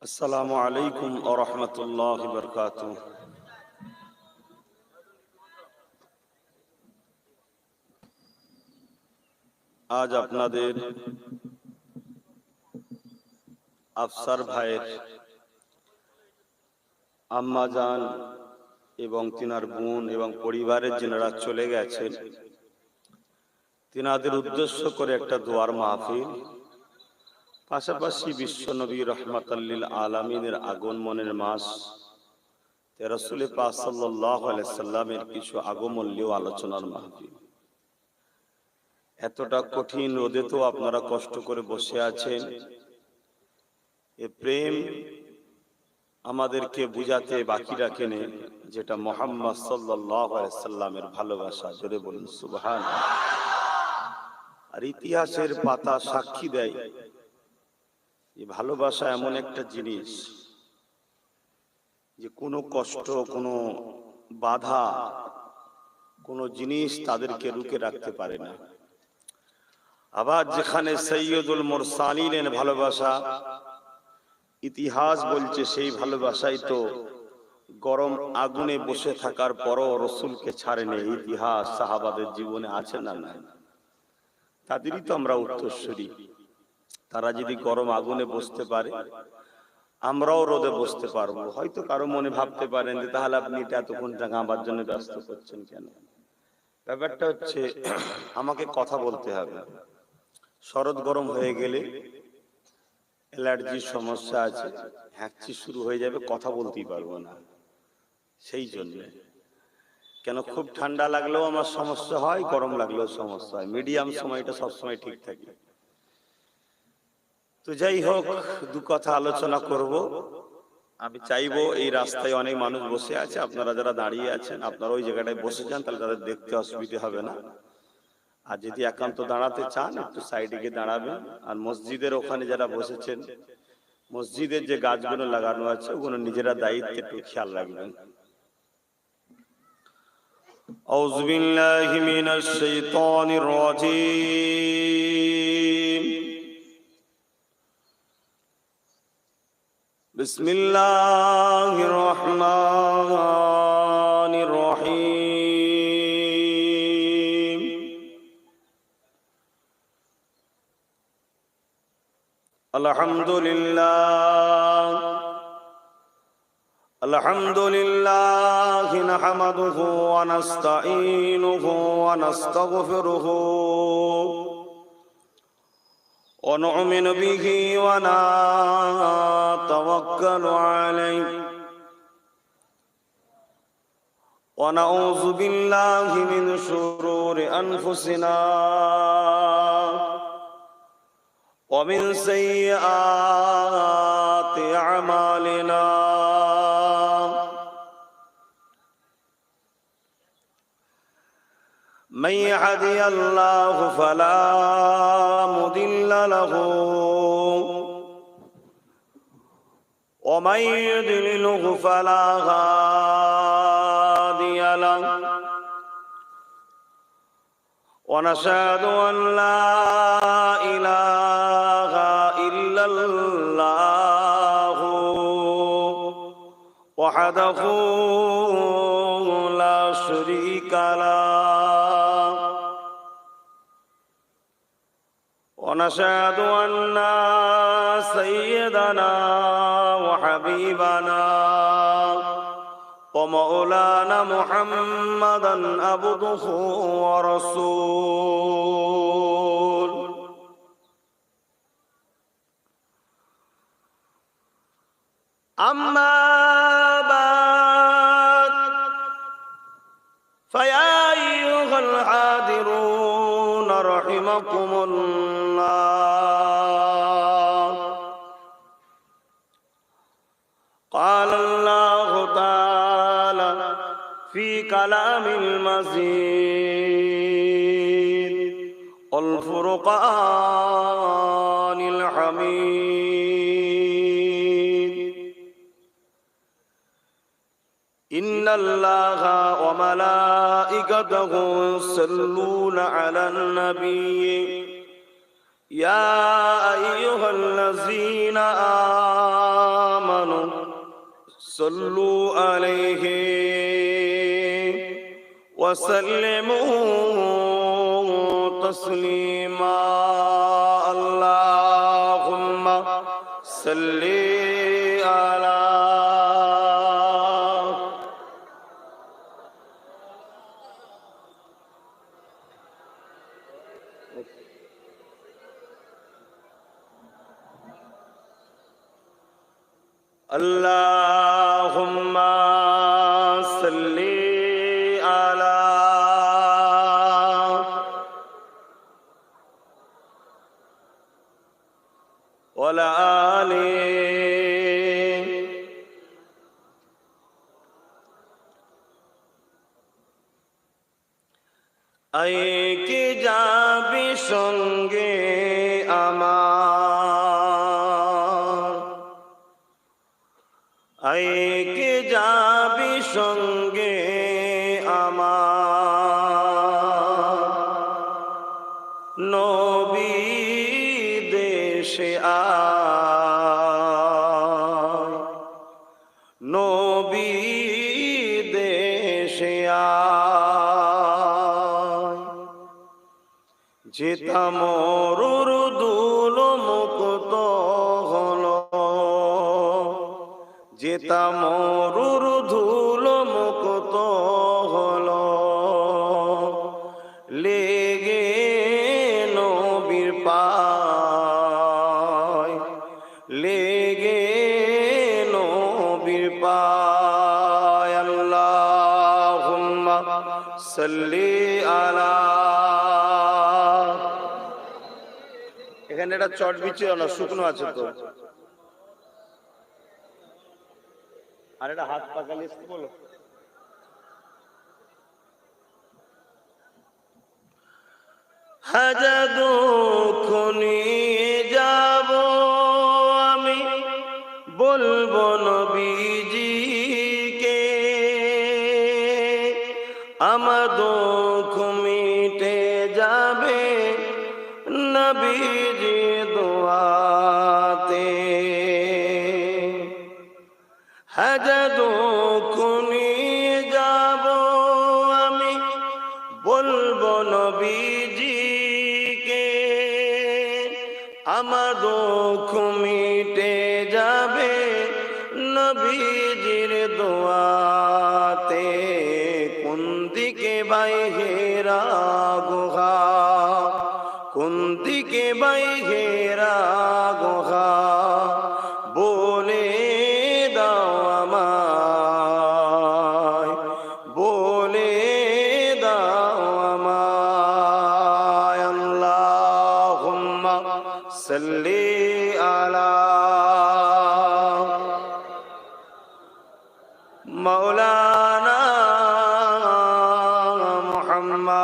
আসসালামু আলাইকুম ওয়া রাহমাতুল্লাহি ওয়া বারাকাতুহু। আজ আপনাদের আফসার ভাইয়ের আম্মা জান এবং তিনার বোন এবং পরিবারের যারা চলে গেছেন তিনাদের উদ্দেশ্য করে একটা দোয়ার মাহফিল, পাশাপাশি বিশ্বনবী রাহমাতাল লিল আলামিনের আগমনের মাস রাসূল পাক সাল্লাল্লাহু আলাইহি সাল্লামের কিছু আগমনীয় আলোচনার মাহফিল। এতটা কঠিন রোদে তো আপনারা কষ্ট করে বসে আছেন। এ প্রেম আমাদেরকে বুঝাতে বাকি রাখেনি, যেটা মুহাম্মদ সাল্লাল্লাহু আলাইহি সাল্লামের ভালোবাসা। জোরে বলুন সুবহানাল্লাহ। আর ইতিহাসের পাতা সাক্ষী দেয় এই ভালোবাসা এমন একটা জিনিস যে কোনো কষ্ট, কোনো বাধা, কোনো জিনিস তাদেরকে রুখে রাখতে পারে না। আবার যেখানে সৈয়দুল মুরসালিনের ভালোবাসা, ইতিহাস বলছে সেই ভালোবাসাই তো গরম আগুনে বসে থাকার পরও রসুলকে ছাড়েনি। ইতিহাস সাহাবাদের জীবনে আছে না নাই? তাদেরই তো আমরা উত্তরসূরি। তারা যদি গরম আগুনে বসতে পারে, আমরাও রোদে বসতে পারবো। হয়তো কারো মনে ভাবতে পারেন যে তাহলে আপনি এটা এতক্ষণ আমার জন্য ব্যস্ত করছেন কেন? ব্যাপারটা হচ্ছে আমাকে কথা বলতে হবে। শরৎ গরম হয়ে গেলে অ্যালার্জির সমস্যা আছে, হ্যাঁচি শুরু হয়ে যাবে, কথা বলতেই পারবো না। সেই জন্য কেন, খুব ঠান্ডা লাগলেও আমার সমস্যা হয়, গরম লাগলেও সমস্যা হয়, মিডিয়াম সময়টা সবসময় ঠিক থাকে। তো যাই হোক, দু কথা আলোচনা করব। আমি চাইবো এই রাস্তায় অনেক মানুষ বসে আছে, আপনারা যারা দাঁড়িয়ে আছেন আপনারা ওই জায়গাটায় বসে যান, তাহলে তাদের দেখতে অসুবিধা হবে না। আর যদি একান্ত দাঁড়াতে চান একটু সাইডে গিয়ে দাঁড়াবেন। আর মসজিদের ওখানে যারা বসেছেন, মসজিদের যে গাছগুলো লাগানো আছে ওগুলো নিজেরা দায়িত্বে একটু খেয়াল রাখবেন। আউযু বিল্লাহি মিনাশ শাইতানির রাজীম। বিসমিল্লাহির রহমানির রহিম। আলহামদুলিল্লাহ আলহামদুলিল্লাহি নাহমাদুহু ওয়া নাস্তাঈনুহু ওয়া নাস্তাগফিরুহু ওয়া নু'মিনু বিহি ওয়া নাতাওয়াক্কালু আলাইহি ওয়া নাউযু বিল্লাহি মিন শুরুরি আনফুসিনা ওয়া মিন সাইয়্যাতি আ'মালিনা। من يهده الله فلا مضل له ومن يضلله فلا هادي له ونشهد أن لا إله إلا الله وحده لا شريك له ونشهد أن سيدنا وحبيبنا ومولانا محمدا عبده ورسوله. أما بعد فيا أيها الحاضرون رحمكم الله، قال الله تعالى في كلام المزيد والفرقان الحميد. إن الله وملائكته يصلون على النبي يا أيها الذين সল্লু আলাইহি ওয়া সাল্লিমু তাসলিমা আল্লাহুম্মা সাল্লি আলা Allahumma salli ala wala ali ay ki jabi songe আমার আইকে যাবি সঙ্গে আমার নবী দেশে আয় নবী দেশে আয় যেতা মরুর দুল মুক্ত হলো যেতা মরুর ধুল মুক্ত হলো লেগে নবীর পায় লেগে নবীর পায় আল্লাহুম্মা সাল্লি আলা এখানে এটা চট বিছিও না শুকনো আছে তো আর এটা হাত পাকালিস বলো হাজা দুঃখ নিয়ে যাব আমি বলবো নবীজিকে আমার দুঃখ মিটে যাবে নবীজি দোয়াতে হাজা দুঃখ নিয়ে যাব আমি বলবো নবীজিকে আমার দুঃখ মিটে যাবে নবীজির দোয়াতে কোন দিকে বাইহেরা গুহা কোন দিকে বাইহেরা গুহা বলে দাও আমায় বলে দাও আমায় আল্লাহুম্মা সাল্লি আলা মাওলানা মুহাম্মদ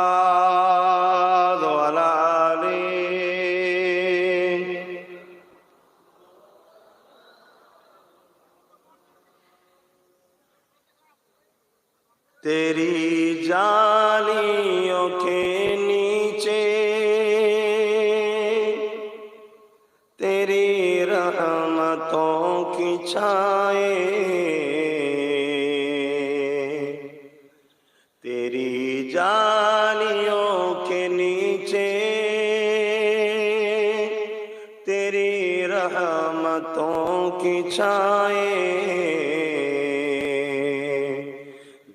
ওয়া আলা আলিহি तेरी जालियों के नीचे तेरी रहमतों की छाए तेरी जालियों के नीचे तेरी रहमतों की छाए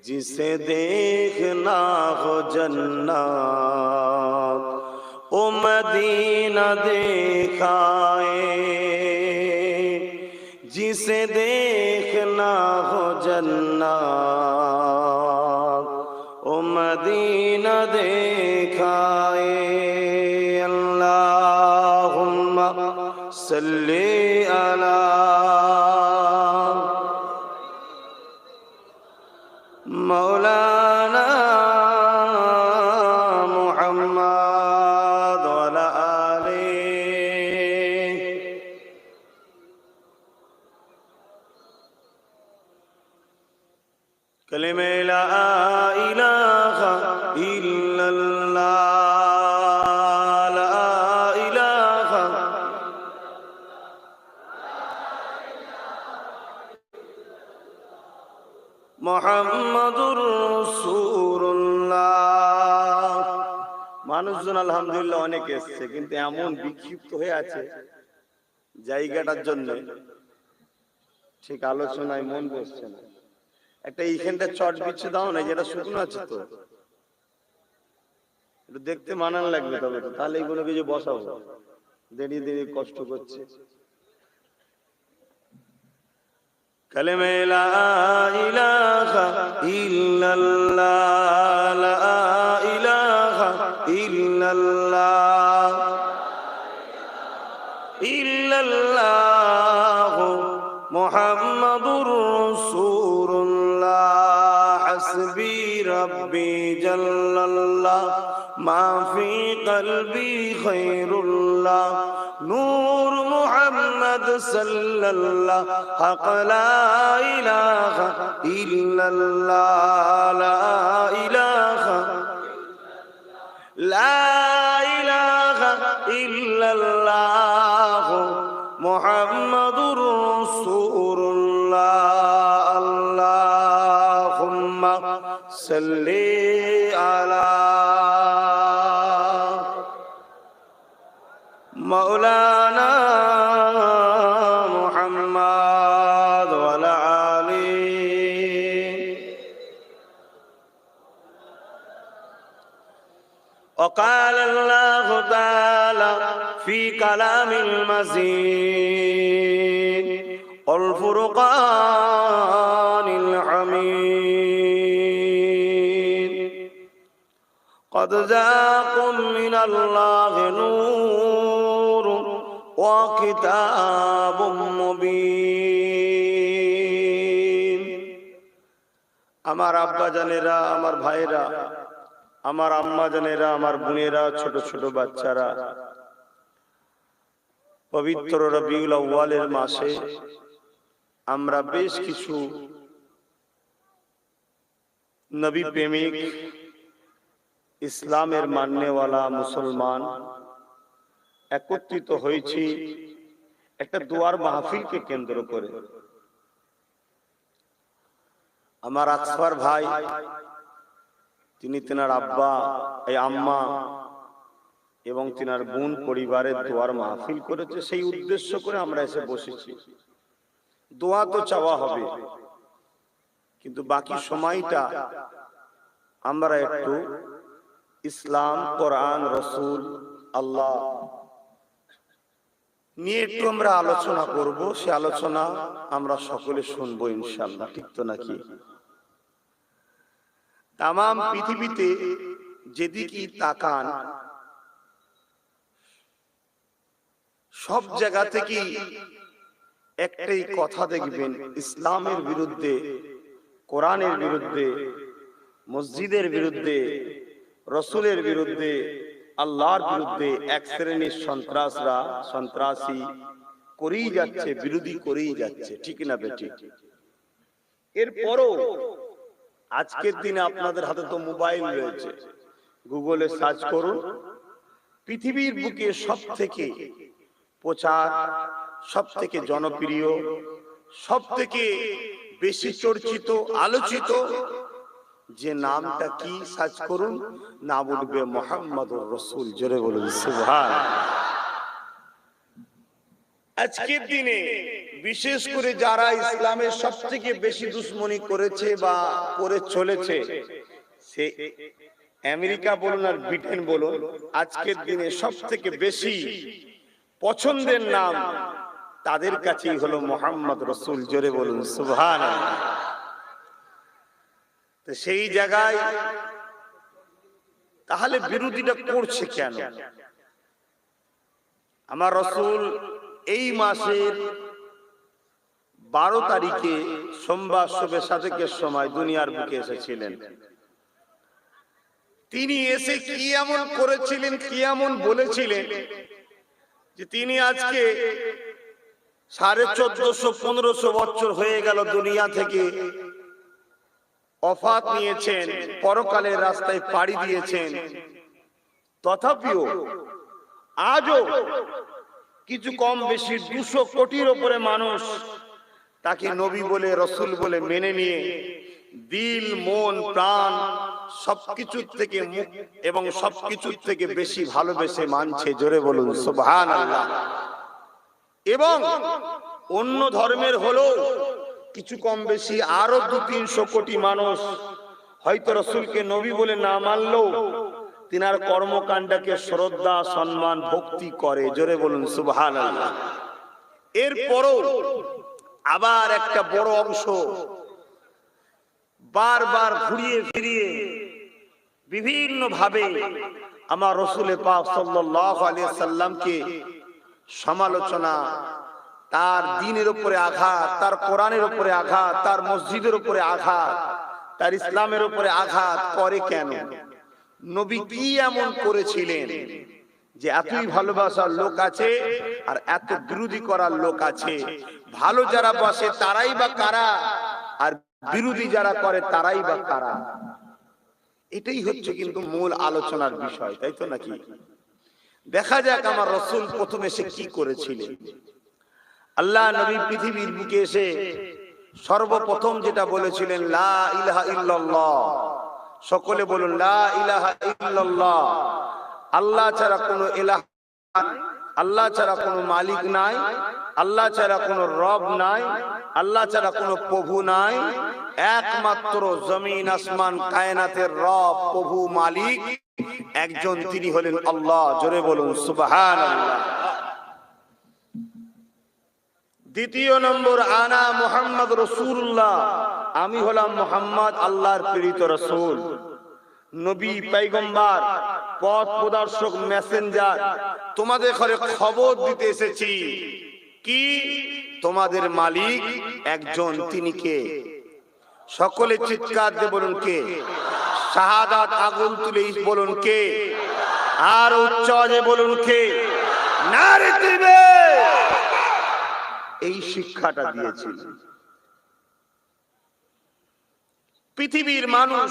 जिसे देखना हो जन्नत ओ मदीना देखाए जिसे देखना हो जन्नत ओ मदीना देखाए अल्लाहुम्मा सल्ली अला मौलाना मुहम्मद व अला आलिहि कलिमे ला इलाहा इल्लल्लाह ला इलाहा মুহাম্মাদুর রাসূলুল্লাহ। মানুষজন আলহামদুলিল্লাহ অনেক এসছে, কিন্তু এমন বিক্ষিপ্ত হয়ে আছে জায়গাটার জন্য ঠিক আলোচনায় মন বসছে না। একটা এইখানটা চট বিচ্ছে দাও না, যেটা শুকনো আছে তো একটু দেখতে মানান লাগবে, তবে তো তাহলে এইগুলো কিছু বসাবো, দেরিয়ে দেরিয়ে কষ্ট করছে। কালেমা লা ইলাহা ইল্লাল্লাহ, লা ইলাহা ইল্লাল্লাহ, ইল্লাল্লাহ মুহাম্মাদুর রাসূলুল্লাহ। হাসবি রাব্বি জাল্লাল্লাহ, মা ফি কলবি খায়রুল্লাহ, নূর মুহাম্মদ সাল্লাল্লাহ, হক লা ইলাহা ইল্লাল্লাহ, লা ইলাহা, লা ইলাহা ইল্লাল্লাহ মুহাম্মাদুর রাসূলুল্লাহ। আল্লাহুম্মা সাল্লি আলা মাওলানা মুহাম্মাদ ওয়া আলা আলিহি। وقال الله تعالى في كلام المزيد والفرقان الحميد، قد جاءكم من الله نور وكتاب مبين। আমার আব্বা জানেরা, আমার ভাইরা, আমার আম্মা জানেরা, আমার বোনেরা, ছোট ছোট বাচ্চারা, পবিত্র রবিউল আউয়ালের মাসে আমরা বেশ কিছু নবী প্রেমিক, ইসলামের মাননেওয়ালা মুসলমান একত্রিত হয়েছি একটা দোয়ার মাহফিলকে কেন্দ্র করে। আমার আকসার ভাই, তিনি তেনার আব্বা, এই আম্মা এবং তেনার বোন পরিবারের দোয়ার মাহফিল করেছে, সেই উদ্দেশ্য করে আমরা এসে বসেছি। দোয়া তো চাওয়া হবে, কিন্তু বাকি সময়টা আমরা একটু ইসলাম, কোরআন, রসুল, আল্লাহ নিয়ে একটু আমরা আলোচনা করব। সে আলোচনা আমরা সকলে শুনবো ইনশাআল্লাহ, ঠিক তো নাকি? তামাম পৃথিবীতে যেদিকেই তাকান সব জায়গা থেকেই একটাই কথা দেখবেন, ইসলামের বিরুদ্ধে, কোরআনের বিরুদ্ধে, মসজিদের বিরুদ্ধে, রসুলের বিরুদ্ধে, আল্লাহর বিরুদ্ধে এক শ্রেণীর সন্ত্রাসরা সন্ত্রাসী করেই যাচ্ছে, বিরোধী করেই যাচ্ছে, ঠিক না বেটি? এরপরও আজকের দিনে আপনাদের হাতে তো মোবাইল রয়েছে, গুগলে সার্চ করুন, পৃথিবীর বুকে সব থেকে প্রচার, সব থেকে জনপ্রিয়, সব থেকে বেশি চর্চিত, আলোচিত যে নামটা কি, সার্চ করুন, নাম উঠবে মুহাম্মাদুর রাসূল। জোরে বলুন সুবহানাল্লাহ। আজকের দিনে বিশেষ করে যারা ইসলামের সব থেকে বেশি দুশ্মনী করেছে বা করে চলেছে, সে আমেরিকা বলুন আর ব্রিটেন বলুন, আজকের দিনে সব থেকে বেশি পছন্দের নাম তাদের কাছেই হলো মুহাম্মদ রাসূল। জোরে বলুন সুবহানাল্লাহ। তো সেই জায়গায় তাহলে বিরোধীটা করছে কেন? আমার রাসূল এই মাসের 12 তারিখে সোমবার শবে সাদেকের সময় দুনিয়ার বুকে এসেছিলেন। তিনি এসে কি এমন করেছিলেন, কি এমন বলেছিলেন যে তিনি আজকে 1450-1500 বছর হয়ে গেল দুনিয়া থেকে ওফাত নিয়েছেন, পরকালের রাস্তায় পাড়ি দিয়েছেন, তথাপিও আজও কিছু কম বেশি 200 কোটির উপরে মানুষ তাকে নবী বলে, রসুল বলে মেনে নিয়ে দিল মন প্রাণ সবকিছু থেকে এবং সবকিছু থেকে বেশি ভালোবেসে মানছে, জোরে বলুন সুবহানাল্লাহ। এবং অন্য ধর্মের হলো কিছু কম বেশি আরো 200-300 কোটি মানুষ হয়তো রাসূলকে নবী বলে না মানলেও তিনার কর্মকাণ্ডকে শ্রদ্ধা সম্মান ভক্তি করে, জোরে বলুন সুবহানাল্লাহ। এরপরও আবার একটা বড় অংশ বারবার ঘুরিয়ে ফিরিয়ে বিভিন্ন ভাবে আমার রাসূল পাক সাল্লাল্লাহু আলাইহি সাল্লামকে সমালোচনা, তার দ্বীনের উপরে আঘাত, তার কোরআনের উপরে আঘাত, তার মসজিদের উপরে আঘাত, তার ইসলামের উপরে আঘাত করে কেন? নবী কি এমন করেছিলেন যে এতই ভালোবাসার লোক আছে আর এত বিরোধী করার লোক আছে? ভালো যারা বসে তারাই বা কারা, আর বিরোধী যারা করে তারাই বা কারা? এটাই হচ্ছে কিন্তু মূল আলোচনার বিষয়, তাই তো নাকি? দেখা যাক আমার রাসূল প্রথমে সে কি করেছিলেন। আল্লাহ নবী পৃথিবীর বুকে এসে সর্বপ্রথম যেটা বলেছিলেন, লা ইলাহা ইল্লাল্লাহ। সকলে বলুন লা ইলাহা ইল্লাল্লাহ। আল্লাহ ছাড়া কোনো ইলাহ, আল্লাহ ছাড়া কোনো মালিক নাই, আল্লাহ ছাড়া কোনো রব নাই, আল্লাহ ছাড়া কোনো প্রভু নাই। একমাত্র জমিন আসমান কায়নাতের রব প্রভু মালিক একজন, তিনি হলেন আল্লাহ। জোরে বলুন সুবহানাল্লাহ। দ্বিতীয় নম্বর, আনা মুহাম্মদ রাসূলুল্লাহ, আমি হলাম মুহাম্মদ আল্লাহর প্রেরিত রাসূল, নবী, পয়গম্বর, পথ প্রদর্শক, মেসেঞ্জার। তোমাদের ঘরে খবর দিতে এসেছি কি তোমাদের মালিক একজন, তিনি কে? সকলে চিৎকার দিয়ে বলুন কে? শাহাদাত আগুন তুলে বলুন কে? আর উচ্চ আওয়াজে বলুন কে? নারে দিবে। এই শিক্ষাটা দিয়েছিলেন। পৃথিবীর মানুষ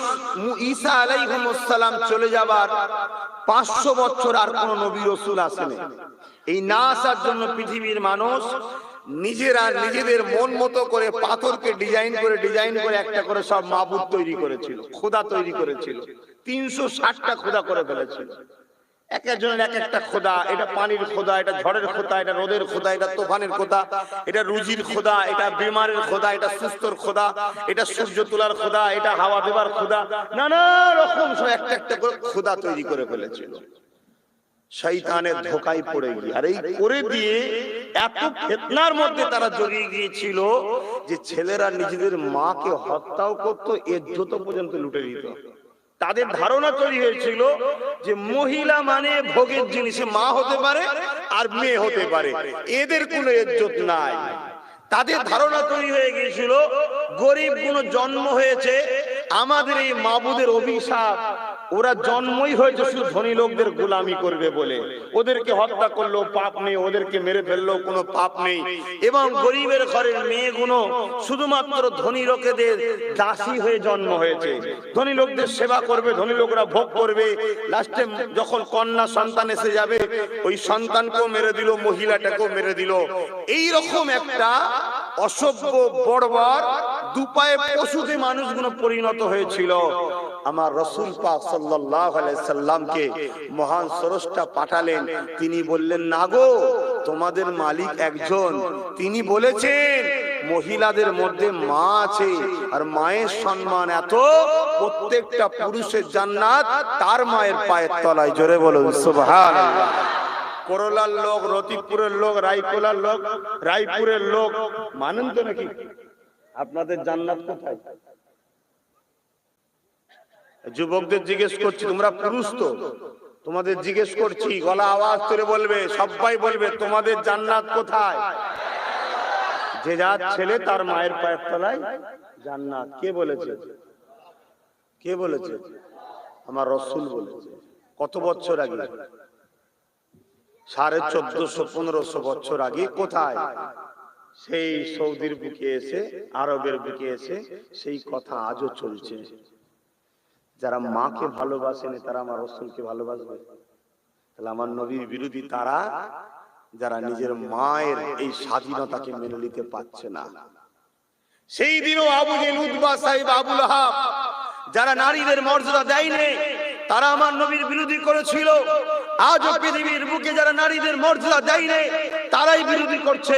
ঈসা আলাইহিস সালাম চলে যাবার 500 বছর আর কোন নবী রাসূল আসেনি। এই না আসার জন্য পৃথিবীর মানুষ নিজেরা নিজেদের মন মতো করে পাথরকে ডিজাইন করে একটা করে সব মাবুদ তৈরি করেছিল, খোদা তৈরি করেছিল। 360টা খোদা করে ফেলেছিল। এক একজনের এক একটা খোদা। এটা পানির খোদা, এটা ঝড়ের খোদা, এটা রোদের খোদা, এটা তুফানের খোদা, এটা রুজির খোদা, এটা বিমারের খোদা, এটা সুস্থর খোদা, এটা সূর্য তোলার খোদা, এটা হাওয়া দেবার খোদা। নানা রকম সব একটা একটা করে খোদা তৈরি করে ফেলেছিল। শয়তানের ধোঁকায় পড়ে গিয়ে আর এই করে দিয়ে এত ফিতনার মধ্যে তারা জড়িয়ে গিয়েছিল যে ছেলেরা নিজেদের মাকে হত্যাও করতো, ইজ্জত পর্যন্ত লুটে দিত। তাদের ধারণা তৈরি হয়েছিল যে মহিলা মানে ভোগের জিনিসে মা হতে পারে আর মেয়ে হতে পারে, এদের কোনো ইজ্জত নাই। তাদের ধারণা তৈরি হয়ে গিয়েছিল গরিব কোনো জন্ম হয়েছে আমাদের এই মাবুদের অভিশাপ, ওরা জন্মই হয়েছে শুধু ধনী লোকদের গোলামি করবে বলে। ওদেরকে হত্যা করলেও পাপ নেই, ওদেরকে মেরে ফেললেও কোনো পাপ নেই। এবং গরিবের ঘরের মেয়েগুলো শুধুমাত্র ধনী লোকেদের দাসী হয়ে জন্ম হয়েছে। ধনী লোকদের সেবা করবে, ধনী লোকরা ভোগ করবে। লাস্টে যখন কন্যা সন্তান এসে যাবে ওই সন্তানকেও মেরে দিল, মহিলাটাকেও মেরে দিল। এই রকম একটা অসভ্য বর্বর দুপায়ে পশুতে মানুষগুলো পরিণত হয়েছিল। আমার রাসূল পাক সাল্লাল্লাহু আলাইহি সাল্লামকে মহান স্রষ্টা পাঠালেন। তিনি বললেন, না গো, তোমাদের মালিক একজন। তিনি বলেছেন মহিলাদের মধ্যে মা আছে, আর মায়ের সম্মান এত, প্রত্যেকটা পুরুষের জান্নাত তার মায়ের পায়ের তলায়। জোরে বলুন সুবহানাল্লাহ। করলার লোক, রতিপুরের লোক, রায়কোলার লোক, রায়পুরের লোক মানেন তো নাকি? আপনাদের জান্নাত কোথায়? যুবকদের জিজ্ঞেস করছি, তোমরা পুরুষ তো, তোমাদের জিজ্ঞেস করছি, গলা আওয়াজ করে বলবে, সবাই বলবে তোমাদের জান্নাত কোথায়? যে যার ছেলে তার মায়ের পায়ের তলায় জান্নাত। কে বলেছে? কে বলেছে? আমার রাসূল বলেছে। কত বছর আগে? 1450-1500 বছর আগে। কোথায়? সেই সৌদির বুকে এসে, আরবের বুকে এসে সেই কথা আজও চলছে। যারা মাকে ভালোবাসেন তারা আমার রাসূলকে ভালোবাসবে? তাহলে আমার নবীর বিরোধী তারা যারা নিজের মায়ের এই স্বাধীনতাকে মেনে নিতে পারছে না। সেই দিনও আবু জেহেল, উতবা, সাইবা, আবু লাহাব যারা নারীদের মর্যাদা দেয়নি, তারা আমার নবীর বিরোধী করেছিল। আজও পৃথিবীর বুকে যারা নারীদের মর্যাদা দেয়নি, তারাই বিরোধী করছে।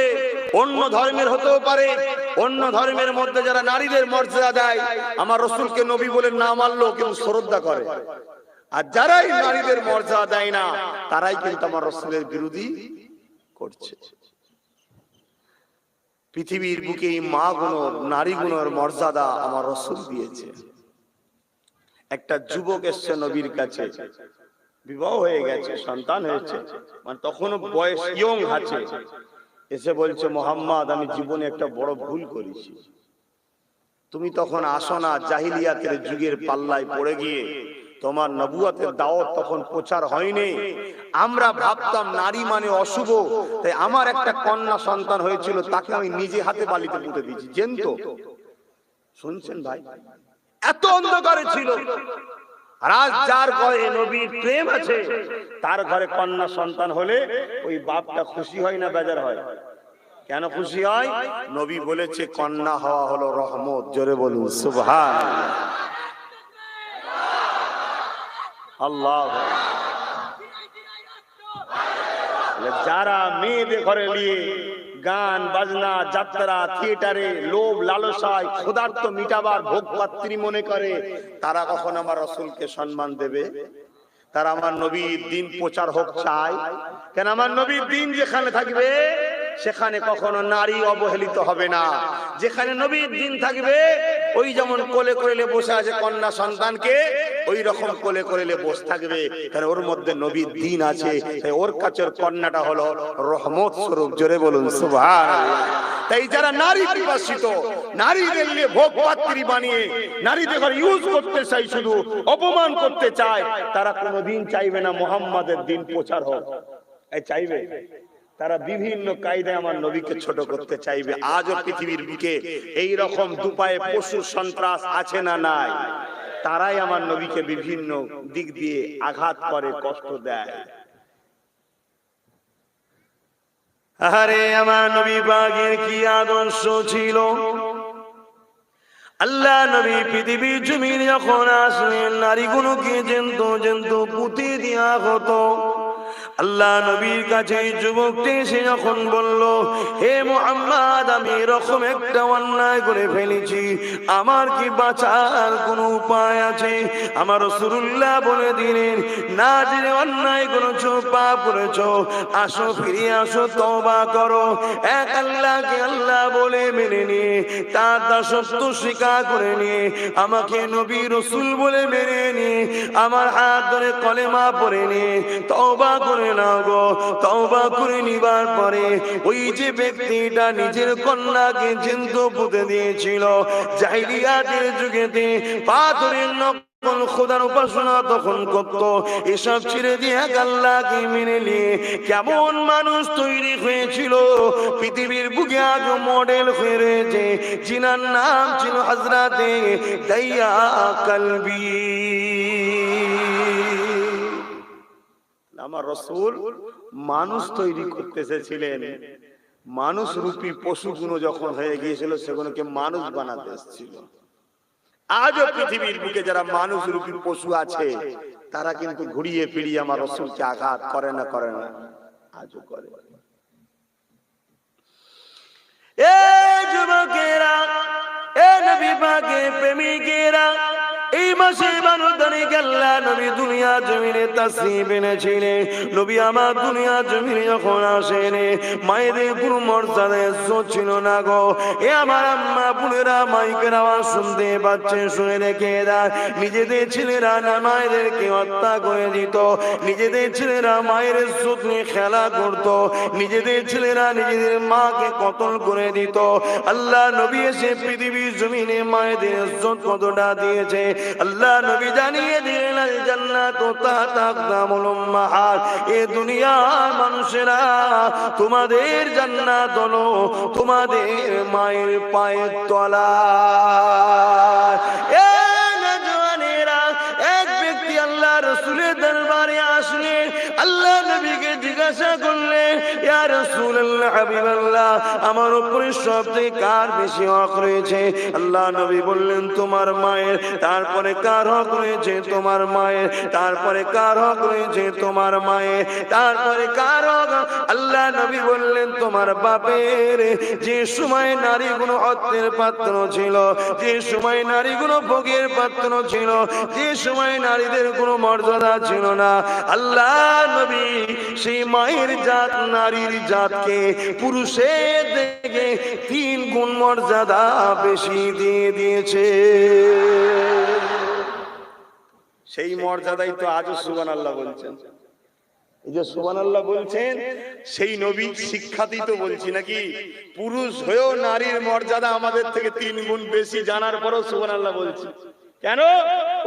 অন্য ধর্মের হতেও পারে, অন্য ধর্মের মধ্যে যারা নারীদের মর্যাদা দেয়, আমার রাসূলকে নবী বলে না মানলেও কেউ শ্রদ্ধা করে। আর যারাই নারীদের মর্যাদা দেয় না, তারাই কিন্তু আমার রাসূলের বিরোধী করছে। পৃথিবীর বুকে এই মা গুণর, নারী গুণের মর্যাদা আমার রাসূল দিয়েছে। একটা যুবক এসছে নবীর কাছে, বিবাহ হয়ে গেছে, সন্তান হয়েছে, মানে তখনও বয়স ইয়ং আছে। এসে বলছে, মোহাম্মদ, আমি জীবনে একটা বড় ভুল করেছি। তুমি তখন আসো না, জাহিলিয়াতের যুগের পাল্লায় পড়ে গিয়ে তোমার নবুয়তের দাওয়াত তখন প্রচার হয়নি। আমরা ভাবতাম নারী মানে অশুভ, তাই আমার একটা কন্যা সন্তান হয়েছিল, তাকে আমি নিজে হাতে বালিতে পুঁতে দিয়েছি। জেন্ত শুনছেন ভাই, এত অন্ধকারে ছিল। আর আজ যার ঘরে নবীর প্রেম আছে, তার ঘরে কন্যা সন্তান হলে ওই বাপটা খুশি হয় না বেজার হয়? কেন খুশি হয়? নবী বলেছে কন্যা হওয়া হলো রহমত। জোরে বলুন সুবহানাল্লাহ। যারা মেয়েদের ঘরে নিয়ে গান বাজনা, যাত্রা, থিয়েটারে লোভ লালসায় ক্ষুধার্ত মিটাবার ভোগ পাত্রী মনে করে, তারা কখন আমার রাসূলকে সম্মান দেবে? তারা আমার নবীর দিন প্রচার হোক চায়। কেন? আমার নবীর দিন যেখানে থাকবে সেখানে কখনো নারী অবহেলিত হবে না। যেখানে নবীর দিন থাকবে, ওই যেমন কোলে কোলে বসে আছে কন্যা সন্তানকে, ওই রকম কোলে কোলে বসে থাকবে, কারণ ওর মধ্যে নবীর দিন আছে। তাই ওর কাছে কন্যাটা হলো রহমত স্বরূপ। জোরে বলুন সুবহানাল্লাহ। তাই যারা নারী পিপাসিত, নারীদের নিয়ে ভোগ পাত্রী বানিয়ে নারীদের ইউজ করতে চাই, শুধু অপমান করতে চায়, তারা কোনোদিন চাইবে না মুহাম্মাদের দিন প্রচার হোক। এই চাইবে? তারা বিভিন্ন কায়দায় আমার নবীকে ছোট করতে চাইবে। আজও পৃথিবীর বুকে এই রকম দুপায়ে পশু সন্ত্রাস আছে না নাই? তারাই আমার নবীকে বিভিন্ন দিক দিয়ে আঘাত করে, কষ্ট দেয়। আরে আমার নবী পাকের কি আদর্শ ছিল! আল্লাহ নবী পৃথিবীর জমিনে যখন আসলেন, নারীগুলোকে জন্তু পুঁতে দেয়া হতো। আল্লাহ নবীর কাছে যুবকটি এসে যখন বলল, হে মুহাম্মদ, আমি এরকম একটা অন্যায় করে ফেলেছি, আমার কি বাঁচার কোনো উপায় আছে? আমার রাসূলুল্লাহ বলে দিলেন, না জেনে অন্যায় করেছো, পাপ করেছো, আসো, ফিরে আসো, তওবা করো। এক আল্লাহকে আল্লাহ বলে মেনে নিয়ে, তার দাসত্ব স্বীকার করে নিয়ে, আমাকে নবী রাসূল বলে মেনে নিয়ে, আমার হাত ধরে কলেমা পড়ে নিয়ে তওবা করে নাও গো। তওবা করে নিবার পরে ওই যে ব্যক্তিটা নিজের কন্যাকে জ্যান্ত পুঁতে দিয়েছিল, জাহিলিয়াতের যুগেতে পাথরের নকল খোদার উপাসনা তখন করত, এসব ছেড়ে দিয়ে আল্লাহকে মেনে নিয়ে কেমন মানুষ তৈরি হয়েছিল পৃথিবীর বুকে আজ মডেল হয়ে রয়েছে, যিনার নাম ছিল হযরতে দাইয়া কালবি। আমার রাসূল মানুষ তৈরি করতে এসেছিলেন, মানুষ রূপী পশুগুলো যখন হয়ে গিয়েছিল, সেগুলোকে মানুষ বানাতে এসেছিল। আজও পৃথিবীর বুকে যারা মানুষ রূপী পশু আছে, তারা কিন্তু ঘুরিয়ে ফিরিয়ে আমার রাসূলকে আঘাত করে না? করে না? আজও করে। এ যুবকেরা, এ নবী পাকের প্রেমিকেরা, এই মাসে 12 তারিখ আল্লাহ নবী দুনিয়া জমিনে তাশরীফ এনেছিলেন। নবী আমার দুনিয়া জমিনে যখন আসেন, মায়েদের কোনো মর্যাদা ইজ্জত ছিল না গো। এ আমার আম্মা বোনেরা, মাইকের আওয়াজ শুনতে পাচ্ছেন, শুনে রেখে দেয়। নিজেদের ছেলেরা না মায়েদেরকে হত্যা করে দিত, নিজেদের ছেলেরা মায়ের ইজ্জত নিয়ে খেলা করত, নিজেদের ছেলেরা নিজেদের মাকে কতল করে দিত। আল্লাহ নবী এসে পৃথিবীর জমিনে মায়েদের ইজ্জত কতটা দিয়েছে আল্লাহ নবী জানিয়ে দিলেন, আল জান্নাতু তাহতা আকদামুল উম্মাহাত। এ দুনিয়ার মানুষেরা, তোমাদের জান্নাত হলো তোমাদের মায়ের পায়ের তলায়। এ নওজওয়ানেরা, এক ব্যক্তি আল্লাহ রাসূলের দরবারে আসলেন, আল্লাহ নবীকে জিজ্ঞাসা করলেন, ইয়া রাসূলুল্লাহ, হাবিবাল্লাহ, আমার উপরে সবচেয়ে কার বেশি হক রয়েছে? আল্লাহ নবী বললেন, তোমার মায়ের। তারপরে কার হক রয়েছে? তোমার মায়ের। তারপরে কার হক রয়েছে? তোমার মায়ের। তারপরে কার হক? আল্লাহ নবী বললেন, তোমার বাপের। যে সময় নারীগুলো অর্থের পাত্র ছিল, যে সময় নারীগুলো ভোগের পাত্র ছিল, যে সময় নারীদের কোনো মর্যাদা ছিল না, আল্লাহ নবী সেই মায়ের জাত, নারীর জাতকে পুরুষের থেকে 3 গুণ মর্যাদা বেশি দিয়ে দিয়েছে। সেই মর্যাদাই তো আজও সুবহানাল্লাহ বলছেন। এই যে সুবহানাল্লাহ বলছেন, সেই নবী শিক্ষাতেই তো বলছি নাকি? পুরুষ হয়েও নারীর মর্যাদা আমাদের থেকে 3 গুণ বেশি জানার পরও সুবহানাল্লাহ বলছি। কেন?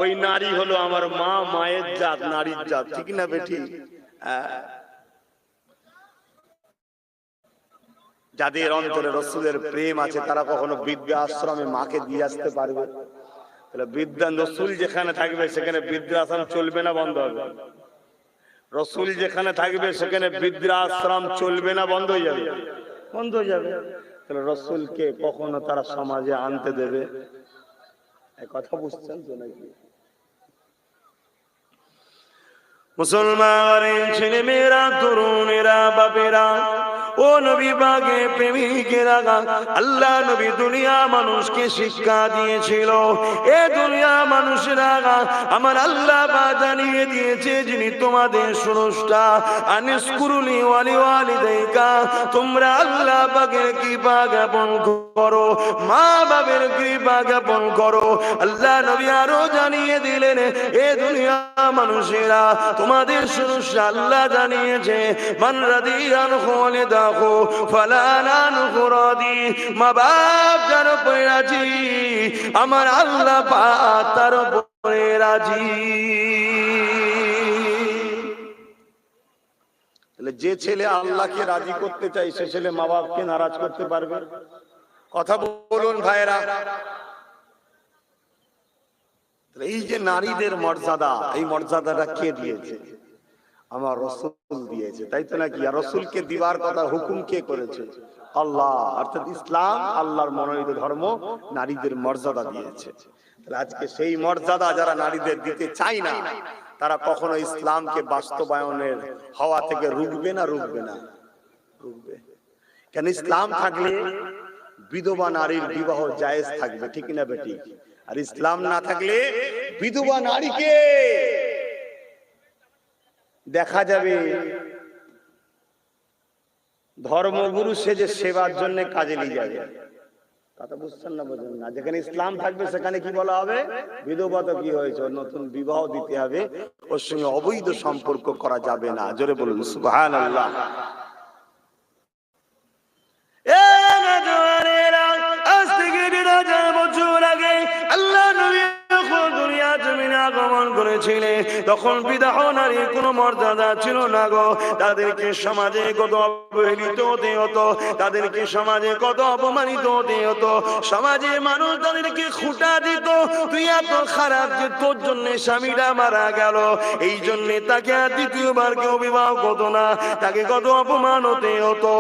ওই নারী হলো আমার মা, মায়ের জাত, নারীর জাত, ঠিক না বেটি? যাদের অন্তরে রাসূলের প্রেম আছে তারা কখনো বৃদ্ধা আশ্রমে মাকে দিয়ে আসতে পারবে? তাহলে বৃদ্ধা রাসূল যেখানে থাকবে সেখানে বৃদ্ধাশ্রম চলবে না বন্ধ হবে? রাসূল যেখানে থাকবে সেখানে বৃদ্ধাশ্রম চলবে না বন্ধ হয়ে যাবে? বন্ধ হয়ে যাবে। তাহলে রাসূলকে কখনো তারা সমাজে আনতে দেবে? এই কথা বুঝছেন তো নাকি? মুসলমানের ছেলে মেয়েরা, তরুণেরা, বাপেরা, ও নবী পাকের প্রেমিকেরা, আল্লাহ নবী দুনিয়া মানুষকে শিক্ষা দিয়েছিল। এ দুনিয়া মানুষেরা, আমার আল্লাহ পাক জানিয়ে দিয়েছে, যিনি তোমাদের স্রষ্টা, আনিসকুরুনি ওয়ালি ওয়ালিদাইকা, তোমরা আল্লাহ পাকের কৃপা জ্ঞাপন করো, মা বাবার কৃপা জ্ঞাপন করো। আল্লাহ নবী আরো জানিয়ে দিলেন, এ দুনিয়া মানুষেরা, তোমাদের স্রষ্টা আল্লাহ জানিয়েছে, মান রাদিয়ান খালিদা মা বাপ যার উপরে রাজি, আমার আল্লাহ পাক তার উপরে রাজি। যে ছেলে আল্লাহকে রাজি করতে চাই, সে ছেলে মা বাপকে নারাজ করতে পারবে? কথা বলুন ভাইরা। এই যে নারীদের মর্যাদা, এই মর্যাদাটা কে দিয়েছে? আমার রাসূল দিয়েছে, তাই তো নাকি? আর রাসূলকে দিবার কথা হুকুম কে করেছে? আল্লাহ। অর্থাৎ ইসলাম, আল্লাহর মনোনীত ধর্ম, নারীদের মর্যাদা দিয়েছে। তাহলে আজকে সেই মর্যাদা যারা নারীদের দিতে চায় না, তারা কখনো ইসলামকে বাস্তবায়নের হওয়া থেকে রুখবে না? রুখবে না? রুখবে। কেন? ইসলাম থাকলে বিধবা নারীর বিবাহ জায়েজ থাকবে, ঠিক না বেটি? আর ইসলাম না থাকলে বিধবা নারীকে দেখা যাবে ধর্মগুরু সেজে সেবার জন্য কাজে নিয়ে যাবে। কথা বুঝছেন না? বুঝুন না। যেখানে ইসলাম থাকবে সেখানে কি বলা হবে? বিধবা তো কি হয়েছে, নতুন বিবাহ দিতে হবে, ওর সঙ্গে অবৈধ সম্পর্ক করা যাবে না। জোরে বলুন সুবহানাল্লাহ। আজ থেকে 2000 বছর আগে আল্লাহ নবী দুনিয়া জমিনে আগমন করেছিলেন, তখন বিধবা নারীর কোনো মর্যাদা ছিল না গো। তাদেরকে সমাজে কত অবহেলিত হতে হতো, তাদেরকে সমাজে কত অপমানিত হতে হতো। সমাজে মানুষ তাদেরকে খুঁটা দিত, তুই এত খারাপ যে তোর জন্য স্বামীটা মারা গেল, এই জন্য তাকে আর দ্বিতীয়বার কেউ বিবাহ করতো না, তাকে কত অপমান হতে হতো।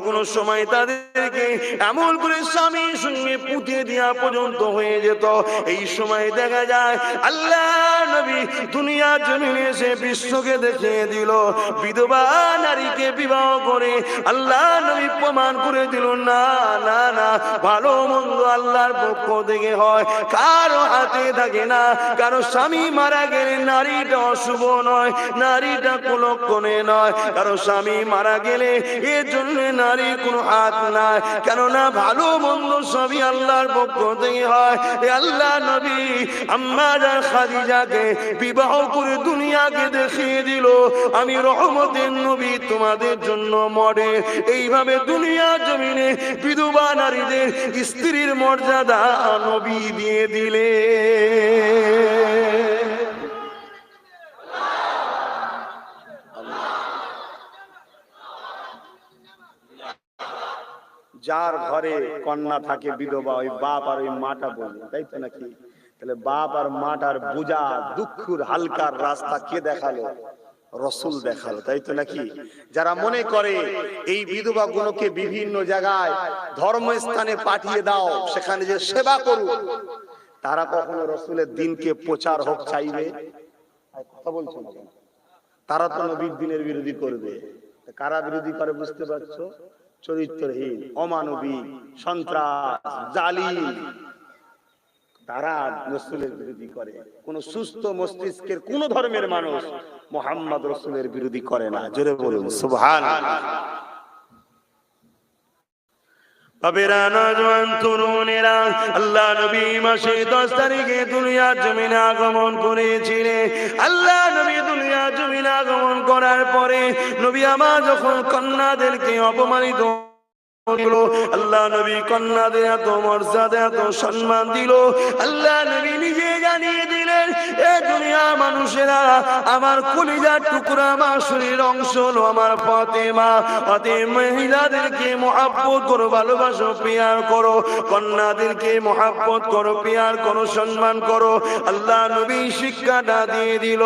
কোনো সময় তাদেরকে এমন করে স্বামীর সঙ্গে পুঁতে দেওয়া পর্যন্ত হয়ে যেত। এই সময় দেখা যায় আল্লাহ নবী দুনিয়া জমিনে এসে বিশ্বকে দেখিয়ে দিল, বিধবা নারীকে বিবাহ করে আল্লাহ নবী প্রমাণ করে দিল, না না না, ভালো মন্দ আল্লাহর পক্ষ থেকে হয়, কারো হাতে থাকে না। কারো স্বামী মারা গেলে নারীটা অশুভ নয়, নারীটা কুলক্ষণে নয়। কারো স্বামী মারা গেলে এর জন্য নারীর কোনো হাত নাই, কেননা ভালো মন্দ সবই আল্লাহর পক্ষ থেকে হয়। আল্লাহ নবী আম্মা জান খাদিজাকে বিবাহ করে দুনিয়াকে দেখিয়ে দিল, আমি রহমতের নবী, তোমাদের জন্য মডেল। এইভাবে দুনিয়া জমিনে বিধবা নারীদের স্ত্রীর মর্যাদা নবী দিয়ে দিলে। যার ঘরে কন্যা থাকে বিধবা, ওই বাপ আর ওই মাটা বলবে, তাই তো নাকি? তাহলে বাপ আর মাটার বোঝা, দুঃখের হালকার রাস্তা কে দেখালো? রসুল দেখালো, তাই তো নাকি? যারা মনে করে এই বিধবা গুলোকে বিভিন্ন জায়গায় ধর্মস্থানে পাঠিয়ে দাও, সেখানে যে সেবা করুক, তারা কখনো রসুলের দিনকে প্রচার হোক চাইবে? কথা বলছো না? তারা তো নবীর দিনের বিরোধী করবে। কারা বিরোধী করে বুঝতে পারছো? চরিত্রহীন, অমানবিক, সন্ত্রাস, জালিম, তারা রসুলের বিরোধী করে। কোন সুস্থ মস্তিষ্কের কোন ধর্মের মানুষ মুহাম্মদ রসুলের বিরোধী করে না। জোরে বলুন সুবহানাল্লাহ। বাবেরা, নওজোয়ান তরুণেরা, আল্লাহ নবী মাসে 10 তারিখে দুনিয়ার জমিনে আগমন করেছিলেন। আল্লাহ নবী দুনিয়ার জমিনে আগমন করার পরে নবী আমার যখন কন্যাদেরকে অপমানিত আল্লাহ নবী কন্যাদের এত মর্যাদা, এত সম্মান দিল। আল্লাহ নবী নিজে জানিয়ে দিলেন, এ দুনিয়ার মানুষেরা, আমার কলিজার টুকরা, আমার শরীর অংশ হলো আমার ফাতেমা। অতএব মহিলাদেরকে মহব্বত করো, ভালোবাসো, প্যার করো। কন্যাদেরকে মহব্বত করো, প্যার করো, সম্মান করো। আল্লাহ নবী শিক্ষাটা দিয়ে দিল।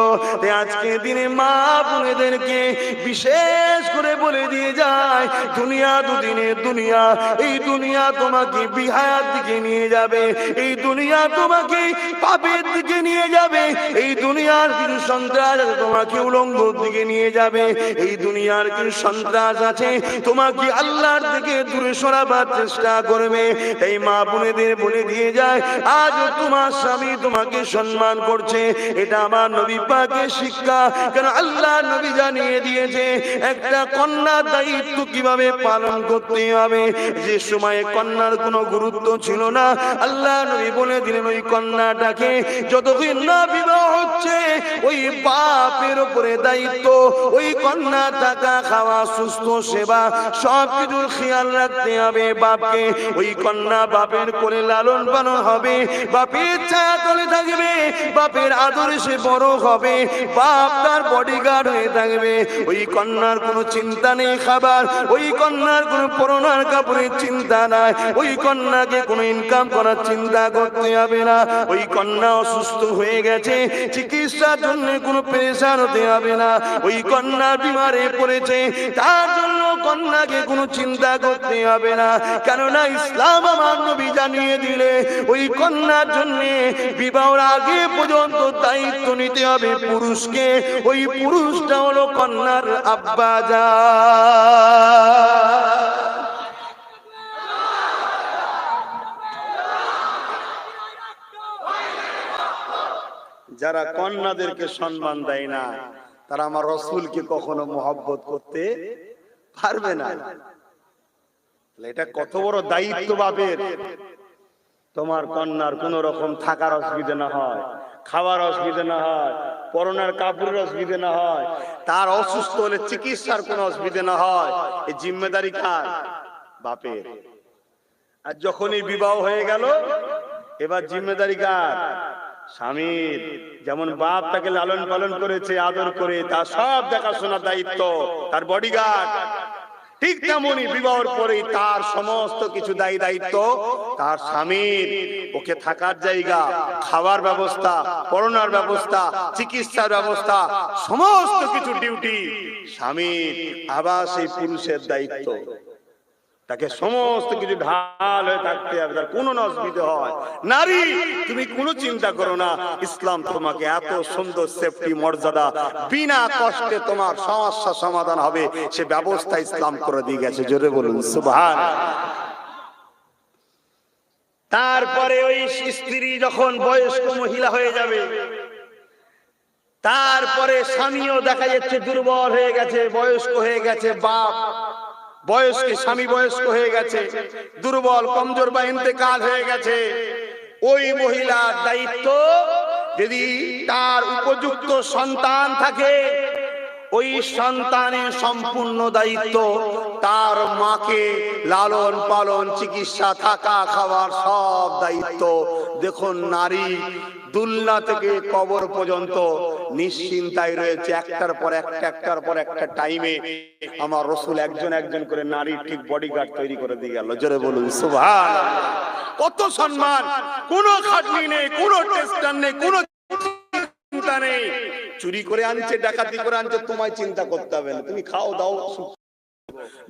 আজকে দিনে মা বোনেদেরকে বিশেষ করে বলে দিয়ে যায়, দুনিয়া দুদিনের দুনিয়া, এই দুনিয়া তোমাকে বিহায়ার দিকে নিয়ে যাবে, এই দুনিয়া তোমাকে পাপের দিকে নিয়ে যাবে, এই দুনিয়ার কিছু সন্ত্রাস আছে তোমাকে উলঙ্গর দিকে নিয়ে যাবে, এই দুনিয়ার কিছু সন্ত্রাস আছে তোমাকে আল্লাহর দিকে দূরে সরাবার চেষ্টা করবে। এই মা বোনেদের বলে দিয়ে যায়, আজ তোমার স্বামী তোমাকে সম্মান করছে, এটা আমার নবী পাকের শিক্ষা। কেন আল্লাহ নবী জানিয়ে দিয়েছে একটা কন্যার দায়িত্ব কিভাবে পালন করতে হবে। যে সময়ে কন্যার কোনো গুরুত্ব ছিল না, আল্লাহ নবী বলে দিলেন ওই কন্যাটাকে যতদিন না বিবাহ হচ্ছে ওই বাপের উপরে দায়িত্ব, ওই কন্যা থাকা, খাওয়া, সুস্থ, সেবা সবকিছুর খেয়াল রাখতে হবে বাপকে। ওই কন্যা বাপের কোলে লালন পালন হবে, বাপের ছায়া তলে থাকবে, বাপের আদরে সে বড় হবে, বাপ তার বডিগার্ড হয়ে থাকবে। ওই কন্যার কোনো চিন্তা নেই খাবার, ওই কন্যার কোনো পরনার কাপড়ের চিন্তা নাই, ওই কন্যাকে কোনো ইনকাম করার চিন্তা করতে হবে না। ওই কন্যা অসুস্থ হয়ে গেছে, চিকিৎসার জন্য কোনো পেরেশান হতে হবে না। ওই কন্যা বিমারে পড়েছে, তার জন্য কন্যাকে কোনো চিন্তা করতে হবে না। কেননা ইসলাম আমার নবী জানিয়ে দিলে ওই কন্যার জন্য বিবাহের আগে পর্যন্ত দায়িত্ব নিতে হবে পুরুষকে। ওই পুরুষটা হলো কন্যার আব্বা জান। যারা কন্যাদেরকে সম্মান দেয় না, তারা আমার রসুলকে কখনো মহব্বত করতে পারবে না। এটা কত বড় দায়িত্ব বাপের। তোমার কন্যার কোন রকম থাকার অসুবিধা না হয়, খাওয়ার অসুবিধা না হয়, পরনার কাপড়ের অসুবিধা না হয়, তার অসুস্থ হলে চিকিৎসার কোনো অসুবিধা না হয়, এই জিম্মেদারি কার? বাপের। আর যখনই বিবাহ হয়ে গেল, এবার জিম্মেদারি কার? স্বামীর। যেমন বাপ তাকে লালন পালন করেছে, আদর করে, তার সব দেখাশোনার দায়িত্ব তার বডিগার্ড, ঠিক তেমনি বিবাহের পরেই তার সমস্ত কিছু দায়িত্ব তার স্বামীর। ওকে থাকার জায়গা, খাওয়ার ব্যবস্থা, পড়ানোর ব্যবস্থা, চিকিৎসার ব্যবস্থা, সমস্ত কিছু ডিউটি স্বামীর। আবার সেই পুরুষের দায়িত্ব, তাকে সমস্ত কিছু ঢাল হয়ে থাকতে হবে, তার কোনো অসুবিধা হয়। নারী, তুমি কোনো চিন্তা করো না, ইসলাম তোমাকে এত সুন্দর সেফটি, মর্যাদা, বিনা কষ্টে তোমার সমস্যা সমাধান হবে সে ব্যবস্থা ইসলাম করে দিয়ে গেছে। জোরে বলুন সুবহানাল্লাহ। তারপরে ওই স্ত্রী যখন বয়স্ক মহিলা হয়ে যাবে, তারপরে স্বামীও দেখা যাচ্ছে দুর্বল হয়ে গেছে, বয়স্ক হয়ে গেছে, বাপ বয়স্ক, স্বামী বয়স্ক হয়ে গেছে, দুর্বল, কমজোর বা ইন্তেকাল হয়ে গেছে। ওই মহিলার দায়িত্ব, যদি তার উপযুক্ত সন্তান থাকে, ওই সন্তানের সম্পূর্ণ দায়িত্ব তার মাকে লালন পালন, চিকিৎসা, থাকা, খাওয়ার সব দায়িত্ব। দেখুন, নারী দুলনা থেকে কবর পর্যন্ত নিশ্চিন্তায় রয়েছে। একটার পর একটা টাইমে আমার রসুল একজন একজন করে নারী ঠিক বডিগার্ড তৈরি করে দিয়ে গেল। জোরে বলুন সুবহানাল্লাহ। কত সম্মান, কোনো খাটনি নেই, কোনো টেস্টার নেই, কোনো চিন্তা নেই। চুরি করে আনছে, ডাকাতি করে আনছে, তোমায় চিন্তা করতে হবে না, তুমি খাও দাও,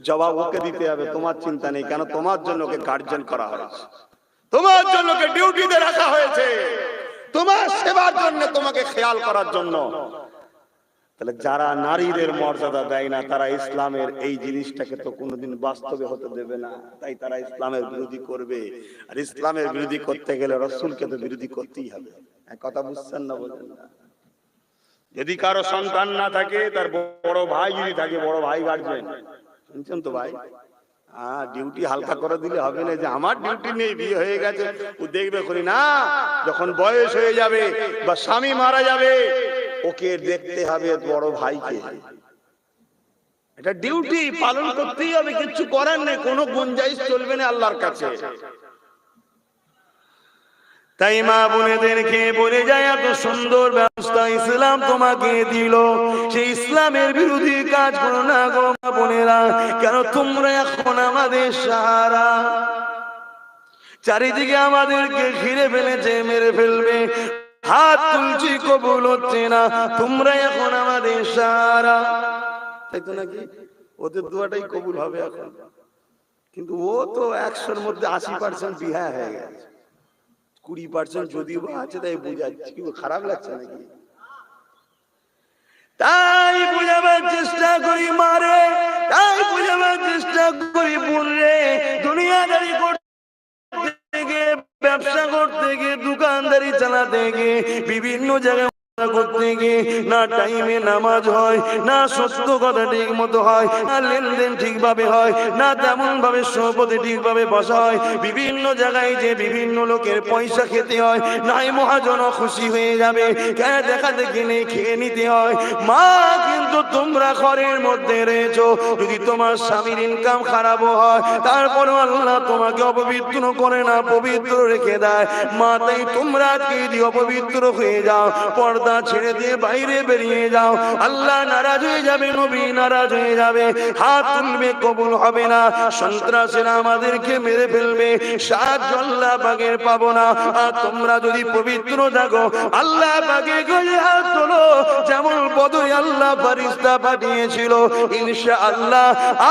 জবাব ওকে দিতে হবে, তোমার চিন্তা নেই। কেন? তোমার জন্য ওকে গার্জেন করা হয়েছে, তোমার জন্য ওকে ডিউটিতে রাখা হয়েছে, তোমার সেবার জন্য, তোমাকে খেয়াল করার জন্য। তাহলে যারা নারীদের মর্যাদা দেয় না, তারা ইসলামের এই জিনিসটাকে তো কোনোদিন বাস্তবে হতে দেবে না। তাই তারা ইসলামের বিরোধী করবে, আর ইসলামের বিরোধী করতে গেলে রাসূলকে তো বিরোধী করতেই হবে। কথা বুঝছেন না? বলেন না। যদি কারো সন্তান না থাকে, তার বড় ভাই যদি থাকে, বড় ভাই গার্জেন, শুনছেন তো ভাই? ডিউটি হালকা করে দিলে হবে না যে আমার ডিউটি নেই, বিয়ে হয়ে গেছে, ও দেখবে করি না। যখন বয়স হয়ে যাবে বা স্বামী মারা যাবে, ওকে দেখতে হবে বড় ভাইকে। এটা ডিউটি পালন করতেই হবে, কিছু করার নেই, কোনো গুঞ্জাইশ চলবে না আল্লাহর কাছে। তাই মা বোনেদেরকে বলে যায়, এত সুন্দর ব্যবস্থা ইসলাম তোমাকে দিল, সেই ইসলামের বিরোধী কাজ করো না গো মা বোনেরা। কেন? তোমরা এখন আমাদের সাহারা, চারিদিকে আমাদেরকে ঘিরে ফেলেছে, মেরে ফেলবে, হাত তুলছি কবুল হচ্ছে না, তোমরা এখন আমাদের সাহারা। তাই তো নাকি? ওদের দোয়াটাই কবুল হবে এখন, কিন্তু ও তো 100-র মধ্যে 80% বিহা হয়ে গেছে, 20% যদিও আছে। তাই বুঝাচ্ছি, কি খারাপ লাগছে নাকি? তাই বুঝাবার চেষ্টা করি মারে, তাই বুঝাবার চেষ্টা করি বোন রে। দুনিয়াদারি করতে গিয়ে, ব্যবসা করতে গিয়ে, দোকানদারি চালাতে গিয়ে, বিভিন্ন জায়গায় করতে গিয়ে না টাইমে নামাজ হয়, না সত্য কথা ঠিক মতো হয়, না লেনদেন ঠিকভাবে হয়, না তেমন ভাবে সভাপতি ঠিকভাবে বসা হয়, বিভিন্ন জায়গায় যে বিভিন্ন লোকের পয়সা খেতে হয়, নাই মহাজন খুশি হয়ে যাবে, কেন দেখা দেখি নেই খেয়ে নিতে হয়। মা, কিন্তু তোমরা ঘরের মধ্যে রয়েছো, যদি তোমার স্বামীর ইনকাম খারাপও হয়, তারপরেও আল্লাহ তোমাকে অপবিত্র করে না, পবিত্র রেখে দেয়। মা, তাই তোমরা আজকে যদি অপবিত্র হয়ে যাও, পর্দা ছেড়ে দিয়ে বাইরে বেরিয়ে যাও, আল্লাহ নারাজ হয়ে যাবে, নবী নারাজ হয়ে যাবে, হাত তুলবে, কবুল হবে না, সন্ত্রাসীরা আমাদেরকে মেরে ফেলবে, সাহায্য আল্লাহ পাকের পাবো না। আর তোমরা যদি পবিত্র থাকো, আল্লাহ পাকের কাছে হাত তোলো, যেমন বদরে আল্লাহ ফেরেশতা পাঠিয়েছিল, ইনশাআল্লাহ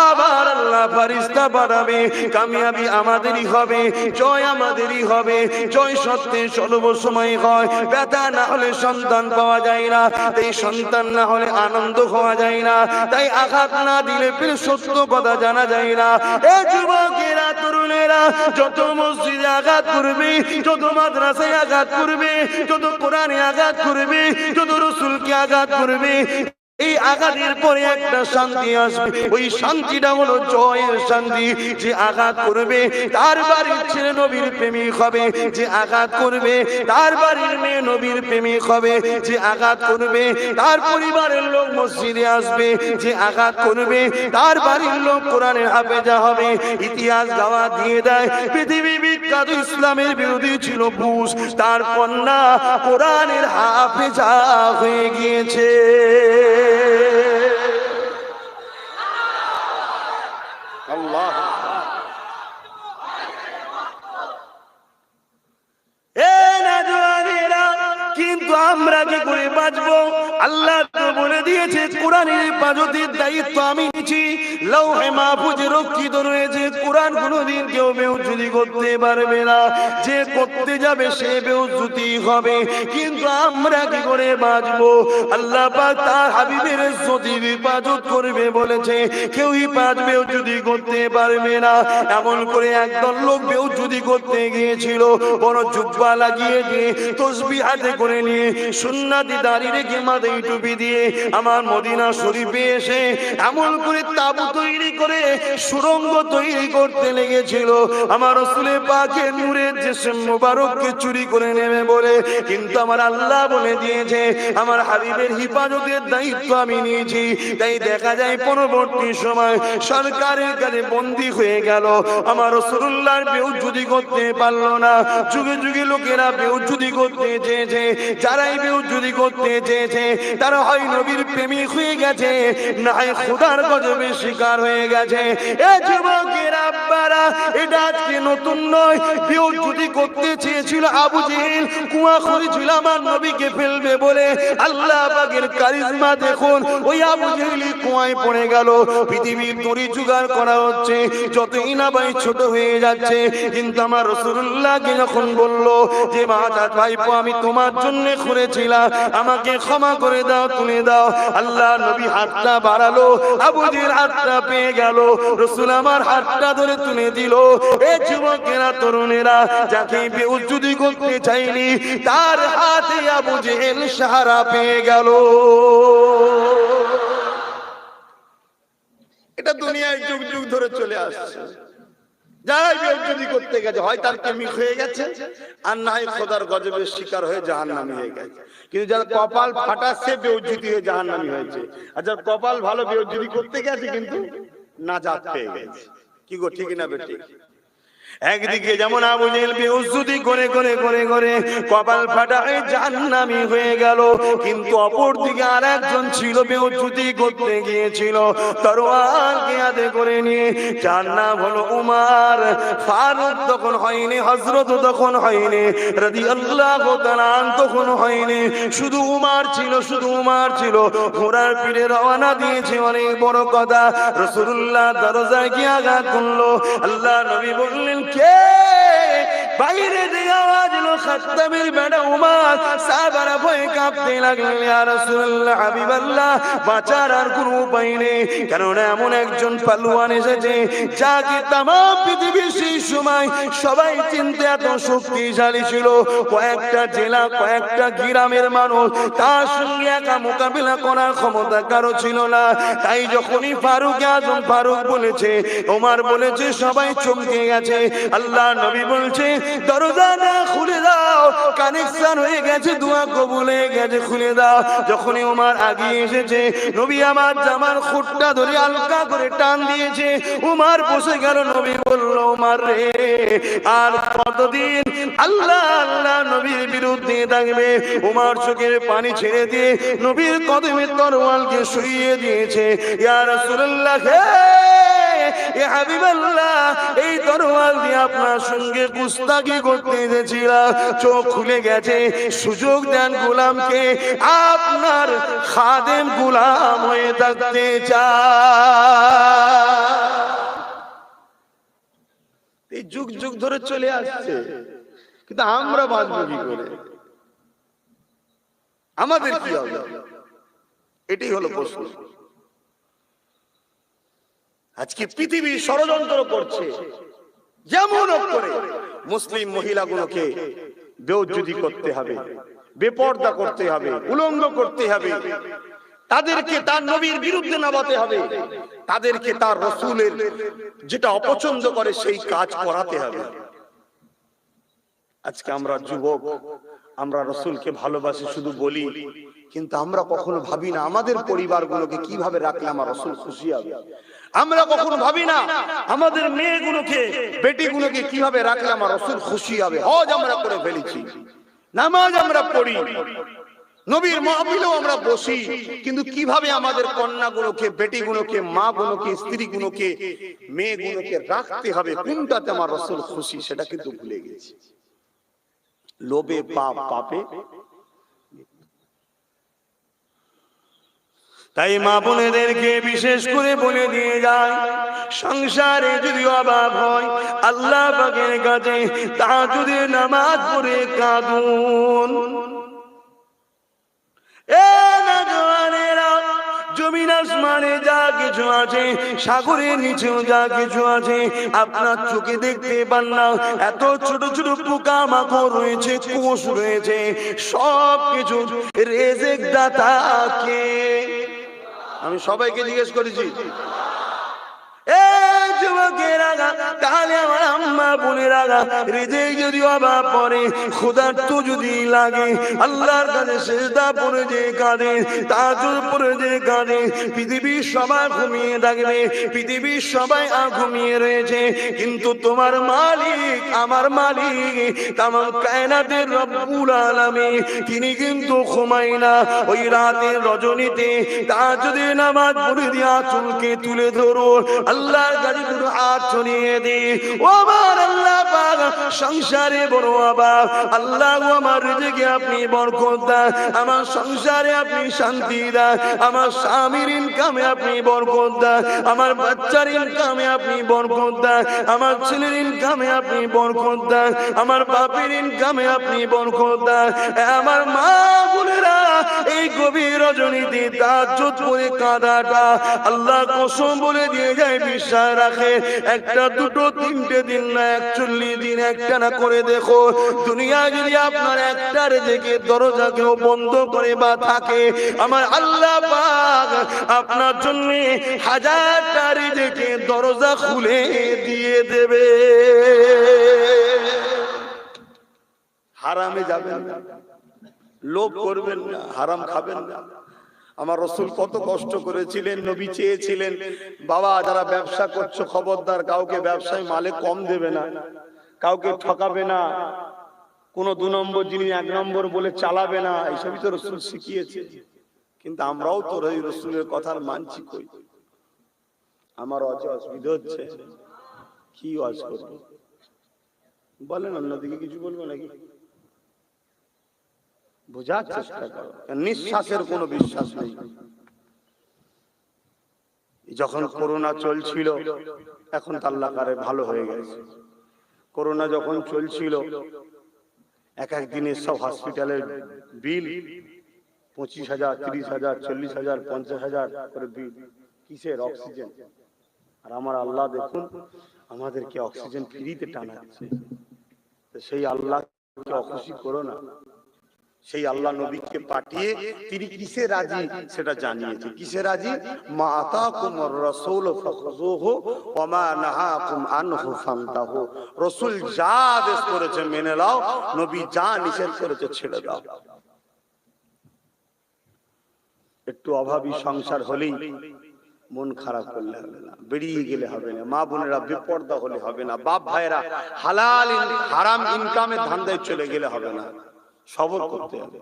আবার আল্লাহ ফেরেশতা পাঠাবে, কামিয়াবি আমাদেরই হবে, জয় আমাদেরই হবে। জয় সত্যের সর্বসময় হয়, ব্যথা না হলে সন্তান পাওয়া যায় না, এই সন্তান না হলে আনন্দ হওয়া যায় না, তাই আঘাত না দিলে ফির সত্য কথা জানা যায় না। এই যুবকেরা, তরুণেরা, যত মসজিদে আঘাত করবে, যত মাদ্রাসায় আঘাত করবে, যত কোরআনে আঘাত করবে, যত রাসূলকে আঘাত করবে, এই আঘাতের পরে একটা শান্তি আসবে, ওই শান্তিটা হলো জয়ের শান্তি। যে আঘাত করবে তার বাড়ির ছেলে নবীর প্রেমিক হবে, যে আঘাত করবে তার বাড়ির মেয়ে নবীর প্রেমিক হবে, যে আঘাত করবে তার পরিবারের লোক মসজিদে আসবে, যে আঘাত করবে তার বাড়ির লোক কোরআনের হাফেজা হবে। ইতিহাস গাওয়া দিয়ে দেয়, পৃথিবী বিখ্যাত ইসলামের বিরোধী ছিল বুশ, তার কন্যা কোরআনের হাফেজা হয়ে গিয়েছে। আল্লাহ, কিন্তু আমরা কি করে বাঁচবো? আল্লাহ তো বলে দিয়েছে, কোরআনের হেফাজতের দায়িত্ব আমি নিচ্ছি, লৌহে মাহফুজে রক্ষিত রয়েছে, কোরআন কোনোদিন কেউ বেহুজুতি করতে পারবে না, যে করতে যাবে সে বেহুজুতি হবে। কিন্তু আমরা কি করে বাঁচবো? আল্লাহ পাক তার হাবিবের ইজ্জতের হেফাজত করবে বলেছে, কেউ হেফাজত বেহুজুতি করতে পারবে না। এমন করে একদল লোক বেহুজুতি করতে গিয়েছিল, বড় জুব্বা লাগিয়ে দিয়ে, তসবিহ হাতে করে নিয়ে, সুন্নাতি দাড়ি রেখে, মাথায় টুপি দিয়ে আমার মদিনা শরীফে এসে এমন করে তাবু তৈরি করে সুড়ঙ্গ তৈরি করতে লেগেছিল, আমার রাসূলের পাকের নূরের জিসম মুবারককে চুরি করে নেবে বলে। কিন্তু আমার আল্লাহ বলে দিয়েছে, আমার হাবিবের হিফাজতের দায়িত্ব আমি নিয়েছি। তাই দেখা যায় পরবর্তী সময় সরকারের কাছে বন্দী হয়ে গেল, আমার রাসূলুল্লাহর বেহুজুতি করতে পারলো না। যুগে যুগে লোকেরা বেহুজুতি করতে চেয়েছে, যারাই বেহুজুতি করতে চেয়েছে তারা হয় নবীর প্রেমিক হয়ে গেছে, না হয় খোদার গজবের শিকার হয়ে গেছে। এ যুবকের আব্বারা, এটা আজকে নতুন নয়। বেহুদী করতে চেয়েছিল আবু জেহেল, কুয়া করেছিল আমার নবীকে ফেলবে বলে। আল্লাহ পাকের কারিজমা দেখুন, ওই আবু জেহেল কুয়ায় পড়ে গেল। পৃথিবীর তরি জোগাড় করা হচ্ছে, যতই না ভাই ছোট হয়ে যাচ্ছে। কিন্তু আমার রাসূলুল্লাহকে যখন বলল যে মা ভাইপো আমি তোমার জন্য করেছিলাম, আমাকে ক্ষমা করে দাও, তুলে দাও, আল্লাহ নবী হাতটা বাড়ালো, আবু জেহেল হাতটা পেয়ে গেল, রাসূল আমার হাতটা ধরে তুলে দিল। এ যুবকেরা, তরুণেরা, যাকে বেহুদী করতে চাইনি তার হাতে আবু জেহেল সাহারা পেয়ে গেল। এটা দুনিয়ায় যুগ যুগ ধরে চলে আসছে। যারাই বেহুদী করতে গেছে, হয় তার প্রেমিক হয়ে গেছে, আর না হয় খোদার গজবের শিকার হয়ে জাহান্নামী হয়ে গেছে। কিন্তু যারা কপাল ফাটাচ্ছে বেহুদী হয়ে জাহান্নামী হয়েছে, আর যার কপাল ভালো বেহুদী করতে গেছে কিন্তু নাজাত পেয়ে গেছে। কি গো, ঠিক না বেটি? একদিকে যেমন আবু জেহেল বেহুদী করে করে করে করে কপাল ফাটায় জাহান্নামী হয়ে গেল, কিন্তু অপর দিকে আরেকজন ছিল বেহুদী করতে গিয়েছিল, তরোয়ারকে হাতে করে নিয়ে। যার নাম হলো উমর ফারুক। তখন হয়নি, হযরত তখন হয়নি, রাদিয়াল্লাহু তাআলা তখন হয়নি, শুধু উমর ছিল, শুধু উমর ছিল। ঘোড়ার পিঠে রওনা দিয়েছে, অনেক বড় কথা। রাসূলুল্লাহ দরজায় গিয়ে আঘাত করলো। আল্লাহ নবী বললেন, কে? বাইরে দিয়ে আওয়াজ এলো, খাত্তাবের বেটা উমর। সাহাবারা ভয়ে কাঁপতে লাগলেন, ইয়া রাসূলুল্লাহ, হাবিবাল্লাহ, বাঁচার আর কোনো উপায় নেই, কারণ এমন একজন পালোয়ান এসেছে যাকে তামাম পৃথিবীর সেই সময় সবাই চিনতে এত শক্তিশালী ছিল। কয়েকটা জেলা, কয়েকটা গ্রামের মানুষ তার সঙ্গে একা মোকাবিলা করার ক্ষমতা কারো ছিল না। তাই যখনই ফারুক আজম ফারুক বলেছে, ওমর বলেছে, সবাই চমকে গেছে। আল্লাহ নবী বলছে, দরজা না খুলে দাও, কানেকশন হয়ে গেছে, দোয়া কবুল হয়ে গেছে, খুলে দাও। যখনই ওমর আগিয়ে এসেছে, নবী আমার জামার খুঁটটা ধরে হালকা করে টান দিয়েছে, ওমর বসে গেল। নবী বলল, ওমর রে, আর কতদিন আল্লাহ আল্লাহ নবীর বিরুদ্ধে থাকবে? ওমর চোখের পানি ছেড়ে দিয়ে নবীর কদমে তরোয়ালকে শুইয়ে দিয়েছে। ইয়া রাসূলুল্লাহ, হে হাবিবাল্লাহ, এই তরোয়াল দিয়ে আপনার সঙ্গে গুস্তাখি করতে এসেছিলাম, চোখ খুলে গেছে, সুযোগ দেন গোলামকে, আপনার খাদেম গোলাম হয়ে থাকতে চায়। এই যুগ যুগ ধরে চলে আসছে, কিন্তু আমরা বাঁচবো কি করে? আমাদের কি হবে? এটাই হলো প্রশ্ন। আজকে পৃথিবী ষড়যন্ত্র করছে, যেমন করে মুসলিম মহিলাগুলোকে বেহুদী করতে হবে, বেপর্দা করতে হবে, উলঙ্গ করতে হবে, তাদেরকে তার নবীর বিরুদ্ধে নামাতে হবে, তাদেরকে তার রাসূলের যেটা অপছন্দ করে সেই কাজ করাতে হবে। আজকে আমরা যুবক, আমরা রাসূলকে ভালোবাসি শুধু বলি, কিন্তু আমরা কখনো ভাবি না আমাদের পরিবারগুলোকে কিভাবে রাখলে আমার রাসূল খুশি হবে। আমরা কখনো ভাবি না আমাদের মেয়েগুলোকে, বেটিগুলোকে কিভাবে রাখলে আমার রাসূল খুশি হবে। হজ আমরা করে ফেলেছি, নামাজ আমরা পড়ি, নবীর মাহফিলেও আমরা বসি, কিন্তু কিভাবে আমাদের কন্যাগুলোকে, বেটিগুলোকে, মাগুলোকে, স্ত্রীগুলোকে, মেয়েগুলোকে রাখতে হবে, কোনটাতে আমার রাসূল খুশি, সেটা কিন্তু ভুলে গেছি। লোভে পাপ, পাপে। তাই মা বোনেদেরকে বিশেষ করে বলে দিয়ে যায়, সংসারে যদি অভাব হয়, আল্লাহ পাকের কাছে তাহাজ্জুদের নামাজ পড়ে কাঁদুন। এ নওজওয়ানেরা, জমিন আসমানে যা কিছু আছে, সাগরের নিচেও যা কিছু আছে, আপনার চোখে দেখতে পান না, এত ছোট ছোট পোকা মাকড় রয়েছে, কোষ রয়েছে, সব কিছু রিজিক দাতা কে? আমি সবাইকে জিজ্ঞেস করেছি, যুবকেরা, তাহলে আমার আম্মা বোনেরা, রিজিক যদি অভাব পড়ে, ক্ষুধার্ত যদি লাগে, আল্লাহর কাছে সিজদা পড়ে যে কাঁদে, তাহাজ্জুদ পড়ে যে কাঁদে, পৃথিবীর সবাই ঘুমিয়ে থাকবে, পৃথিবীর সবাই ঘুমিয়ে রয়েছে, কিন্তু তোমার মালিক, আমার মালিক, তামাম কায়নাতের রব্বুল আলামিন, তিনি কিন্তু ঘুমায় না। ওই রাতের রজনীতে তাহাজ্জুদের নামাজ পড়ে দিয়া চুলকে তুলে ধরো, আল্লাহর কাছে দুটো হাত ছড়িয়ে দি, ও আমার আল্লাহ পাক, সংসারে বড় অভাব, আল্লাহ আমার রিজিকে আপনি বরকত দেন, আমার সংসারে আপনি শান্তি দেন, আমার স্বামীর ইনকামে আপনি বরকত দেন, আমার বাচ্চার ইনকামে আপনি বরকত দেন, আমার ছেলের ইনকামে আপনি বরকত দেন, আমার বাপের ইনকামে আপনি বরকত দেন। আমার মা বোনেরা, এই গভীর রজনীতে তাহাজ্জুদ পড়ে কাঁদাটা, আল্লাহ কসম বলে দিয়ে যায়, বিশ্বাস রাখে, একটা দুটো তিনটে দিন না, 41 দিন একটানা করে দেখো, দুনিয়া যদি আপনার একটা রিজিকের দরজা কেউ বন্ধ করে বা থাকে, আমার আল্লাহ পাক আপনার জন্য 1000টা রিজিকের দরজা খুলে দিয়ে দেবে। হারামে যাবেন না, লোভ করবেন না, হারাম খাবেন না। আমার রাসূল কত কষ্ট করেছিলেন, নবী চেয়েছিলেন, বাবা যারা ব্যবসা করছো খবরদার, কাউকে ব্যবসায় মালে কম দেবে না, কাউকে ঠকাবে না, কোন 2 নম্বর জিনিস 1 নম্বর বলে চালাবে না, এইসবই তো রাসূল শিখিয়েছে। কিন্তু আমরাও তো এই রাসূলের কথা মানছি কই? আমার অসুবিধা হচ্ছে, কি ওয়াজ করব বলেন, অন্যদিকে কিছু বলবো নাকি? বোঝার চেষ্টা করো, নিঃশ্বাসের কোনো বিশ্বাস নেই। যখন করোনা চলছিল, এখন তো আল্লাহ কারে ভালো হয়ে গেছে। করোনা যখন চলছিল, এক এক দিনে সব হসপিটালের বিল 25,000, 30,000, 40,000, 50,000 করে বিল। কিসের? অক্সিজেন। আর আমার আল্লাহ দেখুন আমাদেরকে অক্সিজেন ফ্রিতে টানাচ্ছে। সেই আল্লাহকে অখুশি করো না। সেই আল্লাহ নবীকে পাঠিয়ে তিনি কিসে রাজি সেটা জানিয়েছে। কিসে রাজি? মা আতাকুমুর রাসূল ফাখুযুহু ওয়া মা নাহাকুম আনহু ফান্তাহু। রাসূল যা আদেশ করেছে মেনে নাও, নবী যা নিষেধ করেছে ছেড়ে দাও। একটু অভাবী সংসার হলেই মন খারাপ করলে হবে না, বেরিয়ে গেলে হবে না, মা বোনেরা বেপরদা হলে হবে না, বাপ ভাইরা হালাল হারাম ইনকামের ধান্দায় চলে গেলে হবে না, সবর করতে হবে।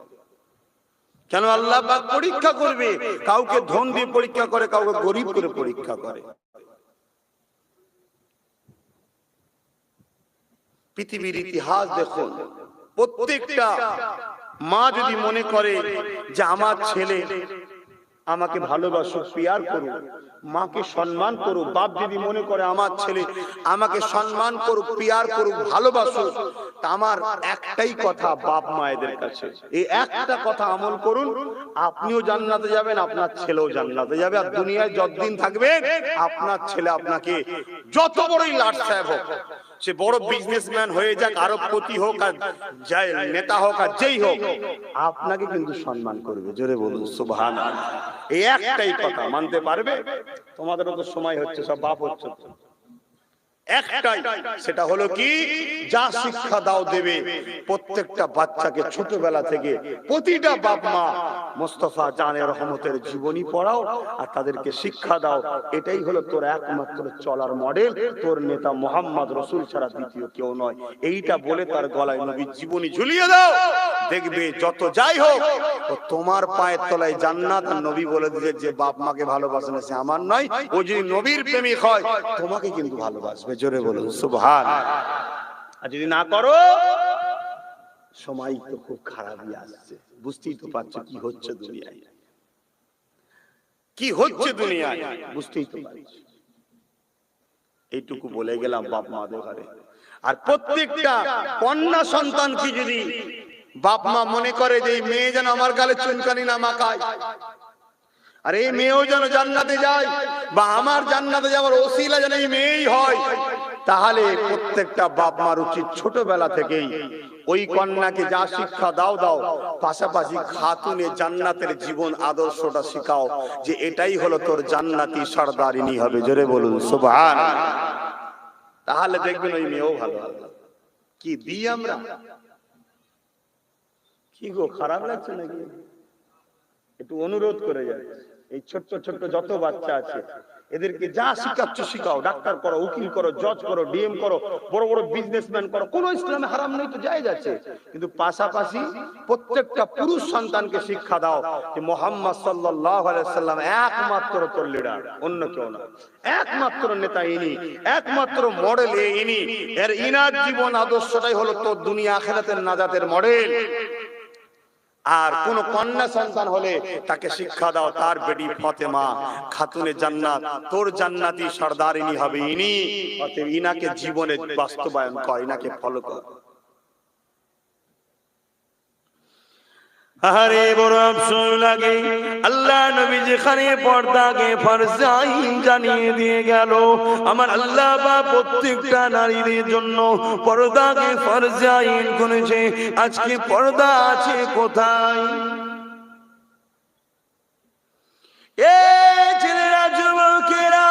কেন? আল্লাহ পাক পরীক্ষা করবে, কাউকে ধন দিয়ে পরীক্ষা করে, কাউকে গরিব করে পরীক্ষা করে। পৃথিবীর ইতিহাস দেখুন, প্রত্যেকটা মা যদি মনে করে যে আমার ছেলে আমাকে ভালোবাসুক, পিয়ার করুক, মাকে সম্মান করুক, বাপ যদি মনে করে আমার ছেলে আমাকে সম্মান করুক, পিয়ার করুক, ভালোবাসুক, তা আমার একটাই কথা বাপ মায়েদের কাছে, এই একটা কথা আমল করুন, আপনিও জান্নাতে যাবেন, আপনার ছেলেও জান্নাতে যাবে। আর দুনিয়ায় যতদিন থাকবেন আপনার ছেলে আপনাকে যত বড়ই লাট সাহেব হোক, সে বড় বিজনেসম্যান হয়ে যাক, আরবপতি হোক, আর যাই নেতা হোক, আর যেই হোক, আপনাকে কিন্তু সম্মান করবে। জোরে বলুন সুবহানাল্লাহ। এই একটাই কথা মানতে পারবে? তোমাদেরও তো সময় হচ্ছে, সব বাপ হচ্ছে, একটাই, সেটা হলো কি, যা শিক্ষা দাও দেবে প্রত্যেকটা বাচ্চাকে ছোটবেলা থেকে প্রতিটা বাপ মা মুস্তাফা জানে রহমতের জীবনী পড়াও আর তাদেরকে শিক্ষা দাও। এটাই হলো তোর একমাত্র চলার মডেল, তোর নেতা মোহাম্মদ রসুল ছাড়া দ্বিতীয় কেউ নয়। এইটা বলে তার গলায় নবীর জীবনী ঝুলিয়ে দাও, দেখবে যত যাই হোক তোমার পায়ের তলায় জান্নাত। আর নবী বলে দিয়েছে, যে বাপ মাকে ভালোবাসে না সে আমার নয়, ও যদি নবীর প্রেমিক হয় তোমাকে কিন্তু ভালোবাসবে। জোরে বলুন সুবহানাল্লাহ। আর যদি না করো, সময় তো খুব খারাপই আসছে, বুঝতেই তো পারছো কি হচ্ছে দুনিয়ায়, কি হচ্ছে দুনিয়ায়, বুঝতেই তো পারছো। এইটুকু বলে গেলাম বাপ মাদের ঘরে। আর প্রত্যেকটা কন্যা সন্তান কি যদি বাপ মা মনে করে যে এই মেয়ে যেন আমার গালে চুনকানি না মাখায়, আর এই মেয়েও যেন জান্নাতে যায়, বা আমার জান্নাতে যাওয়ার ওসিলা যেন এই মেয়েই হয়, তাহলে প্রত্যেকটা বাপ মার উচিত ছোটবেলা থেকেই ওই কন্যাকে যা শিক্ষা দাও দাও, পাশাপাশি খাতুনে জান্নাতের জীবন আদর্শটা শিখাও, যে এটাই হলো তোর জান্নাতি সরদারিনী হবে। জোরে বলুন সুবহানাল্লাহ। তাহলে দেখবেন ওই মেয়েও ভালো হবে। কি দিই আমরা? কি গো, খারাপ লাগছে নাকি? একটু অনুরোধ করে যাচ্ছে, এই ছোট্ট ছোট্ট যত বাচ্চা আছে এদেরকে যা শিখাচ্ছ শিখাও। ডাক্তার করো, উকিল করো, জজ করো, ডিএম করো, বড় বড় বিজনেসম্যান করো, কোন ইসলামে হারাম নেই, তো জায়েজ আছে। কিন্তু পাশাপাশি প্রত্যেকটা পুরুষ সন্তানকে শিক্ষা দাও যে মুহাম্মদ সাল্লাল্লাহু আলাইহি সাল্লাম একমাত্র তোর লিডার, অন্য কেউ না। একমাত্র নেতা ইনি, একমাত্র মডেল ইনি। এর ইনার জীবন আদর্শটাই হলো তোর দুনিয়া আখিরাতের নাজাতের মডেল। আর কোন কন্যা সন্তান হলে তাকে শিক্ষা দাও, তার বেটি ফাতেমা খাতুনে জান্নাত তোর জান্নাতি সরদারিনী হবে ইনি। অতএব ইনাকে জীবনে বাস্তবায়ন কর, ইনাকে ফলো কর। আরে বড় আফসোস লাগে, আল্লাহ নবী যেখানে পর্দাকে ফরজ আইন জানিয়ে দিয়ে গেল, আমার আল্লাহ বা প্রত্যেকটা নারীদের জন্য পর্দাকে ফরজ আইন করেছে। আজকে পর্দা আছে কোথায়? এ ছেলেরা, যুবকেরা,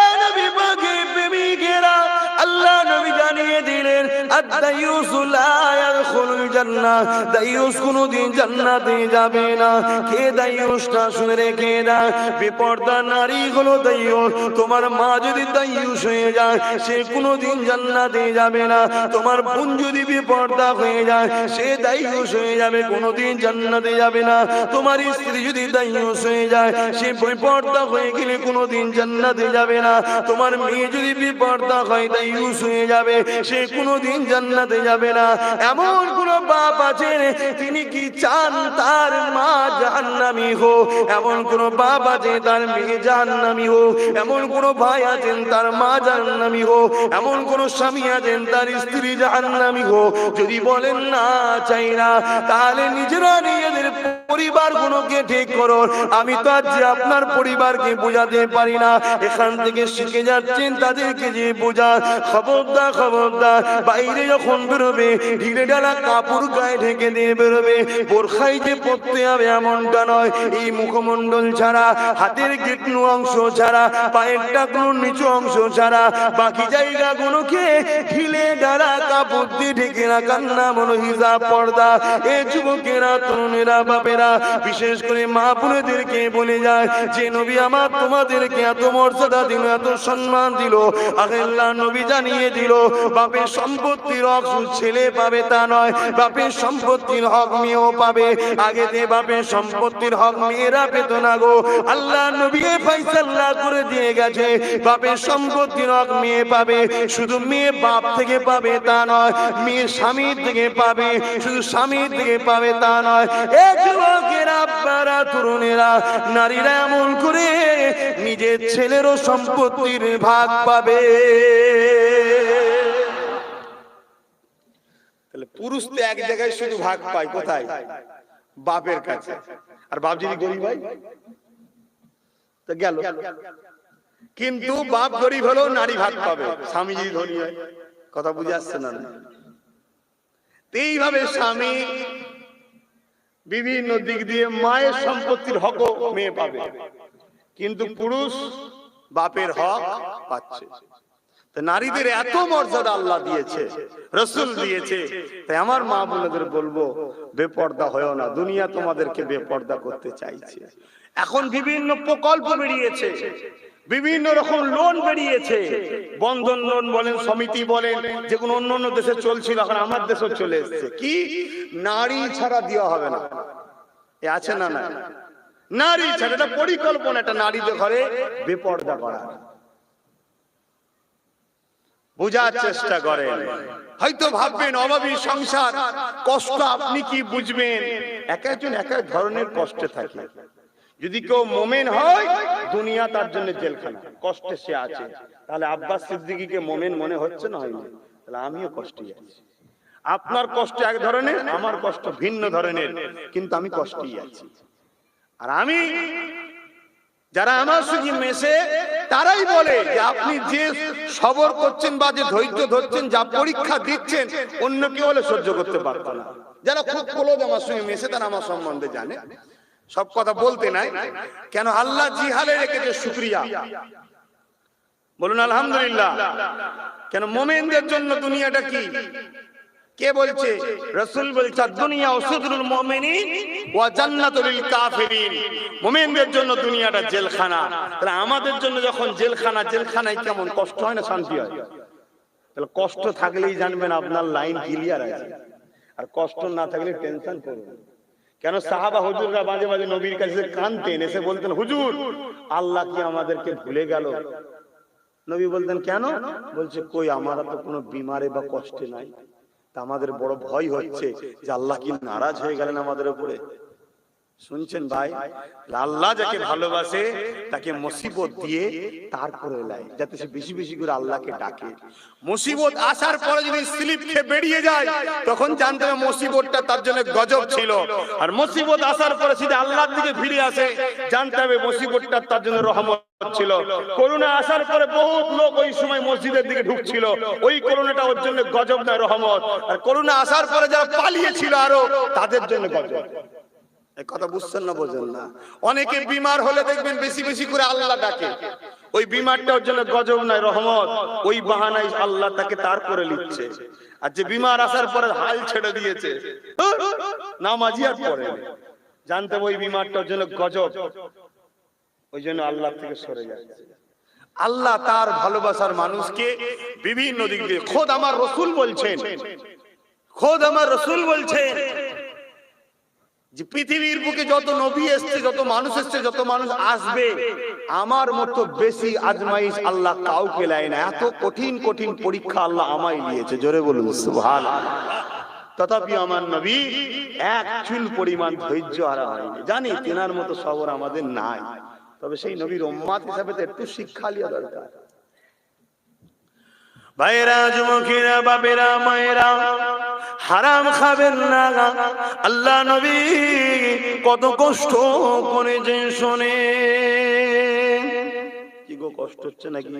এ নবী পাকের প্রেমিকেরা, আল্লাহ নবী জানিয়ে দিলেন আদ-দায়ুসু লা ইয়াদখুলুল জান্নাহ, দায়ুস কোনদিন জান্নাতে যাবে না। কে দায়ুসটা শুনে রেখে দাও, বেপরদা নারী হলো দায়ুস। তোমার মা যদি দায়ুস হয়ে যায় সে কোনদিন জান্নাতে যাবে না। তোমার বোন যদি বেপরদা হয়ে যায় সে দায়ুস হয়ে যাবে, কোনদিন জান্নাতে যাবে না। তোমার স্ত্রী যদি দায়ুস হয়ে যায় সে বেপরদা হয়ে গেলে কোনদিন জান্নাতে যাবে না। তোমার মেয়ে যদি বেপরদা হয় দায়ুস হয়ে যাবে, সে কোনদিন জান্নাতে যাবে না। এমন কোন বাপ আছেন তিনি কি চান তার মা জাহান্নামী হোক? এমন কোন বাপ আছে তার মেয়ে জাহান্নামী হোক? এমন কোন ভাই আছেন তার মা জাহান্নামী হোক? এমন কোন স্বামী আছেন তার স্ত্রী জাহান্নামী হোক? যদি বলেন না চাই না, তাহলে নিজেরা নিজেদের পরিবারগুলোকে ঠিক করুন। আমি তো আজ আপনার পরিবারকে বোঝাতে পারি না, এখান থেকে শিখে যাচ্ছেন তাদেরকে যে বোঝা। খবরদার খবরদার, বাইরে যখন বেরোবে ঢিলে ঢালা কাপড় গায়ে ঢেকে দিয়ে বেরোবে। বোরখাই যে পড়তে হবে এমনটা নয়। এই মুখমণ্ডল ছাড়া, হাতের গেটনু অংশ ছাড়া, পায়ের টাকনুর নিচু অংশ ছাড়া বাকি জায়গাগুলোকে ঢিলে ঢালা কাপড় দিয়ে ঢেকে রাখার নাম হলো হিজাব, পর্দা। এ যুবকেরা, তরুণেরা, বাপেরা, বিশেষ করে মা বোনেদেরকে বলে যায় যে নবী আমার তোমাদেরকে এত মর্যাদা দিল, এত সম্মান দিল, আল্লাহ নবী জানিয়ে দিল বাপের সম্পত্তির হক ছেলে পাবে তা নয়, বাপের সম্পত্তির হক মেয়েও পাবে। আগে যে বাপের সম্পত্তির হক মেয়েরা পেত না গো, আল্লাহ নবী ফয়সালা করে দিয়ে গেছে বাপের সম্পত্তির হক মেয়ে পাবে। শুধু মেয়ে বাপ থেকে পাবে তা নয়, মেয়ে স্বামীর থেকে পাবে। শুধু স্বামীর থেকে পাবে তা নয়। এ যুবকেরা, আব্বারা, তরুণেরা, নারীরা এমন করে নিজের ছেলেরও সম্পত্তির ভাগ পাবে। তাহলে পুরুষ তো এক জায়গায় শুধু ভাগ পায়, কোথায়? বাপের কাছে। আর বাপ যদি গরিব হয় তো গেল। কিন্তু বাপ গরিব হলেও নারী ভাগ পাবে, স্বামী যদি ধনী হয়। কথা বুঝে আসছে না? এইভাবে স্বামী বিভিন্ন দিক দিয়ে মায়ের সম্পত্তির হক মেয়ে পাবে, কিন্তু পুরুষ বাপের হক পাচ্ছে। নারীদের এত মর্যাদা আল্লাহ দিয়েছে, রাসূল দিয়েছে। তাই আমার মা বোনদের বলবো, বেপর্দা হয়েও না। দুনিয়া তোমাদেরকে বেপর্দা করতে চাইছে। এখন বিভিন্ন প্রকল্প বেরিয়েছে, বিভিন্ন রকম লোন বেরিয়েছে, বন্ধন লোন বলেন, সমিতি বলেন, যেগুলো অন্য অন্য দেশে চলছিল এখন আমার দেশেও চলে এসেছে। কি নারী ছাড়া দেওয়া হবে না, এ আছে না? না, নারী ছাড়া। এটা পরিকল্পনা, এটা নারীদের ঘরে বেপর্দা করা। বুঝার চেষ্টা করেন। হয়তো ভাববেন অভাবী সংসার, কষ্ট আপনি কি বুঝবেন? এক একজন এক এক ধরনের কষ্টে থাকে। যদি কেউ মোমেন হয়, দুনিয়া তার জন্য জেলখানা, কষ্টে সে আছে। তাহলে আব্বাস সিদ্দিকীকে মোমেন মনে হচ্ছে না? হয়নি। তাহলে আমিও কষ্টে আছি। আপনার কষ্ট এক ধরনের, আমার কষ্ট ভিন্ন ধরনের, কিন্তু আমি কষ্টেই আছি। আর আমি যারা আমার সঙ্গে মেশে তারাই বলে যে আপনি যে সবর করছেন বা যে ধৈর্য ধরছেন, যা পরীক্ষা দিচ্ছেন, অন্য কেউ হলে সহ্য করতে পারত না। যারা খুব ক্লোজ আমার সঙ্গে মেশে তারা আমার সম্বন্ধে জানে, সব কথা বলতে নাই। কেন আল্লাহ জিহালে রেখেছে শুকরিয়া, বলুন আলহামদুলিল্লাহ। কেন মুমিনদের জন্য দুনিয়াটা কি? কে বলছে? রাসূল বলছে দুনিয়া উসদুল মুমিনিন ওয়া জান্নাতুল লিল কাফিরিন। মুমিনদের জন্য দুনিয়াটা জেলখানা। তাহলে আমাদের জন্য যখন জেলখানা, জেলখানায় কেমন কষ্ট হয় না শান্তি হয়? তাহলে কষ্ট থাকলেই জানবেন আপনার লাইন ক্লিয়ার আছে, আর কষ্ট না থাকলে টেনশন করবেন। কেন সাহাবা হুজুররা মাঝে মাঝে নবীর কাছে কাঁদতেন, এসে বলতেন হুজুর আল্লাহ কি আমাদেরকে ভুলে গেল? নবী বলতেন কেন? বলছে কই আমরা তো কোনো বিমারে বা কষ্টে নাই, তা আমাদের বড় ভয় হচ্ছে যে আল্লাহ কি নারাজ হয়ে গেলেন আমাদের উপরে। শুনছেন ভাই, আল্লাহ যাকে ভালোবাসে তাকে মুসিবত দিয়ে তারপরে লাই, যাতে সে বেশি বেশি করে আল্লাহকে ডাকে। মুসিবত আসার পরে যদি স্লিপ খেয়ে বেরিয়ে যায় তখন জানতে হবে মুসিবতটা তার জন্য গজব ছিল, আর মুসিবত আসার পরে যদি আল্লাহর দিকে ফিরে আসে জানতে হবে মুসিবতটা তার জন্য রহমত ছিল। করোনা আসার পরে বহুত লোক ওই সময় মসজিদের দিকে ঢুকছিল, ওই করোনাটা ওর জন্য গজব না রহমত। আর করোনা আসার পরে যারা পালিয়েছিল আরো তাদের জন্য গজব। এই কথা বুঝছেন না? বোঝেন না? অনেকে বিমার হলে দেখবেন বেশি বেশি করে আল্লাহ ডাকে, ওই বিমারটা ওর জন্য গজব নাই রহমত, ওই বাহানায় আল্লাহ তাকে তার করে লিখছে। আর যে বিমার আসার পরে হাল ছেড়ে দিয়েছে, নামাজি আর পড়ে, জানতে ওই বিমারটা ওর জন্য গজব, ওই জন্য আল্লাহ থেকে সরে যাচ্ছে। আল্লাহ তার ভালোবাসার মানুষকে বিভিন্ন দিক দিয়ে, খোদ আমার রসুল বলছেন, খোদ আমার রসুল বলছেন যে পৃথিবীর বুকে যত নবী এসছে, যত মানুষ এসছে, যত মানুষ আসবে, আমার মতো বেশি আজমাইশ আল্লাহ কাউকে দেয় না। এত কঠিন কঠিন পরীক্ষা আল্লাহ আমায় দিয়েছে, জোরে বলুন সুবহানাল্লাহ। তথাপি আমার নবী এক চুল পরিমাণ ধৈর্য হারা হয়নি। জানি তেনার মতো সবর আমাদের নাই, তবে সেই নবীর উম্মত হিসেবে তো একটু শিক্ষা লিয়া দরকার। ভাইরা, যুবকেরা, বাপেরা, মায়েরা, হারাম খাবেন না। আল্লাহ নবী কত কষ্ট করে যে শোনে। কি গো, কষ্ট হচ্ছে নাকি?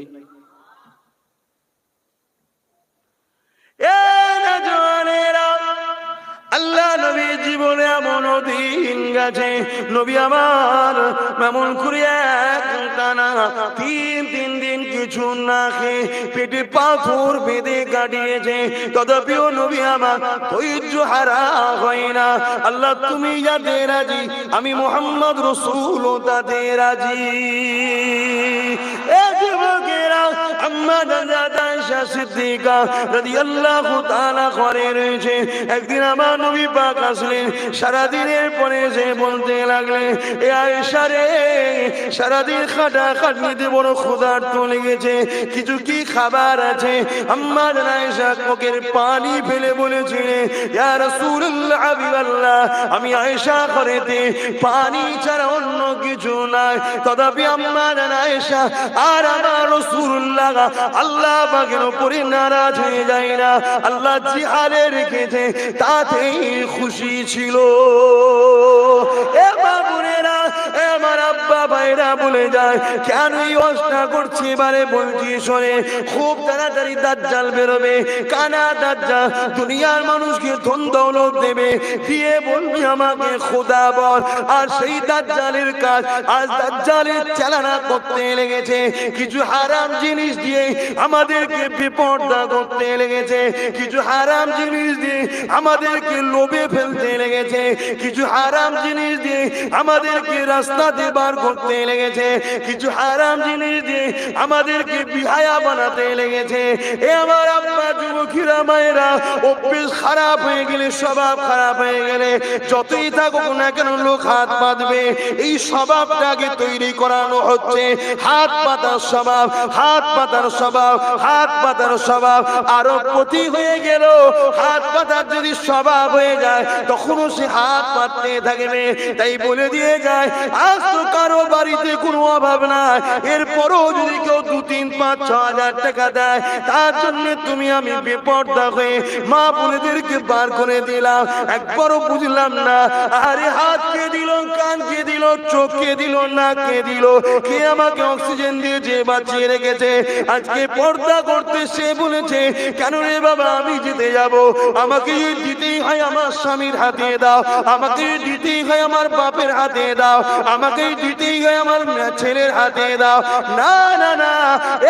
আল্লাহ নবী জীবনে এমন দিন গেছে, নবী আমার এমন করে টানা 3 দিন কিছু না খেয়ে পেটে পাথর বেঁধে কাটিয়েছে, তথাপিও নবী আমার ধৈর্য হারা হয় না। আল্লাহ তুমি যাতে রাজি, আমি মুহাম্মদ রাসূল তাতে রাজি। একদিন আমার নবী পাক আসলেন, সারাদিনের পরে যে বলতে লাগলেন, এ আয়েশা রে, সারাদিন খাটা খাটনিতে বড় ক্ষুধার্ত লেগেছে, কিছু কি খাবার আছে? আম্মা আয়েশা চোখের পানি ফেলে বলেছিলেন, ইয়া রাসূলুল্লাহ, হাবিবাল্লাহ, আমি আয়েশা ঘরেতে পানি ছাড়া অন্য কিছু নাই। তথাপি আম্মা আয়েশা আর আমার রাসূলুল্লাহ আল্লাহ পাকের উপরে নারাজ হয়ে যায় না, আল্লাহ জিহালে রেখেছে তাতেই খুশি ছিল। এ বাবুরেরা, আমার আব্বা ভাইরা বলে যায়, কেন এই অবস্থা করছি? এবারে বলছি শোনে, খুব তাড়াতাড়ি দাজ্জাল বেরোবে, কানা দাজ্জাল দুনিয়ার মানুষকে ধন দৌলত দেবে, দিয়ে বলবে আমাকে খোদা বল। আর সেই দাজ্জালের কাজ, আজ দাজ্জালের চালানা করতে লেগেছে, কিছু হারাম জিনিস দিয়ে আমাদেরকে বিপর্দা করতে লেগেছে, কিছু হারাম জিনিস দিয়ে আমাদেরকে লোভে ফেলতে লেগেছে, কিছু হারাম জিনিস দিয়ে আমাদেরকে রাস্তাতে বার করতে লেগেছে, কিছু হারাম জিনিস দিয়ে আমাদেরকে বিহায়া বানাতে লেগেছে। এ আমার আব্বা, যুবকেরা, মায়েরা, অভ্যেস খারাপ হয়ে গেলে, স্বভাব খারাপ হয়ে গেলে, যতই থাকুক না কেন লোক হাত পাতবে। এই স্বভাবটাকে তৈরি করানো হচ্ছে হাত পাতার স্বভাব, হাত পাতার স্বভাব, হাত পাতার স্বভাব আরো প্রতি হয়ে গেল। হাত পাতার যদি স্বভাব হয়ে যায় তখনও সে হাত পাততে থাকবে। তাই বলে দিয়ে যায়, আজ তো কারো বাড়িতে কোনো অভাব নাই, এরপরও যদি কেউ 2, 3, 5, 6 হাজার টাকা দেয়, তার জন্য তুমি আমি বেপরদা হয়ে মা বোনেদেরকে বার করে দিলাম। একবারও বুঝলাম না, আরে হাত কে দিল, কান কে দিল, চোখ কে দিল, নাক কে দিল, কে আমাকে অক্সিজেন দিয়ে যে বাঁচিয়ে রেখেছে। আজকে পর্দা করতে সে বলেছে, কেন রে বাবা আমি জিতে যাব, আমাকে দিতেই হয় আমার স্বামীর হাতে দাও, আমাকে দিতেই হয় আমার বাপের হাতে দাও, আমাকে দিতেই হয় আমার ছেলের হাতে দাও। না না না,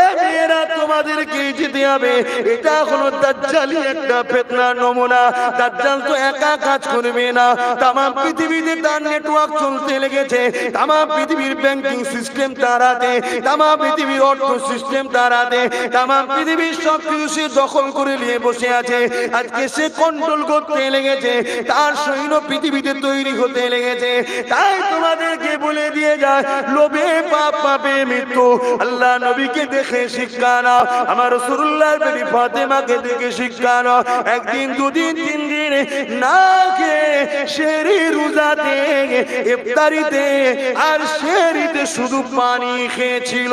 এ মেয়েরা তোমাদেরকে যেতে হবে। এটা হলো দাজ্জালি একটা ফিতনার নমুনা। দাজ্জাল তো একা কাজ করবে না, তাম পৃথিবীতে তার নেটওয়ার্ক চলতে লেগেছে, তাম পৃথিবীর ব্যাংকিং সিস্টেম তার হাতে, তাম পৃথিবীর অর্থ সিস্টেম তার হাতে, তাম পৃথিবীর সব কিছু সে দখল করে নিয়ে বসে আছে। আজকে সে কন্ট্রোল করতে লেগেছে, তার সৈন্য পৃথিবীতে তৈরি হতে লেগেছে। তাই তোমাদেরকে বলে দিয়ে যায়, লোভে পাপ, পাপে মৃত্যু। আল্লাহ নবীকে দেখে শিক্ষা নাও, আমার রাসূলুল্লাহর বেটি ফাতেমাকে দেখে শিক্ষা নাও। একদিন, 2 দিন, 3 দিন না খেয়ে সেহরি রোজাতে, ইফতারিতে আর সেহরিতে শুধু পানি খেয়েছিল।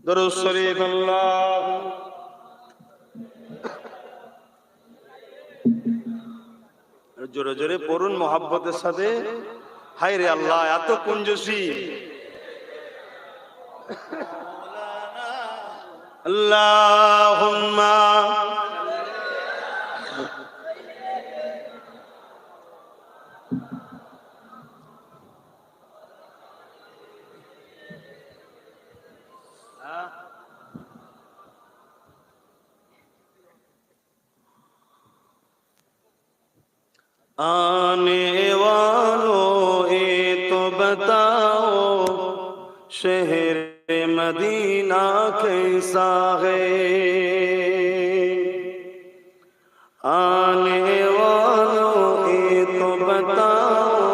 দরুদ শরীফ আল্লাহ। জোরে জোরে পড়ুন মোহাব্বতের সাথে। হায় রে আল্লাহ, এত কুঞ্জসি। আল্লাহুম্মা आने वालों ये तो बताओ शहर मदीना कैसा है। आने वालों ये तो बताओ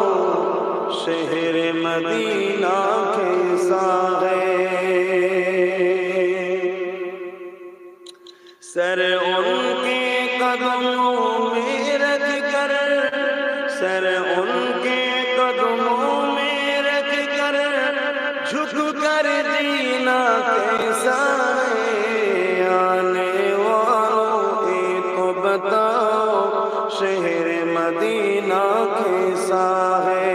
शहर मदीना कैसा है। सर उनके कदमों में रख कर, सर उनके कदमों में रख कर झुक कर जीना कैसा है। आने वालों ये तो बताओ शहर मदीना कैसा है।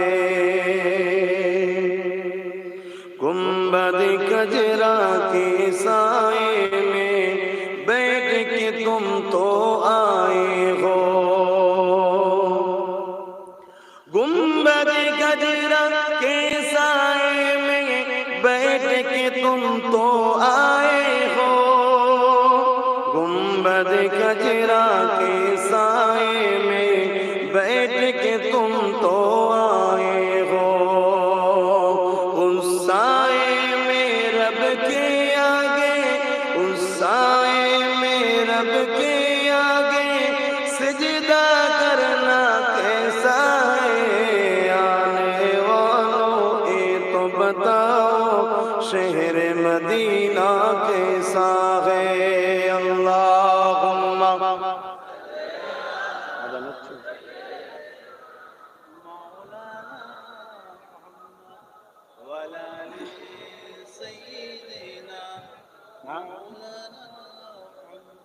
गुंबद खजरा के साए में बैठ के तुम तो आए हो। गुंबद खजरा के साए में बैठ के तुम तो आए हो। गुंबद खजरा के साए में बैठ के तुम तो आए हो। उस साए में रब के आगे, उस साए में रब के आगे सजदा करना कैसा है। आने वालों ये तो बताओ शहर मदीना कैसा है। अल्लाहुम्मा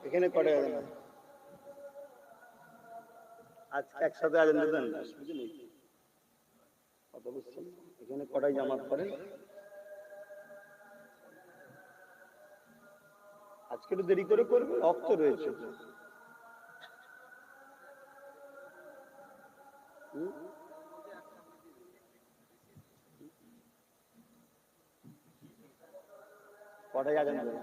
এখানে পড়ে গেল না, আজকে একসাথে আজান দিবেন না, বুঝলি? কথা বুঝছেন? এখানে কটাই জামাত করে, আজকে একটু দেরি করে করবে, রক্ত রয়েছে। কটাই আজান দেবে?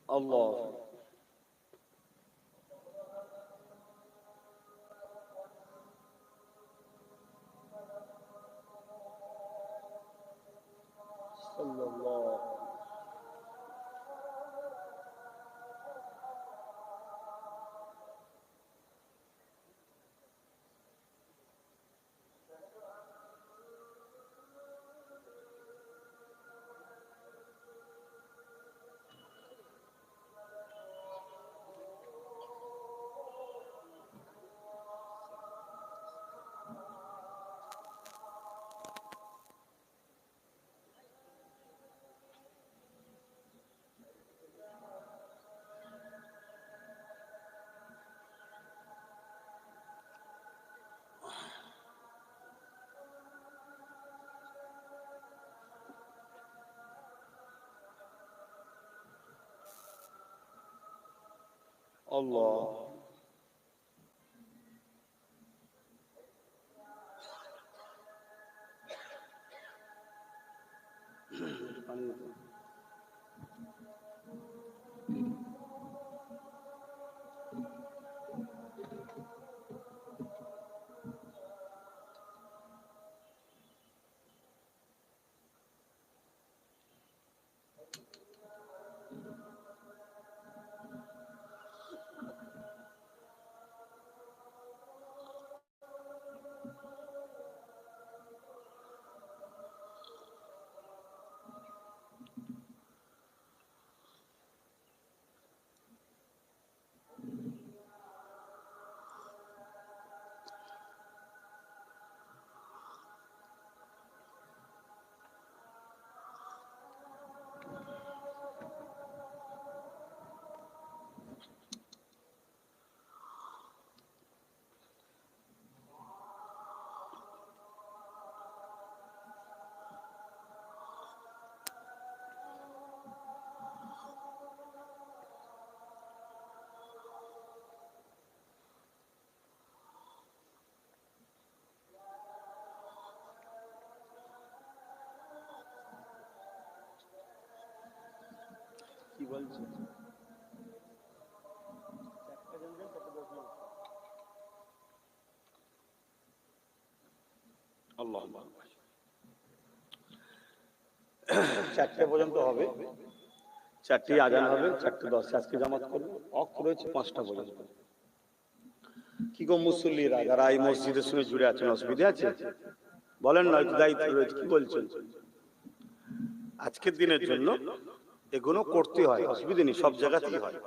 আল্লাহ সাল্লাল্লাহু আল্লাহ। কি বলছে? আল্লাহ, 4টে পর্যন্ত হবে, 4টে আজান হবে, 4:10 আজকে জামাত করবে, ওয়াক্ত রয়েছে 5টা পর্যন্ত। কি গো মুসল্লিরা যারা এই মসজিদের সঙ্গে জুড়ে আছেন, অসুবিধা আছে? বলেন না, দায়িত্ব রয়েছে, কি বলছেন? আজকের দিনের জন্য এগুলো করতে হয়, অসুবিধা নেই, সব জায়গাতেই হয়।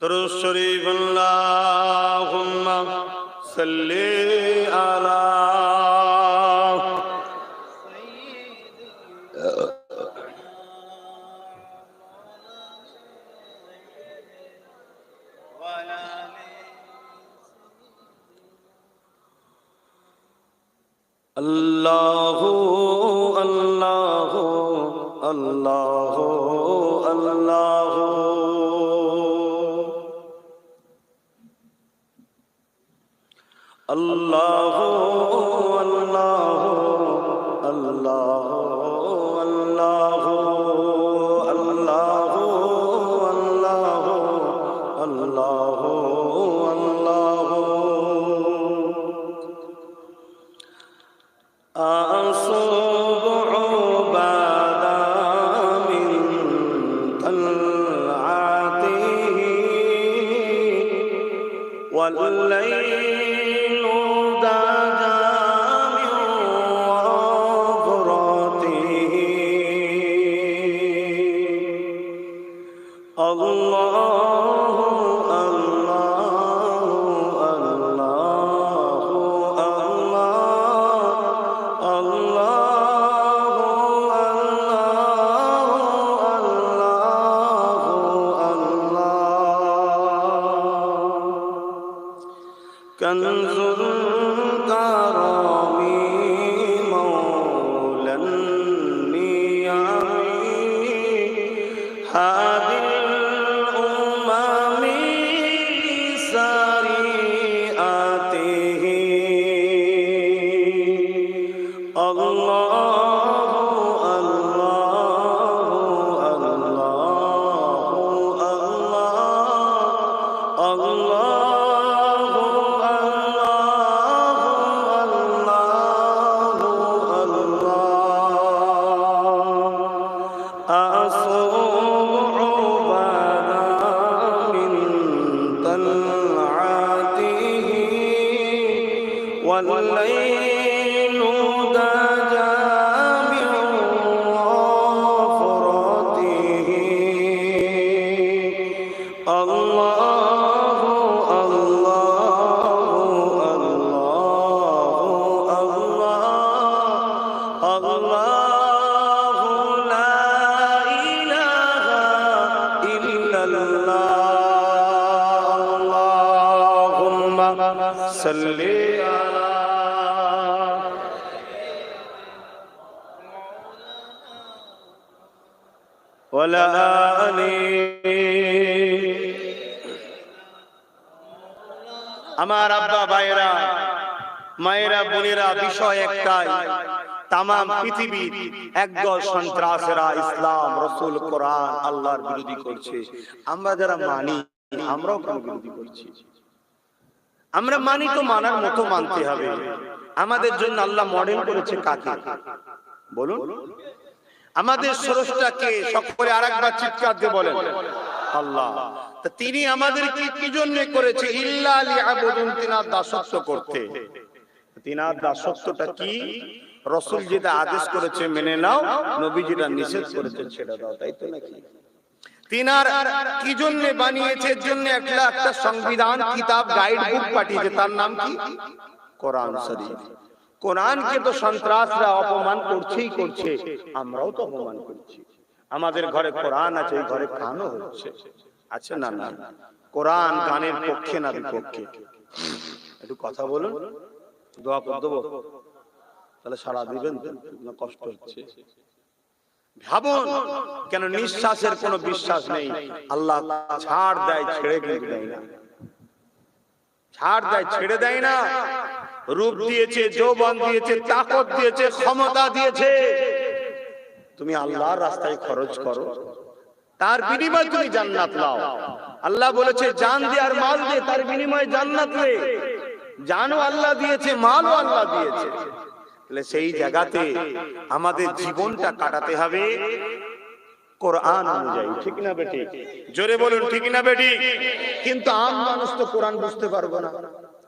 দরুদ শরীফ আল্লাহুম্মা সাল্লি আলা আল্লাহু আল্লাহু আল্লাহু আল্লাহু আল্লাহু আল্লাহু আল্লাহু আল্লাহু আল্লাহু আল্লাহু আল্লাহু أصبح بدا من طلعته والليل دجى من وفرته الله الله الله كنز الكرم مولى النعم هذه الأمم لسريعته الله الله الله الله والليل دجى من وفرته الله الله الله الله لا إله إلا الله اللهم صل ولا آله আমার আব্বা ভাইরা, মায়েরা, বোনেরা, বিষয় একটাই, তামাম পৃথিবীর একদল সন্ত্রাসেরা ইসলাম, রসুল, কোরআন, আল্লাহর বিরোধী করছে। আমরা যারা মানি, আমরাও কেন বিরোধী করছি? আমরা মানি তো মানার মতো মানতে হবে। আমাদের জন্য আল্লাহ মডেল করেছে কাকে বলুন? আমাদের স্রষ্টাকে সকলে আরেকবার চিৎকার দিয়ে বলেন আল্লাহ। তা তিনি আমাদেরকে কি জন্য করেছে? ইল্লা লিয়াবুদুন, তিনার দাসত্ব করতে। তিনার দাসত্বটা কি? রাসূল যেটা আদেশ করেছে মেনে নাও, নবী যেটা নিষেধ করেছে ছেড়ে দাও, তাই তো নাকি? তিনার কি জন্য বানিয়েছে? এর জন্য একটা সংবিধান, কিতাব, গাইড বুক পাঠিয়েছে, তার নাম কি? কোরআন শরীফ। কোরআনকে তো সন্ত্রাসরা অপমান করছেই করছে, আমরাও তো অপমান করছি। আমাদের ঘরে কোরআন আছে, এই ঘরে গানও হচ্ছে, আছে না? না। কোরআন গানের পক্ষে না বিপক্ষে? একটু কথা বলুন, দোয়া করে দেবো, তাহলে সারা দিবেন তো? কষ্ট হচ্ছে ভাবুন, কেন নিঃশ্বাসের কোনো বিশ্বাস নেই। আল্লাহ ছাড় দেয়, ছেড়ে কিন্তু দেয় না। ছাড় দেয়, ছেড়ে দেয় না। রূপ দিয়েছে, যৌবন দিয়েছে, তাকত দিয়েছে, ক্ষমতা দিয়েছে। তুমি আল্লাহর রাস্তায় খরচ করো, তার বিনিময়ে তুমি জান্নাত নাও। আল্লাহ বলেছে জান দে আর মাল দে, তার বিনিময়ে জান্নাত নে। জানও আল্লাহ দিয়েছে, মালও আল্লাহ দিয়েছে। তাহলে সেই জায়গাতে আমাদের জীবনটা কাটাতে হবে কোরআন অনুযায়ী, ঠিক না বেটি? জোরে বলুন ঠিক না বেটি? কিন্তু আম মানুষ তো কোরআন বুঝতে পারবো না।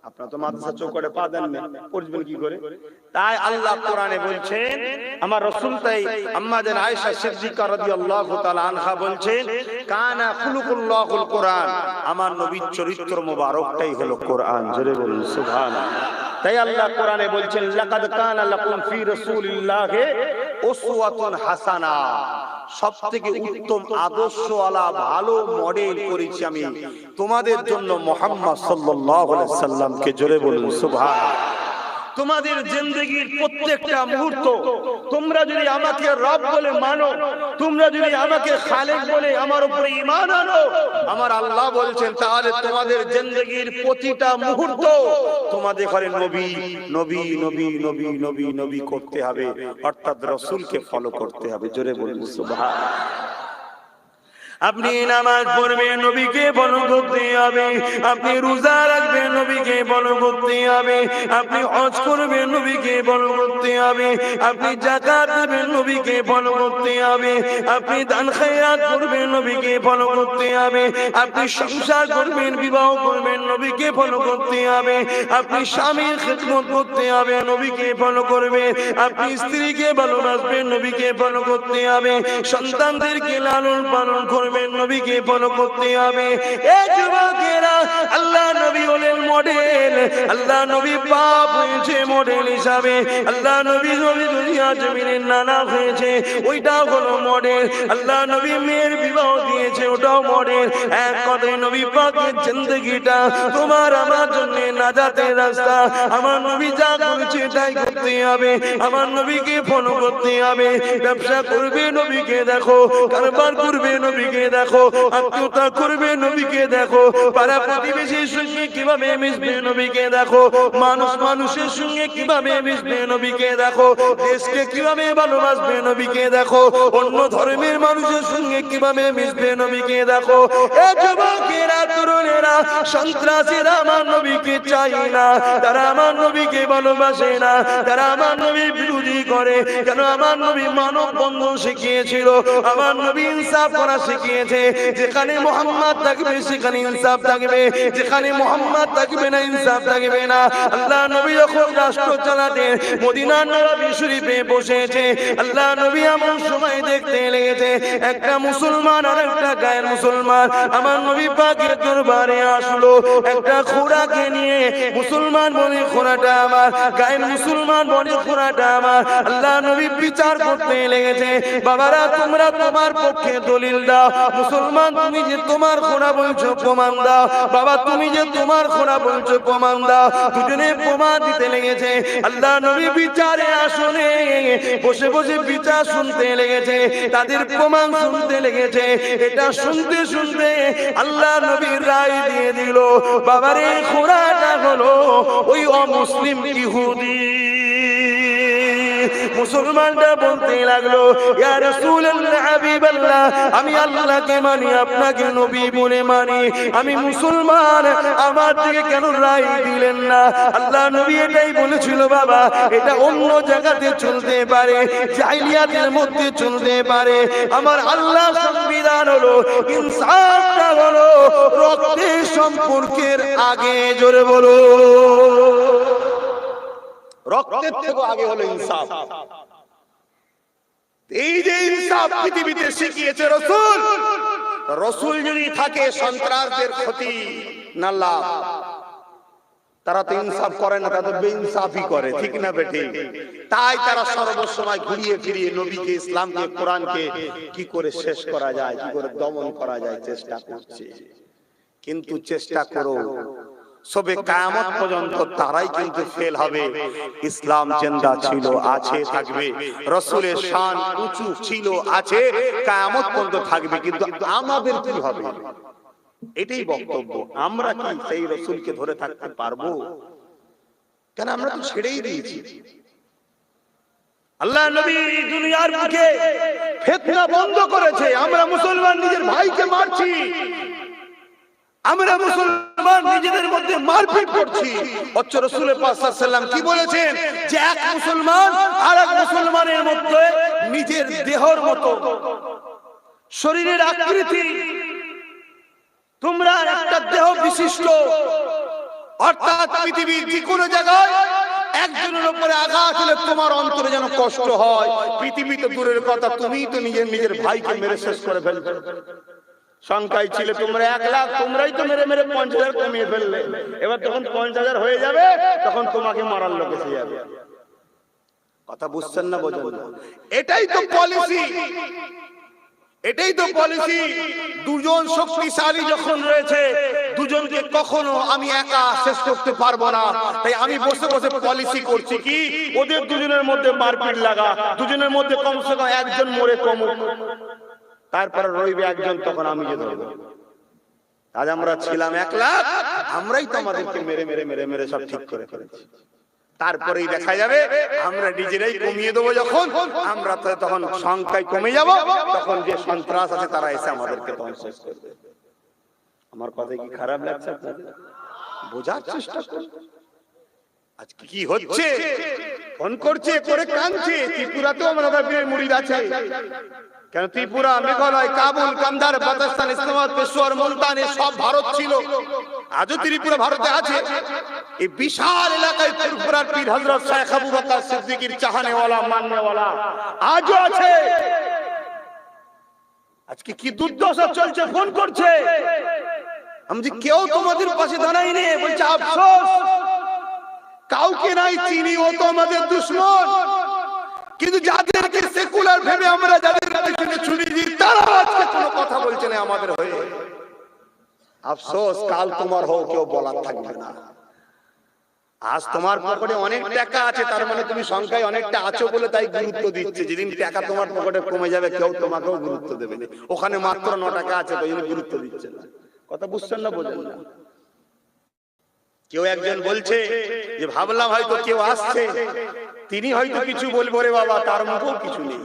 আপনারা তো মাদ্রাসা চৌকাঠে পা দেন না, পড়বেন কি করে? তাই আল্লাহ কোরআনে বলছেন, আমার রাসূল তাই আম্মা জান আয়েশা সিদ্দিকা রাদিয়াল্লাহু তাআলা আনহা বলছেন, কানা খুলুকুল্লাহুল কোরআন, আমার নবীর চরিত্র মোবারকটাই হলো কোরআন। জোরে বলুন সুবহানাল্লাহ। তাই আল্লাহ কোরআনে বলছেন, লাকাদ কানা লাকুম ফি রাসূলিল্লাহি উসওয়াতুন হাসানা, সবথেকে উত্তম আদর্শওয়ালা ভালো মডেল করেছি আমি তোমাদের জন্য মুহাম্মদ সাল্লাল্লাহু আলাইহি সাল্লামকে। জোরে বলুন সুবহানাল্লাহ। তোমাদের জিন্দেগির প্রত্যেকটা মুহূর্ত তোমরা যদি আমাকে রব বলে মানো, তোমরা যদি আমাকে খালেক বলে আমার উপরে ঈমান আনো, আমার আল্লাহ বলছেন, তাহলে তোমাদের জিন্দেগির প্রতিটা মুহূর্ত তোমাদের ঘরে নবী নবী নবী নবী নবী নবী করতে হবে, অর্থাৎ রাসূলকে ফলো করতে হবে। জোরে বলুন সুবহানাল্লাহ। আপনি নামাজ পড়বেন, নবীকে ফলো করতে হবে। আপনি রোজা রাখবেন, নবীকে ফলো করতে হবে। আপনি হজ করবেন, নবীকে ফলো করতে হবে। আপনি যাকাত দেবেন, নবীকে ফলো করতে হবে। আপনি দান খায়রাত করবেন, নবীকে ফলো করতে হবে। আপনি সংসার করবেন, বিবাহ করবেন, নবীকে ফলো করতে হবে। আপনি স্বামীর খিদমত করতে হবে, নবীকে ফলো করবেন। আপনি স্ত্রীকে ভালোবাসবেন, নবীকে ফলো করতে হবে। সন্তানদেরকে লালন পালন করবেন, নবীকে ফলো করতে হবে। এই যুবকেরা, আল্লাহ নবী হলেন মডেল। আল্লাহ নবী বাপ হয়েছে মডেল হিসাবে। আল্লাহ নবী দুনিয়া জমিনের নানা হয়েছে, ওইটাও হলো মডেল। আল্লাহ নবী মেয়ের বিবাহ দিয়েছে, ওটাও মডেল। এক কথায় নবী পাকের জিন্দেগিটা তোমার আমার জন্য নাজাতের রাস্তা। আমার নবী যা করেছে তাই করতে হবে, আমার নবীকে ফলো করতে হবে। ব্যবসা করবে, নবীকে দেখো। কারবার করবে, নবীকে দেখো। আত্মীয়তা করবে, নবীকে দেখো। পাড়া প্রতিবেশীর সঙ্গে কিভাবে মিশবে, নবীকে দেখো। মানুষ মানুষের সঙ্গে কিভাবে মিশবে, নবীকে দেখো। দেশকে কিভাবে ভালোবাসবে, নবীকে দেখো। অন্য ধর্মের মানুষের সঙ্গে কিভাবে মিশবে, নবীকে দেখো। এ যুবকেরা, তরুণেরা, সন্ত্রাসীরা আমার নবীকে চাই না, তারা আমার নবীকে ভালোবাসে না, তারা আমার নবীর বিরোধী করে। কেন? আমার নবী মানব বন্ধন শিখিয়েছিল, আমার নবী ইনসাফ করা শিখিয়েছে। যেখানে মুহাম্মদ থাকবে সেখানে ইনসাফ থাকবে, যেখানে মুহাম্মদ থাকবে না ইনসাফ থাকবে না। আল্লাহ নবী যখন রাষ্ট্র চালাতেন, মদিনার নবী শরীফে বসেছে। আল্লাহ নবী এমন সময় দেখতে লেগেছে, একটা মুসলমান আর একটা গায়ের মুসলমান আমার নবী পাকের দরবারে আসলো একটা ঘোড়াকে নিয়ে। মুসলমান বলে ঘোড়াটা আমার, গায়ের মুসলমান বলে ঘোড়াটা আমার। আল্লাহ নবী বিচার করতে লেগেছে, বাবারা তোমরা তোমার পক্ষে দলিল দাও, মুসলমান তুমি যে তোমার খোনা বলছো প্রমাণ দাও, বাবা তুমি যে তোমার খোনা বলছো প্রমাণ দাও। দুজনে প্রমাণ দিতে লেগেছে। আল্লাহ নবী বিচারে আসনে বসে বসে বিচার শুনতে লেগেছে, তাদের প্রমাণ শুনতে লেগেছে। এটা শুনতে শুনতে আল্লাহ নবীর রায় দিয়ে দিল, বাবারে খোরাটা হলো ওই অমুসলিম ইহুদি। মুসলমানটা বলতে লাগলো, ইয়া রাসূলুল্লাহ হাবিবাল্লাহ, আমি আল্লাহকে মানি, আপনাকে নবী বলে মানি, আমি মুসলমান, আমার থেকে কেন রায় দিলেন না? আল্লাহ নবী এটাই বলেছিল, বাবা এটা অন্য জায়গাতে চলতে পারে, জাহিলিয়াতের মধ্যে চলতে পারে, আমার আল্লাহ সংবিধান হলো ইনসাফটা হলো রক্তের সম্পর্কের আগে। জোরে বলো, রক্তের থেকে আগে হলো ইনসাফ। এই যে ইনসাফ পৃথিবীতে শিখিয়েছে রাসূল, রাসূল যদি থাকে সন্ত্রাসদের ক্ষতি না লাভ। তারা তো ইনসাফ করে না, তারা তো বেইনসাফি করে, ঠিক না বেঠিক? তাই তারা সর্বসময় ঘুরিয়ে ফিরিয়ে নবীকে, ইসলামকে, কোরআনকে কি করে শেষ করা যায়, কি করে দমন করা যায় চেষ্টা করছে। কিন্তু চেষ্টা করো, সবে কিয়ামত পর্যন্ত তারাই কিন্তু ফেল হবে। ইসলাম জিন্দা ছিল, আছে, থাকবে। রাসূলের শান উঁচু ছিল, আছে, কিয়ামত পর্যন্ত থাকবে। কিন্তু আমাদের কি হবে? এটাই বক্তব্য। আমরা কি সেই রাসূলকে ধরে থাকতে পারবো? কেন আমরা তো ছেড়েই দিয়েছি। আল্লাহ নবী দুনিয়ার বুকে ফিতনা বন্ধ করেছে। আমরা মুসলমান নিজের ভাইকে মারছি, আমরা মুসলমান নিজেদের মধ্যে মারপিট করছি। অথচ রাসূল পাক সাল্লাল্লাহু আলাইহি ওয়াসাল্লাম কি বলেছেন যে এক মুসলমান আরেক মুসলমানের মধ্যে নিজের দেহর মতো শরীরের আকৃতি, তোমরা একটা দেহ বিশিষ্ট, অর্থাৎ পৃথিবীর যে কোনো জায়গায় একজনের উপরে আঘাত হলে তোমার অন্তরে যেন কষ্ট হয়। পৃথিবী তো দূরের কথা, তুমিই তো নিজের ভাইকে মেরে শেষ করে ফেলছো। সংখ্যায় ছিলে তোমরা 1 লাখ, তোমরাই তো মেরে মেরে 50,000 কমিয়ে ফেললে। এবার যখন 50,000 হয়ে যাবে তখন তোমাকে মারার লোক এসে যাবে। কথা বুঝছেন না? বোঝেন না? এটাই তো পলিসি, এটাই তো পলিসি। দুজন শক্তিশালী যখন রয়েছে, দুজনকে কখনো আমি একা শেষ করতে পারবো না। তাই আমি বসে বসে পলিসি করছি কি, ওদের দুজনের মধ্যে মারপিট লাগা, দুজনের মধ্যে কমসে কম একজন মরে কমুক, তারপরে রইবে একজন, তখন আমি যে ধরবো। আজ আমরা ছিলাম 1 লাখ, আমরাই তো আমাদেরকে মেরে মেরে মেরে মেরে সব ঠিক করে ফেলেছি। তারপরেই দেখা যাবে আমরা নিজেরাই কমিয়ে দেবো। যখন আমরা তখন সংখ্যায় কমে যাব, তখন যে সন্ত্রাস আছে তারা এসে আমাদেরকে তখন শেষ করবে। আমার কথা কি খারাপ লাগছে আপনাদের? বোঝার চেষ্টা করুন আজকে কি হচ্ছে। ফোন করছে, করে কাঁদছে। ত্রিপুরাতেও আমাদের বীরের মুরিদ আছে। কেন ত্রিপুরা, মেঘালয়, কাবুল, কান্দার, বাতাস্তান, ইসলামাবাদ, পেশোয়ার, মুলতান সব ভারত ছিল, আজও ত্রিপুরা ভারতে আছে। এই বিশাল এলাকায় ত্রিপুরার পীর হযরত শেখ আবু বকর সিদ্দিকীর চাহনেওয়ালা, মাননেওয়ালা আজও আছে। আজকে কি দুর্দশা চলছে, ফোন করছে। আমি যে কেউ তোমাদের পাশে দাঁড়ায়নি, বলছে আফসোস কাউকে নাই চিনি, ও তো আমাদের দুশমন। কিন্তু যাদেরকে সেকুলার ভেবে আমরা যাদের পেছনে ছুরি দিই, তারা আজকে কোনো কথা বলছে না আমাদের হয়ে। আফসোস, কাল তোমার হোক, কেউ বলার থাকবে না। আজ তোমার পকেটে অনেক টাকা আছে, তার মানে তুমি সংখ্যায় অনেকটা আছো বলে তাই গুরুত্ব দিচ্ছে। যেদিন টাকা তোমার পকেটে কমে যাবে, কেউ তোমাকেও গুরুত্ব দেবে না। ওখানে মাত্র 9 টাকা আছে, তাই গুরুত্ব দিচ্ছে না। কথা বুঝছেন না? বোঝেন না? কেউ একজন বলছে যে ভাবলাম হয়তো কেউ আসছে, তিনি হয়তো কিছু বলবো রে বাবা, তার মুখেও কিছু নেই।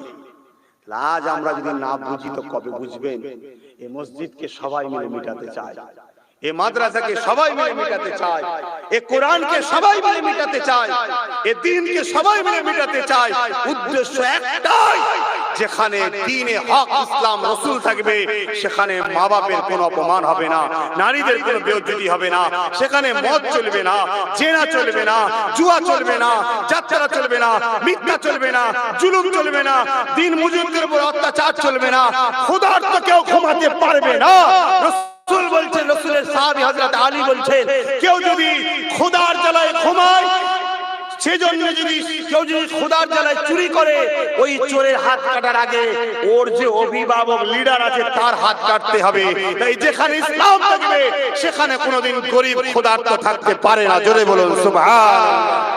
আজ আমরা যদি না বুঝি তো কবে বুঝবেন? এই মসজিদকে সবাই মিলে মিটাতে চায়, এই মাদ্রাসাকে সবাই মিলে মিটাতে চায়, এই কোরআনকে সবাই মিলে মিটাতে চায়, এই দ্বীনকে সবাই মিলে মিটাতে চায়। উদ্দেশ্য একটাই, যেখানে দ্বীনে হক ইসলাম রাসূল থাকবে, সেখানে মা বাপের কোনো অপমান হবে না, নারীদের কোনো বেইজ্জতি হবে না, সেখানে মদ চলবে না, জেনা চলবে না, জুয়া চলবে না, যাত্রা চলবে না, মিথ্যা চলবে না, জুলুম চলবে না, দিন মজুরদের উপর অত্যাচার চলবে না। খোদার তো কেউ ক্ষমাতে পারবে না। রাসূল বলছেন, রাসূলের সাহাবী হযরত আলী বলছেন, কেউ যদি খোদার জ্বালায় ক্ষমায়, সেজন্য যদি কেউ যদি খোদার জ্বালায় চুরি করে, ওই চোরের হাত কাটার আগে ওর যে অভিভাবক লিডার আছে তার হাত কাটতে হবে। তাই যেখানে ইসলাম থাকবে সেখানে কোনোদিন গরিব ক্ষুধার্ত থাকতে পারে না। জোরে বলুন সুবহানাল্লাহ।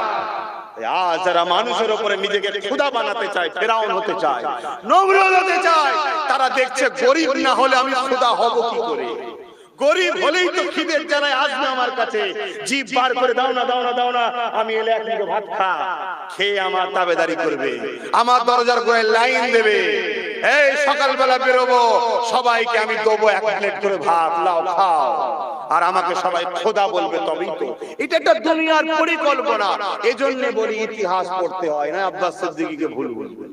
আজ যারা মানুষের উপরে নিজেকে খোদা বানাতে চায়, ফেরাউন হতে চায়, নমরুদ হতে চায়, তারা দেখছে গরিব না হলে আমি খোদা হব কি করে? গরিব হলেই তো খিদের জ্বালায় আসবে আমার কাছে, জিভ বার করে দাও না দাও না দাও না, আমি এলে এক মুঠো ভাত খা, খেয়ে আমার তাবেদারি করবে, আমার দরজার গোড়ায় লাইন দেবে, এই সকালবেলা বেরোবো সবাইকে আমি দেবো এক প্লেট করে ভাত, লাও খাও, আর আমাকে সবাই খোদা বলবে, তবেই তো। এটা একটা দুনিয়ার পরিকল্পনা। এজন্য বলি ইতিহাস পড়তে হয় না, আব্বাস সিদ্দিকীকে ভুল বলবে।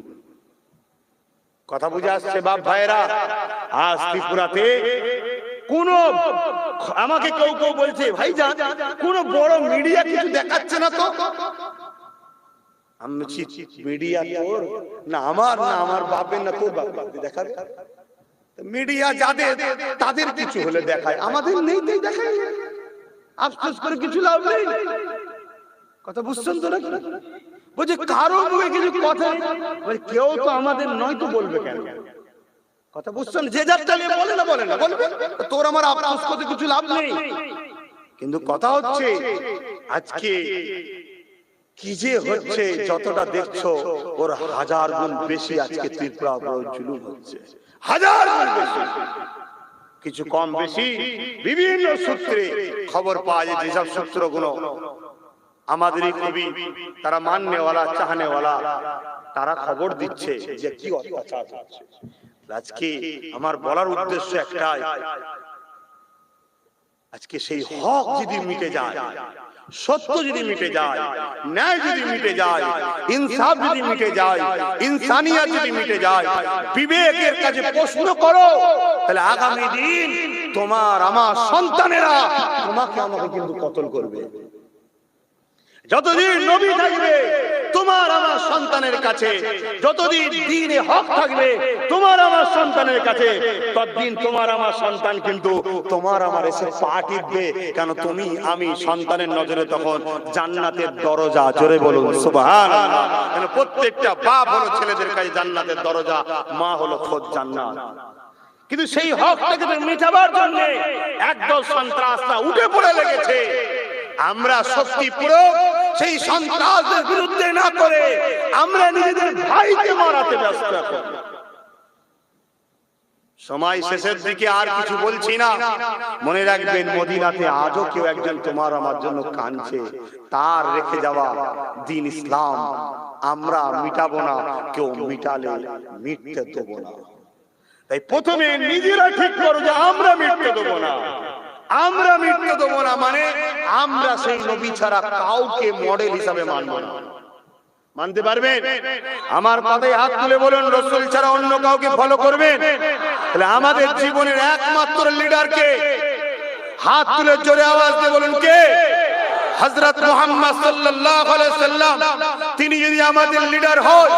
কথা বুঝে আসছে বাপ ভাইরা? আজ ত্রিপুরাতে কোন আমাকে কেউ কেউ বলছে ভাইজান কোন বড় মিডিয়া কিছু দেখাচ্ছে না তো। আমি মিডিয়া তোর না আমার, না আমার বাপের, না তোর বাপ দেখাবে। মিডিয়া যাদের তাদের কিছু হলে দেখায়, আমাদের নেই তাই দেখায়, আফসোস করে কিছু লাভ নেই। কথা বুঝছেন তো? না বলছে কারো মুখে কিছু কথা নেই, কেউ তো আমাদের নয় তো বলবে কেন? কথা বুঝছেন? যে যার চালিয়ে বলে না বলে না বলবে, তোর আমার আফসোস করতে কিছু লাভ নেই। কিন্তু কথা হচ্ছে আজকে কি যে হচ্ছে, যতটা দেখছো ওর হাজার গুণ বেশি আজকে ত্রিপুরা জুলুম হচ্ছে, হাজার গুণ বেশি। কিছু কম বেশি বিভিন্ন সূত্রে খবর পাওয়া যায়, যেসব সূত্রগুলো আমাদেরই কবি তারা মাননেওয়ালা চাহনেওয়ালা তারা খবর দিচ্ছে যে কি অত্যাচার হচ্ছে। আজকে আমার বলার উদ্দেশ্য একটাই, আজকে সেই হক যদি মিটে যায়, সত্য যদি মিটে যায়, ন্যায় যদি মিটে যায়, ইনসাফ যদি মিটে যায়, ইনসানিয়ত যদি মিটে যায়, বিবেকের কাছে প্রশ্ন করো, তাহলে আগামী দিন তোমার আমার সন্তানেরা তোমাকে আমাকে কিন্তু কতল করবে। যতদিন নবী থাকবে তোমার আমার সন্তানের কাছে, যতদিন দ্বীনে হক থাকবে তোমার আমার সন্তানের কাছে, ততদিন তোমার আমার সন্তান কিন্তু তোমার আমার এসে পা টিপবে। কেন? তুমি আমি সন্তানের নজরে তখন জান্নাতের দরজা। জোরে বলুন সুবহানাল্লাহ। কেন? প্রত্যেকটা বাপ হলো ছেলেদের কাছে জান্নাতের দরজা, মা হলো খোদ জান্নাত। কিন্তু সেই হকটাকে মেটাবার জন্য একদল সন্ত্রাসরা উঠে পড়ে লেগেছে। আমরা শক্তি প্রয়োগ সেই সন্ত্রাসদের বিরুদ্ধে না করে আমরা নিজেদের ভাইকে মারাতে ব্যস্ত এখন। সময় শেষের দিকে, আর কিছু বলছি না। মনে রাখবেন মদিনাতে আজও কেউ একজন তোমার আমার জন্য কাঁদছে, তার রেখে যাওয়া দ্বীন ইসলাম আমরা মিটাবো না, কেউ মিটালে মিটতে দেবো না। তাই প্রথমে নিজেরা ঠিক করো যে আমরা মিটতে দেবো না, আমরা মিটতে দেবো না, মানে আমরা সেই নবী ছাড়া কাউকে মডেল হিসাবে মানবো না। মানতে পারবেন? আমার কথায় হাত তুলে বলুন রাসূল ছাড়া অন্য কাউকে ফলো করবেন? তাহলে আমাদের জীবনের একমাত্র লিডার কে? হাত তুলে জোরে আওয়াজ দিয়ে বলুন কে? হযরত মুহাম্মদ সাল্লাল্লাহু আলাইহি সাল্লাম। তিনি যদি আমাদের লিডার হয়,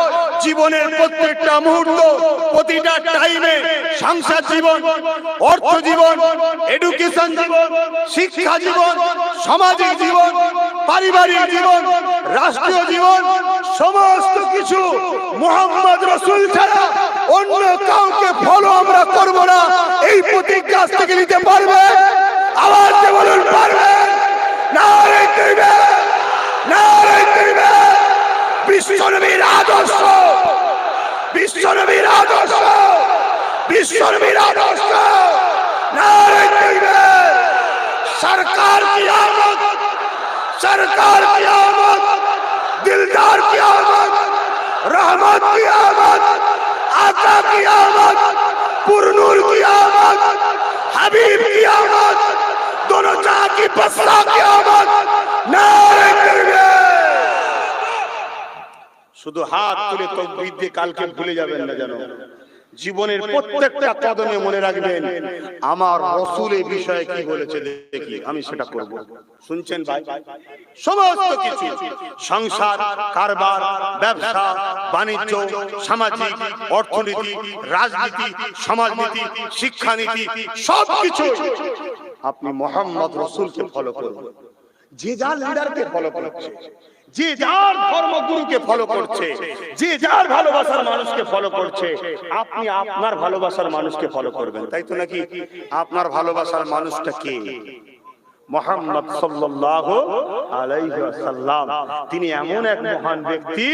জীবনের প্রত্যেকটা মুহূর্ত, প্রতিটা টাইমে, সংসার জীবন, অর্থ জীবন, এডুকেশন জীবন, শিক্ষা জীবন, সামাজিক জীবন, পারিবারিক জীবন, রাষ্ট্রীয় জীবন, সমস্ত কিছু মুহাম্মদ রাসূল ছাড়া অন্য কাউকে ফলো আমরা করব না, এই প্রতিজ্ঞা থেকে নিতে পারবে? আওয়াজ দিয়ে বলুন পারবে? নারে তাকবীর, নারে তাকবীর। বিশ্বনবীর আদর্শ, বিশ্বনবীর আদর্শ, বিশ্বনবীর আদর্শ। নারে তাকবীর। সরকার কি আমত, সরকার কি আমত, দিলদার কি আমত, রহমত কি আমত, আকা কি আমত, পুরনূর কি আমত, হাবিব কি আমত, दोनों जहां की बसरा की आमद। नारे ताकबीर। শুধু হাত তুলে তাকবীর দিয়ে কালকে ভুলে যাবেন না, যেন জীবনের প্রত্যেকটা কদমে মনে রাখবেন আমার রাসূল এই বিষয়ে কি বলেছে, দেখি আমি সেটা করব। শুনছেন ভাই? সমস্ত কিছু, সংসার, কারবার, ব্যবসা, বাণিজ্য, সামাজিক, অর্থনীতি, রাজনীতি, সমাজনীতি, শিক্ষানীতি, সবকিছু আপনি মুহাম্মদ রাসূলকে ফলো করুন। যে যার লিডারকে ফলো করছে, যে যার ধর্মগুরুকে ফলো করছে, যে যার ভালোবাসার মানুষকে ফলো করছে। আপনি আপনার ভালোবাসার মানুষকে ফলো করবেন, তাই তো নাকি? আপনার ভালোবাসার মানুষটা কে? মুহাম্মদ সাল্লাল্লাহু আলাইহি ওয়াসাল্লাম। তিনি এমন এক মহান ব্যক্তি,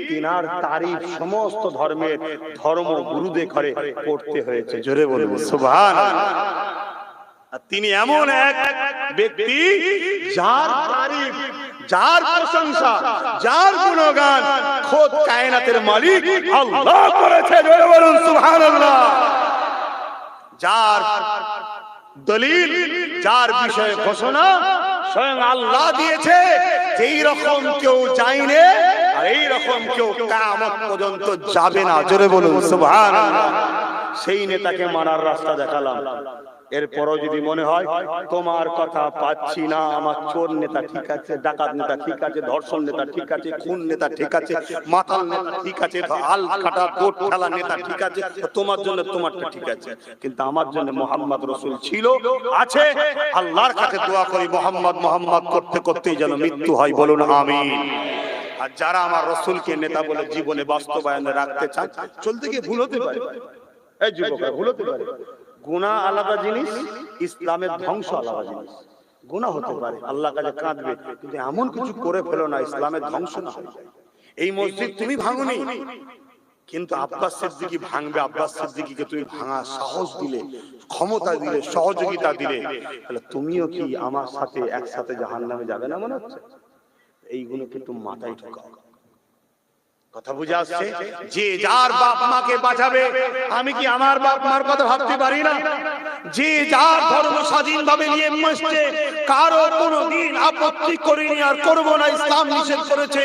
তিনার তারিফ সমস্ত ধর্মের ধর্মগুরুদের করে করতে হয়েছে। জোরে বলুন সুবহানাল্লাহ। তিনি এমন এক ব্যক্তি যার তারিফ, যার প্রশংসা, যার গুণগান খোদ কায়নাতের মালিক আল্লাহ করেছে। জোরে বলুন সুবহানাল্লাহ। যার দলিল, যার বিষয়ে ঘোষণা স্বয়ং আল্লাহ দিয়েছে যে এই রকম কেউ যায়নি আর এই রকম কেউ কিয়ামত পর্যন্ত যাবে না। জোরে বলুন সুবহানাল্লাহ। সেই নেতাকে মানার রাস্তা দেখালাম। এরপরও যদি মনে হয় তোমার কথা পাচ্ছি না, আমার চোর নেতা ঠিক আছে, ডাকাত নেতা ঠিক আছে, ধর্ষণ নেতা ঠিক আছে, খুন নেতা ঠিক আছে, মাতাল নেতা ঠিক আছে, আল কাটা দৌড় খেলা নেতা ঠিক আছে, তোমার জন্য তোমারটা ঠিক আছে, কিন্তু আমার জন্য মোহাম্মদ রসুল ছিল, আছে। আল্লাহর কাছে দোয়া করি মোহাম্মদ মোহাম্মদ করতে করতেই যেন মৃত্যু হয়। বলুন আমিন। আর যারা আমার রসুলকে নেতা বলে জীবনে বাস্তবায়নে রাখতে চান, চলতে গিয়ে ভুল হতে পারে, এই যুবকরা ভুল হতে পারে। গুনাহ আলাদা জিনিস, ইসলামের ধ্বংস আলাদা জিনিস। গুনাহ হতে পারে, আল্লাহ কাছে কাঁদবে, কিন্তু এমন কিছু করে ফেলো না ইসলামের ধ্বংস না হয়। এই মসজিদ তুমি ভাঙোনি, কিন্তু আব্বাস সিদ্দিকী ভাঙবে। আব্বাস সিদ্দিকীকে তুমি ভাঙার সাহস দিলে, ক্ষমতা দিলে, সহযোগিতা দিলে, তাহলে তুমিও কি আমার সাথে একসাথে জাহান্নামে যাবে না মনে হচ্ছে? এইগুলোকে একটু মাথায় ঢোকাও। কথা বুঝে আসছে? যে যার বাপ মাকে বাঁচাবে, আমি কি আমার বাপ মার কথা ভাবতে পারি না? যে যার ধর্ম স্বাধীনভাবে নিয়ে বসছে, কারো কোনোদিন আপত্তি করিনি আর করব না। ইসলাম নিষেধ করেছে,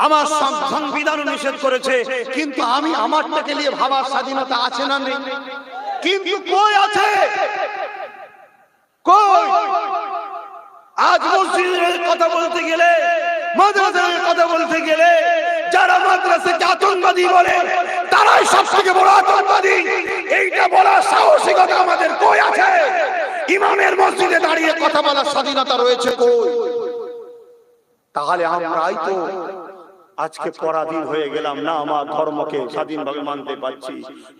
আমার সংবিধান নিষেধ করেছে, কিন্তু আমি আমারটাকে নিয়ে ভাবার স্বাধীনতা আছে না নেই? কিন্তু কই আছে? কই? আজ মসজিদের কথা বলতে গেলে, মাদ্রাসার কথা বলতে গেলে, যারা মাদ্রাসাকে আতঙ্কবাদী বলে তারাই সবথেকে বড় আতঙ্কবাদী। এইটা বলার সাহসিকতা আমাদের কই আছে? ইমামের মসজিদে দাঁড়িয়ে কথা বলার স্বাধীনতা রয়েছে কই? তাহলে আমরাই তো আজকে পরাধীন হয়ে গেলাম না, আমার ধর্মকে স্বাধীনভাবে মানতে পারছি।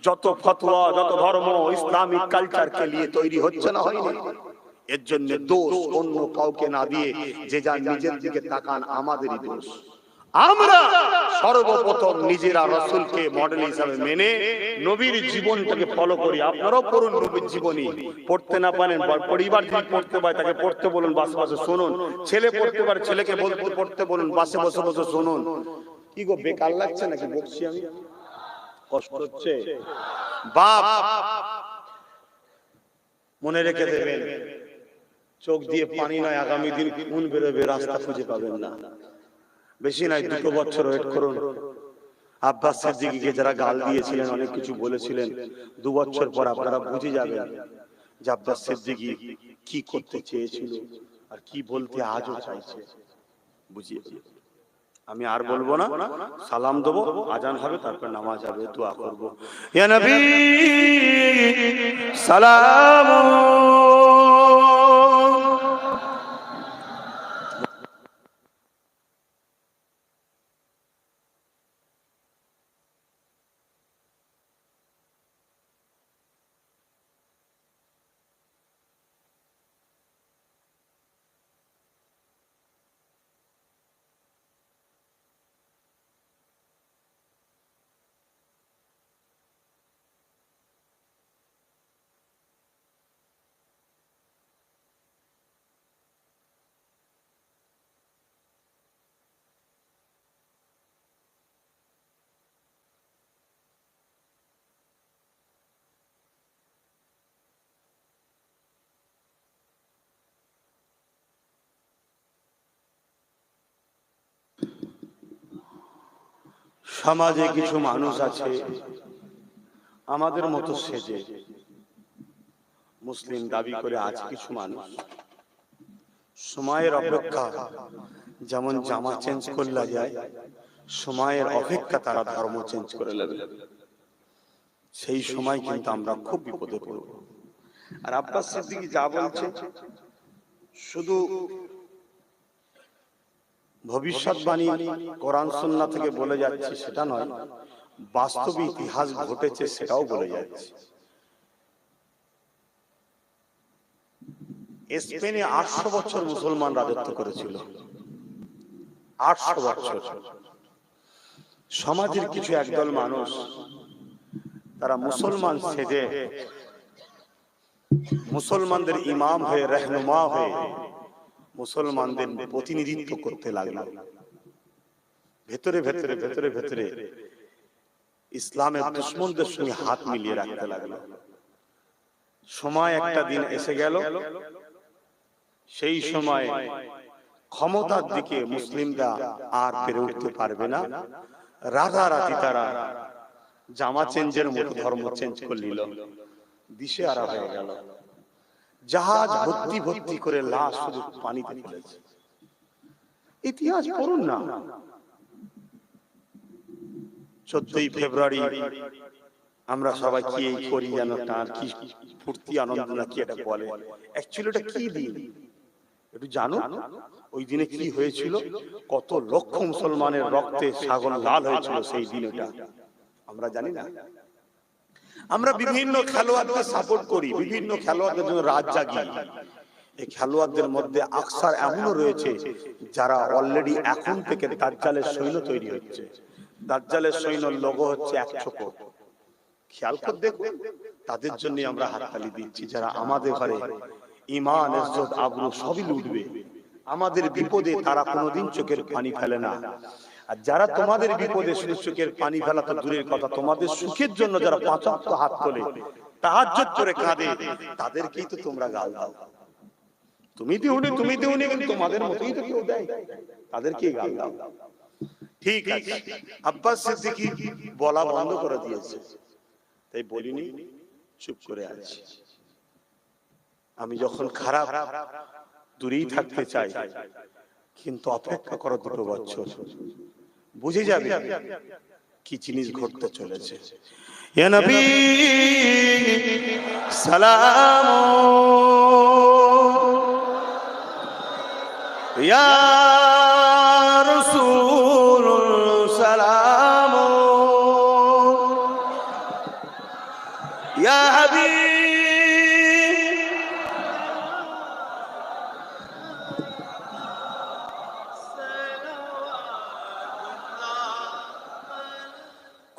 যত ফতোয়া, যত ধর্ম ইসলামিক কালচারকে নিয়ে তৈরি হচ্ছে না, হয়নি। এর জন্য দোষ অন্য কাউকে না দিয়ে যে যার নিজের দিকে তাকান, আমাদেরই দোষ। আমরা সর্বপ্রথম নিজেরা রাসূলকে মডেল হিসাবে মেনে নবীর জীবনটাকে ফলো করি। আপনারাও পড়ুন নবীর জীবনী। পড়তে না পারেন, পরিবার যদি পড়তে পারে তাকে পড়তে বলুন, বাসে বাসে শুনুন। ছেলে পড়তে পারে, ছেলেকে পড়তে বলুন, বাসে বসে বসে শুনুন। কি গো, বেকার লাগছে নাকি বকছি আমি? কষ্ট হচ্ছে? বাপ মনে রেখে দেবেন, চোখ দিয়ে পানি নয়, আগামী দিন খুন বেরোবে, রাস্তা খুঁজে পাবেন না। বেশি নাই, 2 বছর ওয়েট করুন। আব্বাস সিদ্দিকীকে যারা গাল দিয়েছিলেন, অনেক কিছু বলেছিলেন, 2 বছর পর আপনারা বুঝে যাবেন যে আব্বাস সিদ্দিকী কি করতে চেয়েছিল আর কি বলতে আজও চাইছে। বুঝিয়ে আমি আর বলবো না, সালাম দেবো, আজান হবে, তারপর নামাজ হবে, দোয়া করবো। ইয়া নবী সালাম। সমাজে কিছু মানুষ আছে আমাদের মতো সেজে মুসলিম দাবি করে। আছে কিছু মানুষ সময়ের অপেক্ষা, যেমন জামা চেঞ্জ করলে যায়, সময়ের অপেক্ষা তারা ধর্ম চেঞ্জ করে নেবে। সেই সময় কিন্তু আমরা খুব বিপদে পড়ব। আর আব্বাস সিদ্দিকী যা বলছে, শুধু ভবিষ্যৎবাণী কোরআন সুন্নাহ থেকে বলে যাচ্ছি সেটা নয়, বাস্তবে ইতিহাস ঘটেছে সেটাও বলে যাচ্ছে। স্পেনে 800 বছর মুসলমান রাজত্ব করেছিল। 800 বছর। সমাজের কিছু একদল মানুষ তারা মুসলমান সেজে মুসলমানদের ইমাম হয়ে, রহনুমা হয়ে মুসলমানদের প্রতিনিধিত্ব করতে লাগলো। ভেতরে ভেতরে ভেতরে ভেতরে ইসলামের দুশমনদের সঙ্গে হাত মিলিয়ে রাখতে লাগলো। সময় একটা দিন এসে গেল, সেই সময় ক্ষমতার দিকে মুসলিমরা আর পেরে উঠতে পারবে না। রাতারাতি তারা জামা চেঞ্জের মতো ধর্ম চেঞ্জ করে নিল, দিশেহারা হয়ে গেল। জাহাজ ভর্তি ভর্তি করে লাশ শুধু পানিতে ফেলেছে। ইতিহাস পড়ুন না। 14ই ফেব্রুয়ারি আমরা সবাই কি করি জানো, তার কি ফুর্তি আনন্দ না কি এটা বলে, অ্যাকচুয়ালি এটা কি দিন একটু জানো? ওই দিনে কি হয়েছিল? কত লক্ষ মুসলমানের রক্তে সাগর লাল হয়েছিল সেই দিন, ওটা আমরা জানি না। আমরা বিভিন্ন খেলোয়াড়কে সাপোর্ট করি, বিভিন্ন খেলোয়াড়দের জন্য রাত জাগি। এই খেলোয়াড়দের মধ্যে আকসার এমনও রয়েছে যারা অলরেডি এখন থেকে দাজ্জালের সৈন্য তৈরি হচ্ছে। দাজ্জালের সৈন্যর লোগো হচ্ছে এক চোখো। খেয়াল করে দেখুন, তাদের জন্য আমরা হাততালি দিচ্ছি। যারা আমাদের ঘরে ঈমান, ইজ্জত, আবরু সবই লুটবে, আমাদের বিপদে তারা কোনোদিন চোখের পানি ফেলে না। আর যারা তোমাদের বিপদে শুধু চোখের পানি ফেলা তো দূরের কথা, তোমাদের সুখের জন্য যারা 5 ওয়াক্ত হাত তোলে, তাহাজ্জুদ করে কাঁদে, তাদেরকেই তো তোমরা গাল দাও। তুমি দিওনি, কিন্তু তোমাদের মতই তো কেউ দেয়, তাদেরকেই গাল দাও। ঠিক আছে, আব্বাস সিদ্দিকী বলা বন্ধ করে দিয়েছে, তাই বলিনি, চুপ করে আছি। আমি যখন খারাপ দূরেই থাকতে চাই, কিন্তু অপেক্ষা করো 2 বছর, বুঝে যাবে কি জিনিস ঘটতে চলেছে। ইয়া নবী সালাম, ইয়া রাসূল সালাম, ইয়া হাবিব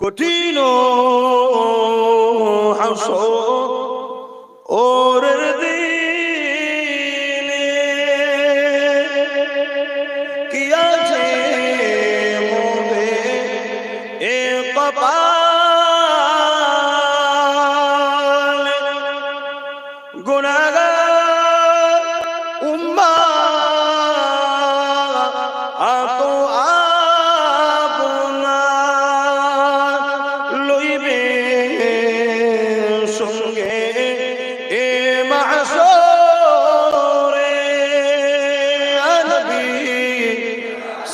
কঠিন হাসরের দিনে কি আছে মোদের এ কপাল, গুনাহগার উম্মাত তো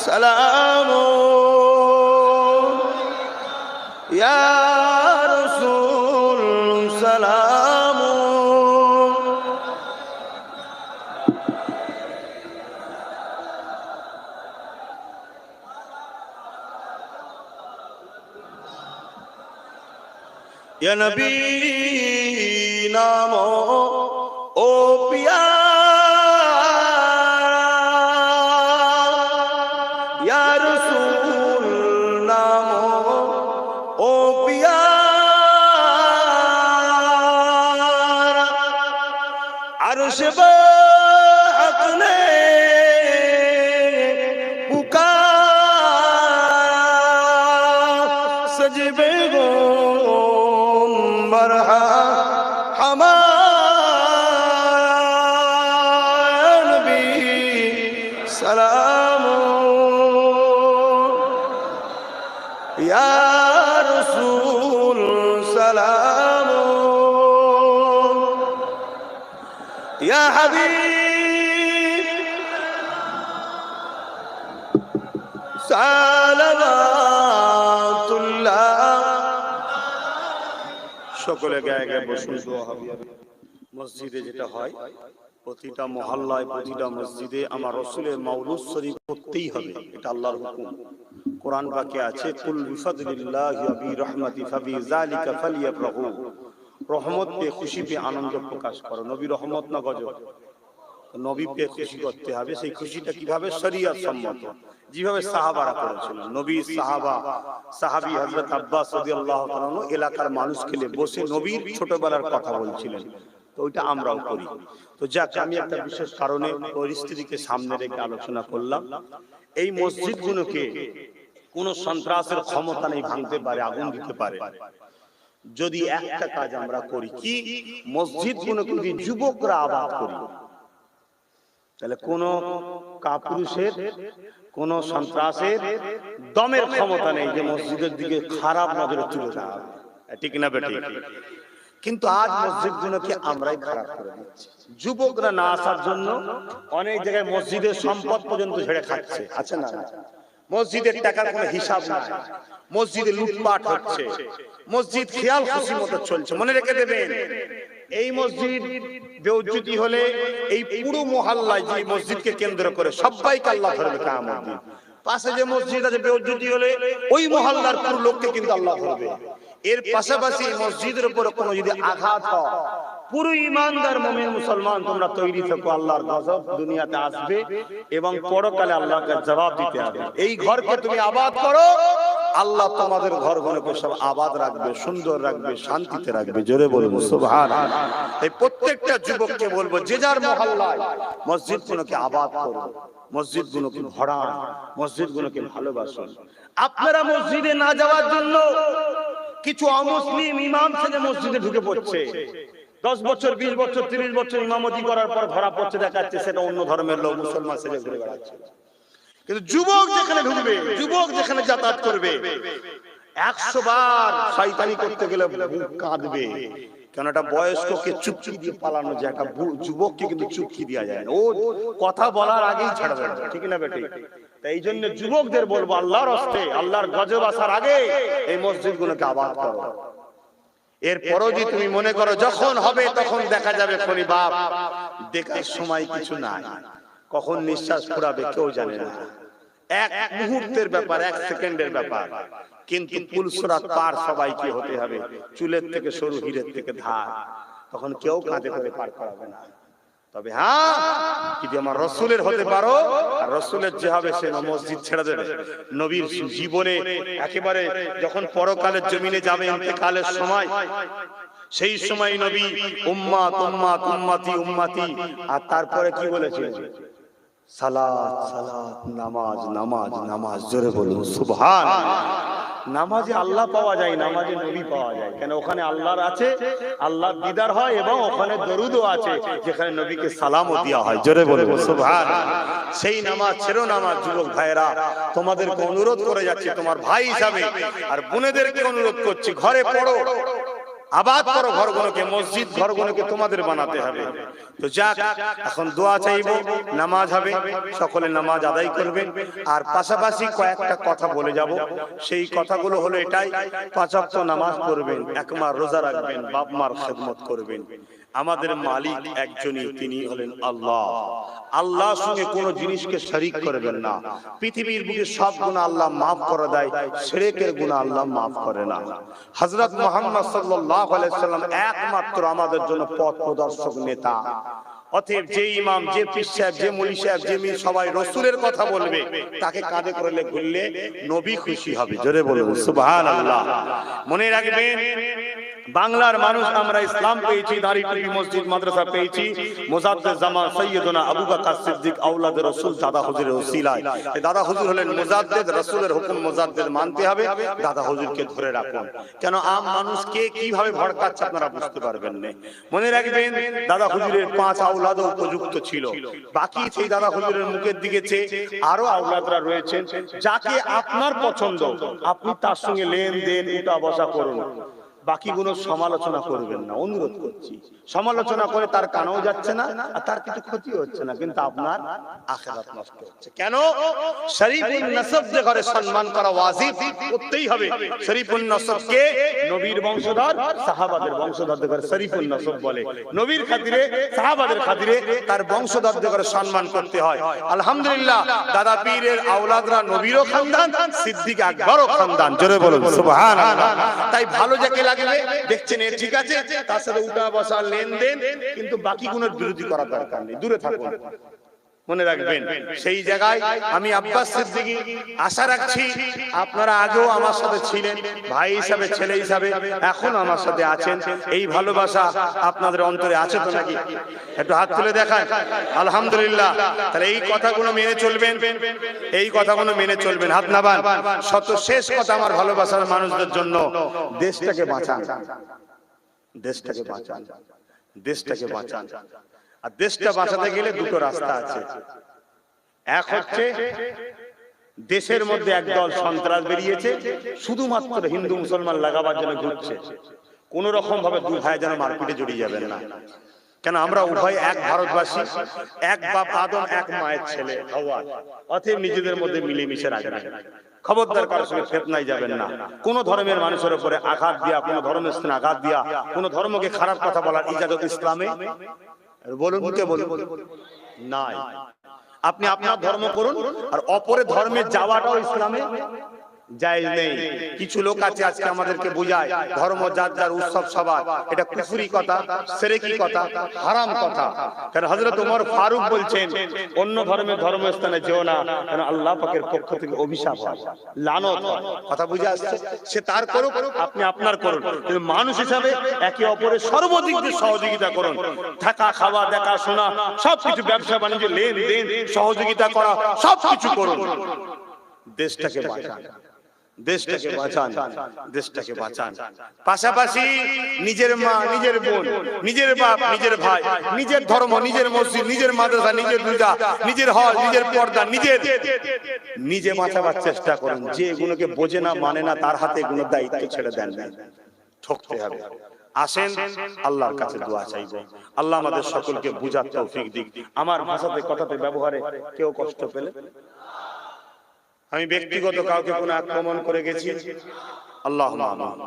সালাম, ইয়া রাসূল সালাম, ইয়া নবী নাম ও পিয়া, ইয়া রাসূল নাম ও পিয়া, আরশ বাক নে পুকার, সজবে গো মারহামা নবী সালাম, ইয়া রাসূল সালাম, ইয়া হাবিব সালাওয়াতুল্লাহ। সকলে গায়ে গায়ে বসুন, দোয়া হবে। মসজিদে যেটা হয় প্রতিটা মহল্লায় প্রতিটা মসজিদে আমার রাসূলের মাউলুদ শরীফ পড়তেই হবে, এটা আল্লাহর হুকুম। কোরআন বাক্যে আছে, কুল বিফাদলিল্লাহি ওয়া বিরহমাতি ফাবিযালিকা ফালিয়াফরাহু, রহমত পেয়ে খুশি পেয়ে আনন্দ প্রকাশ করো। নবী রহমত না গজব? নবী পেয়ে খুশি করতে হবে। সেই খুশিটা কিভাবে? শরীয়ত সম্মত, যেভাবে সাহাবারা করেছিলেন। নবী সাহাবী হযরত আব্বাস রাদিয়াল্লাহু তাআলা এলাকার মানুষকে নিয়ে বসে নবীর ছোটবেলার কথা বলছিলেন, তো ওইটা আমরাও করি। তো যাক, আমি একটা বিশেষ কারণে পরিস্থিতিকে সামনে রেখে আলোচনা করলাম। এই মসজিদগুলোকে কোন সন্ত্রাসের ক্ষমতা নেই ভাঙতে পারে, আগুন দিতে পারে, যদি একটা কাজ আমরা করি, কি মসজিদগুলোকে যদি যুবকরা আবাদ করি, তাহলে কোন কাপুরুষের কোন সন্ত্রাসের দমের ক্ষমতা নেই যে মসজিদের দিকে খারাপ নজরে তুলে যাওয়া, ঠিক না বেটি? কিন্তু আজ মসজিদগুলোকে আমরাই খারাপ করে দিচ্ছি। যুবকরা না আসার জন্য অনেক জায়গায় মসজিদের সম্পদ পর্যন্ত ঝেড়ে খাচ্ছে, আছে না? মসজিদের টাকার কোনো হিসাব নাই, মসজিদে লুটপাট হচ্ছে, মসজিদ খেয়াল খুশি মতো চলছে। মনে রেখে দেবেন, এই মসজিদ বেউজ্জতি হলে এই পুরো মহল্লায় যে মসজিদকে কেন্দ্র করে সবাইকে আল্লাহ ধরবে কিয়ামত দিন। পাশে যে মসজিদ আছে বেউজ্জতি হলে ওই মহল্লার পুরো লোককে কিন্তু আল্লাহ ধরবে। এর পাশাপাশি মসজিদের উপর কোনো যদি আঘাত হয়, পুরো ইমানদার মুমিন মুসলমান তোমরা তৈরি থাকো, আল্লাহর গজব দুনিয়াতে আসবে এবং পরকালে আল্লাহকে জবাব দিতে হবে। এই ঘরকে তুমি আবাদ করো, আল্লাহ তোমাদের ঘরগুলোকে সব আবাদ রাখবে, সুন্দর রাখবে, শান্তিতে রাখবে। জোরে বলুন সুবহানাল্লাহ। এই প্রত্যেকটা যুবককে বলবো, যে যার মহল্লায় মসজিদগুলোকে আবাদ করো, মসজিদগুলোকে ভরান, মসজিদগুলোকে ভালোবাসুন। আপনারা মসজিদে না যাওয়ার জন্য কিছু অমুসলিম ইমাম ছেলে মসজিদে ঢুকে পড়ছে, 10 বছর 20 বছর 30 বছর ইমামতি করার পর ধরা পড়ছে, দেখাচ্ছে সেটা অন্য ধর্মের লোক, মুসলমান সেজে ঘুরে বেড়াচ্ছে। কিন্তু যুবক যেখানে ঢুকবে, যুবক যেখানে যাতায়াত করবে, 100 বার শয়তানি করতে গেলে বুক কাঁদবে। কেন? একটা বয়স্ককে চুপকি দিয়ে পালানো যায়, একটা যুবককে কিন্তু চুপকি দেওয়া যায় না। ও কথা বলার আগেই ছাড়বে, ঠিক না বেটি? তাই এই জন্য যুবকদের বলবো, আল্লাহর রাস্তে আল্লাহর গজব আসার আগে এই মসজিদগুলোকে আবাদ করো। এরপরও যদি তুমি মনে করো যখন হবে তখন দেখা যাবে, খনি বাপ দেখার সময় কিছু নাই, কখন নিঃশ্বাস ফুরাবে কেউ জানে না, এক মুহূর্তের ব্যাপার, 1 সেকেন্ডের ব্যাপার। কিন্তু পুলসরাত পার সবাইকে হতে হবে, চুলের থেকে সরু, হীরের থেকে ধার, তখন কেউ কাঁধে করে পার করাবে না। তবে হ্যাঁ, যদি আমার রসুলের হতে পারো, আর রসুলের যে হবে সে মসজিদ ছেড়ে দেবে। নবীর জীবনে একেবারে যখন পরকালের জমিনে যাবে, ইন্তেকালের সময়, সেই সময় নবী উম্মাত উম্মাত উম্মতি উম্মতি, আর তারপরে কি বলেছেন? সালাত সালাত, নামাজ নামাজ নামাজ। জোরে বলুন সুবহানাল্লাহ। নামাজে আল্লাহ পাওয়া যায়, নামাজে নবী পাওয়া যায়। কেন? ওখানে আল্লাহর আছে, আল্লাহ দিদার হয়, এবং ওখানে দরুদও আছে, যেখানে নবীকে সালামও দেওয়া হয়। জোরে বলুন সুবহানাল্লাহ। সেই নামাজ ছেড়ো না আমার যুবক ভাইরা, তোমাদেরকে অনুরোধ করে যাচ্ছি তোমার ভাই হিসাবে, আর বোনেদেরকে অনুরোধ করছি, ঘরে পড়ো, আবাদ করো ঘরগুলোকে, মসজিদ ঘরগুলোকে তোমাদের বানাতে হবে। তো যাক, এখন দোয়া চাইবো, নামাজ হবে, সকলে নামাজ আদায় করবেন। আর পাশাপাশি কয়েকটা কথা বলে যাব। সেই কথাগুলো হলো এটাই: 5 ওয়াক্ত নামাজ পড়বেন, 1 মাস রোজা রাখবেন, বাপ মার খেদমত করবেন। আমাদের মালিক একজনই, তিনি হলেন আল্লাহ। আল্লাহর সঙ্গে কোন জিনিসকে শরীক করবেন না। পৃথিবীর বুকে সব গুনাহ আল্লাহ মাফ করে দেয়, শিরকের গুনাহ আল্লাহ মাফ করে না। হযরত মুহাম্মদ সাল্লাল্লাহু আলাইহি সাল্লাম একমাত্র আমাদের জন্য পথ প্রদর্শক নেতা। অতএব যে ইমাম, যে পীর সাহেব, যে মুলি সাহেব, যে মীর সবাই রাসূলের কথা বলবে, তাকে কাঁধে করে ঘুরলে নবী খুশি হবে। জোরে বলুন সুবহানাল্লাহ। মনে রাখবেন, বাংলার মানুষ আমরা ইসলাম পেয়েছি, দাড়ি টুপি, মসজিদ মাদ্রাসা পেয়েছি মুজাদ্দিদ জামান সাইয়্যিদুনা আবু বকর সিদ্দিক আওলাদে রাসূল দাদা হুজুরের ওসিলায়। দাদা হুজুর হলেন মুজাদ্দিদ, রাসূলের হুকুম মুজাদ্দিদ মানতে হবে, দাদা হুজুরকে ধরে রাখুন। কেন? আম মানুষকে কিভাবে ভড়কাচ্ছে আপনারা বুঝতে পারবেন না। মনে রাখবেন, দাদা হুজুরের 5 আওলাদও উপযুক্ত ছিল। বাকি সেই দাদা হুজুরের মুখের দিকে চেয়ে আরো আওলাদরা রয়েছেন, যাকে আপনার পছন্দ আপনি তার সঙ্গে লেনদেন উঠা বসা করুন। বাকিগুলো সমালোচনা করবেন না, অনুরোধ করছি। সমালোচনা করে তার কানেও যাচ্ছে না আর তার কিছু ক্ষতি হচ্ছে না, কিন্তু আপনার আখিরাত নষ্ট হচ্ছে। কেন? শরীফুন নসব যে ঘরে সম্মান করা ওয়াজিব, করতেই হবে। শরীফুন নসব কে? নবীর বংশধর, সাহাবাদের বংশধরদের ঘরে শরীফুন নসব বলে। নবীর খাতিরে, সাহাবাদের খাতিরে তার বংশধরদের ঘরে সম্মান করতে হয়। আলহামদুলিল্লাহ, দাদা পীরের আওলাদরা নবীরও খানদান, সিদ্দিক আকবরও খানদান। জোরে বলুন সুবহানাল্লাহ। তাই ভালো যাকে লাগবে দেখছেন এ ঠিক আছে, তার সাথে উঠা বসা লেনদেন, কিন্তু বাকি গুণের বিরোধী করার দরকার নেই, দূরে থাকুন। মনে রাখবেন, সেই জায়গায় আমি আব্বাস সিদ্দিকী আশা রাখছি আপনারা আগেও আমার সাথে ছিলেন, ভাই হিসাবে, ছেলে হিসাবে, এখন আমার সাথে আছেন। এই ভালোবাসা আপনাদের অন্তরে আছে তো নাকি? একটু হাত তুলে দেখান। আলহামদুলিল্লাহ। তাহলে এই কথাগুলো মেনে চলবেন, এই কথাগুলো মেনে চলবেন। হাত নাবান। শত শেষ কথা আমার ভালোবাসার মানুষদের জন্য, দেশটাকে বাঁচান, দেশটাকে বাঁচান, দেশটাকে বাঁচান। আর দেশটা বাঁচাতে গেলে দুটো রাস্তা আছে। এক হচ্ছে দেশের মধ্যে একদল সন্ত্রাস বেরিয়েছে, শুধুমাত্র হিন্দু মুসলমান লাগাবার জন্য ঘুরছে। কোন রকম ভাবে দুই ভাই যেন মারপিটে জড়িয়ে যাবেন না। কেন? আমরা উভয় এক ভারতবাসী, এক বাপ আদম, এক মায়ের ছেলে হাওয়া। অতএব নিজেদের মধ্যে মিলেমিশে রাখবেন। খবরদার কারোর সঙ্গে ফিতনায় যাবেন না। কোন ধর্মের মানুষের উপরে আঘাত দিয়া, কোন ধর্মের স্থানে আঘাত দিয়া, কোন ধর্মকে খারাপ কথা বলার ইজাজত ইসলামে বলুন, কে বলুন নাই। আপনি আপনার ধর্ম করুন, আর অপরের ধর্মে যাওয়াটাও ইসলামে জায়েজ নেই। কিছু লোক আছে আজকে আমাদেরকে বোঝায় ধর্ম যার যার, উৎসব সবার। এটা কুফরি কথা, শিরকি কথা, হারাম কথা। কারণ হযরত ওমর ফারুক বলছেন অন্য ধর্মের ধর্মস্থানে যেও না, কারণ আল্লাহ পাকের পক্ষ থেকে অভিশাপ হয়, লানত হয়। কথা বুঝে আসছে? সে তার করুক, আপনি আপনার করুন, কিন্তু মানুষ হিসাবে একে অপরের সর্বদিক দিয়ে সহযোগিতা করুন। থাকা, খাওয়া, দেখাশোনা সবকিছু, ব্যবসা বাণিজ্য, লেনদেন, সহযোগিতা করা, সবকিছু করুন। দেশটাকে বাঁচান, দেশটাকে বাঁচান, দেশটাকে বাঁচান। পাশাপাশি নিজের মা, নিজের বোন, নিজের বাপ, নিজের ভাই, নিজের ধর্ম, নিজের মসজিদ, নিজের মাদ্রাসা, নিজের রোজা, নিজের হজ, নিজের পর্দা, নিজে বাঁচাবার চেষ্টা করুন। যে এগুলোকে বোঝে না, মানে না, তার হাতে এগুলোর দায়িত্ব ছেড়ে দেন না, ঠকতে হবে। আসেন আল্লাহর কাছে দোয়া চাইবো, আল্লাহ আমাদের সকলকে বুঝার তৌফিক দিক। আমার ভাষাতে, কথাতে, ব্যবহারে কেউ কষ্ট পেলে, আমি ব্যক্তিগত কাউকে কোনো আক্রমণ করে গেছি, আল্লাহুম্মা আমিন।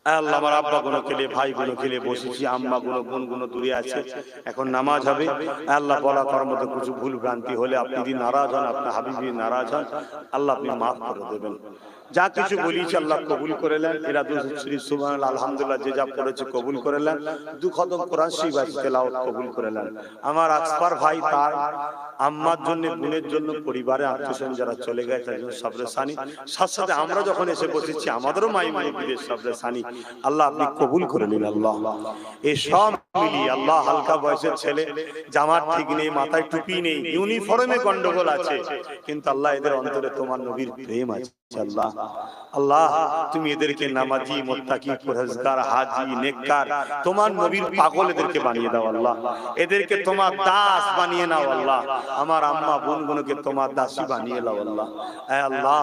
আল্লাহ, আমার আব্বা গুলো খেলে, ভাই গুলো খেলে বসেছি, আম্মা গুলো, বোন গুলো দূরে আছে, এখন নামাজ হবে। আল্লাহ, বলা করার মধ্যে কিছু ভুল ভ্রান্তি হলে আপনি যদি নারাজ হন, আপনার হাবিবি নারাজ হন, আল্লাহ আপনি মাফ করে দেবেন। যা কিছু বলিছি আল্লাহ কবুল করে নেন। এরা দুরূদ সুবহানাল্লাহ, আলহামদুলিল্লাহ, যে যা পড়েছে কবুল করে নেন। দু খতম কোরআন শরীফ তেলাওয়াত কবুল করে নেন। আমার আকবর ভাই, তার আম্মার জন্য, বোনের জন্য, পরিবারে আত্মীয়স্বজন যারা চলে গেছে, তার জন্য সবরে সানি। সাথে সাথে আমরা যখন এসে বসেছি, আমাদেরও মাই মুরব্বিদের সবরে সানি। আল্লাহ আপনি কবুল করে নিন। আল্লাহ, এই সব মিলিয়ে আল্লাহ, হালকা বয়সের ছেলে, জামার ঠিক নেই, মাথায় টুপি নেই, ইউনিফর্মে গন্ডগোল আছে, কিন্তু আল্লাহ এদের অন্তরে তোমার নবীর প্রেম আছে। আল্লাহ, আল্লাহ তুমি এদেরকে নামাজি, মুত্তাকি, পরহেজগার, হাজি, নেককার, তোমার নবীর পাগল এদেরকে বানিয়ে দাও। আল্লাহ, এদেরকে তোমার দাস বানিয়ে নাও। আল্লাহ, আমার আম্মা বোনগুলোকে তোমার দাসী বানিয়ে নাও। আল্লাহ, এ আল্লাহ,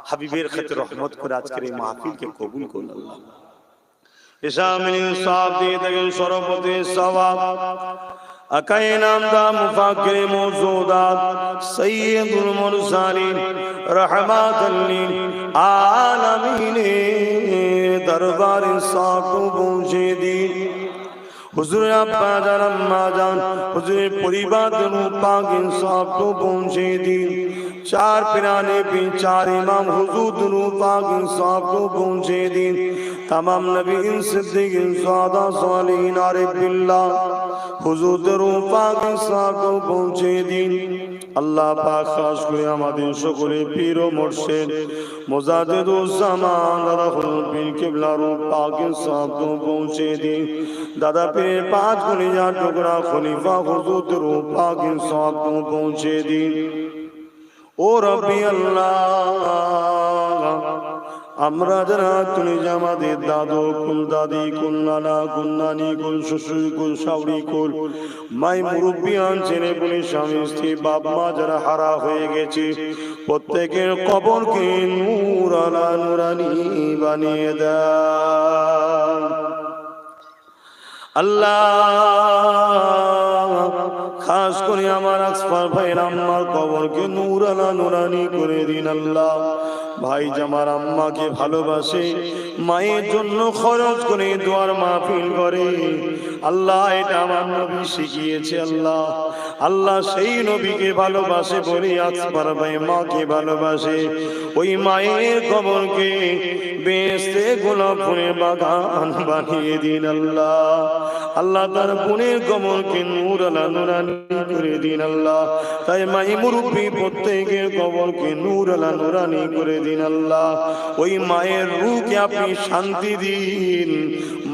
হাবিবের খাতিরে রহমত করে আজকের এই মাহফিলকে কবুল করুন। আল্লাহ, ইসামিন সাহেব দিয়ে দেখেন সরবতে সওয়াব আকাই নামদা মুফাকির মওজুদাত সাইয়্যিদুল মুরসালিন রাহমাতাল লিল আলামিন দরবারে সাকু পৌঁছে দিন। হুজুর আব্বা জান, আম্মা জান, হুজুরের পরিবার পাক ইনসাফ को पहुंचे दिन। चार पिराने पे चार इमाम हुजूर पाक इंसाफ को पहुंचे दिन। तमाम नबी सिद्दीक सादा सालिहीन आरिफ बिल्लाह हुजूर पाक इंसाफ को पहुंचे दिन। আল্লাহ পাক খাস করে আমাদের সকলে পীর ও মুর্শিদ মুজাদ্দিদুজ জামান দাদা হুজুর কিবলার পাক ইনসাফ को पहुंचे दिन। दादा पीर पांच गुनिया टुकड़ा खलीफा हुजूर पाक इंसाफ को पहुंचे दिन। ओ रब्बी अल्लाह, আমরা যারা তুমি যে আমাদের দাদু কুল দাদি কুল নানা কুল নানি কুল শ্বশুর কুল শাউরি কুল মাই মুরব্বিয়ান ছেলে বলে স্বামী স্ত্রী বাপ মা যারা হারা হয়ে গেছে প্রত্যেকের কবরকে নূরানা নূরানি বানিয়ে দাও আল্লাহ। খাস করে আমার আকসফার ভাইয়ের আম্মার কবরকে নূরানা নূরানি করে দিন আল্লাহ। ভাই জামার আম্মাকে ভালোবাসে, মায়ের জন্য খরচ করে দোয়ার মাহফিল করে আল্লাহ, এটা আমার নবী শিখিয়েছে আল্লাহ। আল্লাহ সেই নবীকে ভালোবাসে বলে আকসফার ভাই মাকে ভালোবাসে, ওই মায়ের কবরকে বেহেশতে গোলাপ ফুলের বাগান বানিয়ে দিন আল্লাহ। আল্লাহ তার বোনের কবরকে নূরানা নূরানি করে দিন আল্লাহ। তাই মাই মুরব্বী প্রত্যেকের কবরকে নূরানা নূরানি করে দিন আল্লাহ। ওই মায়ের রূহকে আপনি শান্তি দিন,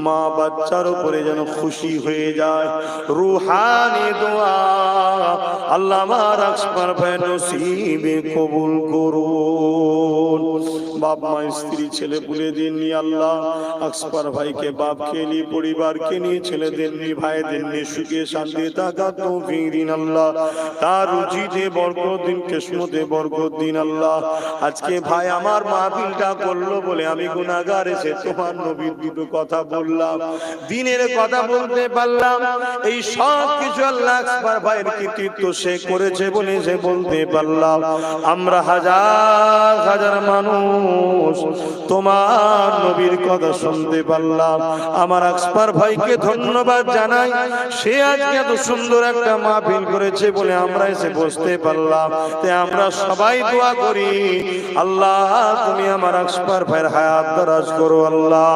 মা বাচ্চার উপরে যেন খুশি হয়ে যায়। রুহানি দোয়া আল্লাহ আমার আকসফার ভাই নসিবে কবুল করুন। বাপ মা স্ত্রী ছেলে পুলে দিননি আল্লাহ। আকসফার ভাইকে বাপকে নিয়ে পরিবারকে নিয়ে ছেলেদের নিয়ে ভাইদের নিয়ে সুখে শান্তি থাকা তৌফিক দিন আল্লাহ। তার রুজিতে বরকত দিন, কিসমতে বরকত দিন আল্লাহ। আজকে ভাই আমার মাহফিলটা করলো বলে আমি গুনাহগার এসে তোমার নবীর দুটো কথা বললাম, দিনের কথা বলতে পারলাম। এই সব কিছু আল্লাহ আকসফার ভাইয়ের কৃতিত্ব সে করেছে বলে সে বলতে পারলাম। আমরা হাজার হাজার মানুষ তোমার নবীর কথা শুনতে পারলাম। আমার আকসফার ভাইকে ধন্যবাদ জানাই, সে আজকে এত সুন্দর একটা মাহফিল করেছে বলে আমরা এসে বসতে পারলাম। তাই আমরা সবাই দোয়া করি আল্লাহ তুমি আমার আকসফার ভাইয়ের হায়াত দারাজ করো আল্লাহ।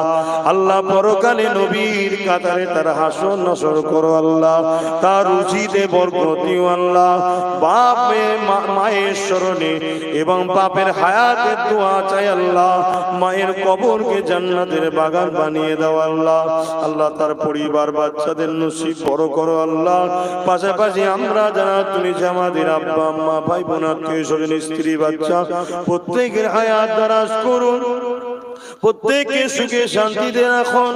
আল্লাহ পরকালে নবীর কাতারে তার হাসর নসর করো আল্লাহ। তার রুজিতে বরকত দিও আল্লাহ। বাপ মায়ের স্মরণে এবং বাপের হায়াতের দোয়া চাই আল্লাহ। মায়ের কবরকে জান্নাতের বাগান বানিয়ে দাও আল্লাহ। আল্লাহ তার পরিবার বাচ্চাদের নসিব বড় করো আল্লাহ। পাশাপাশি আমরা যারা তুমি যে আমাদের আব্বা আম্মা ভাই বোন আত্মীয় স্বজন স্ত্রী বাচ্চা প্রত্যেকের হায়াত দারাজ করুন, প্রত্যেকে সুখে শান্তিতে রাখুন,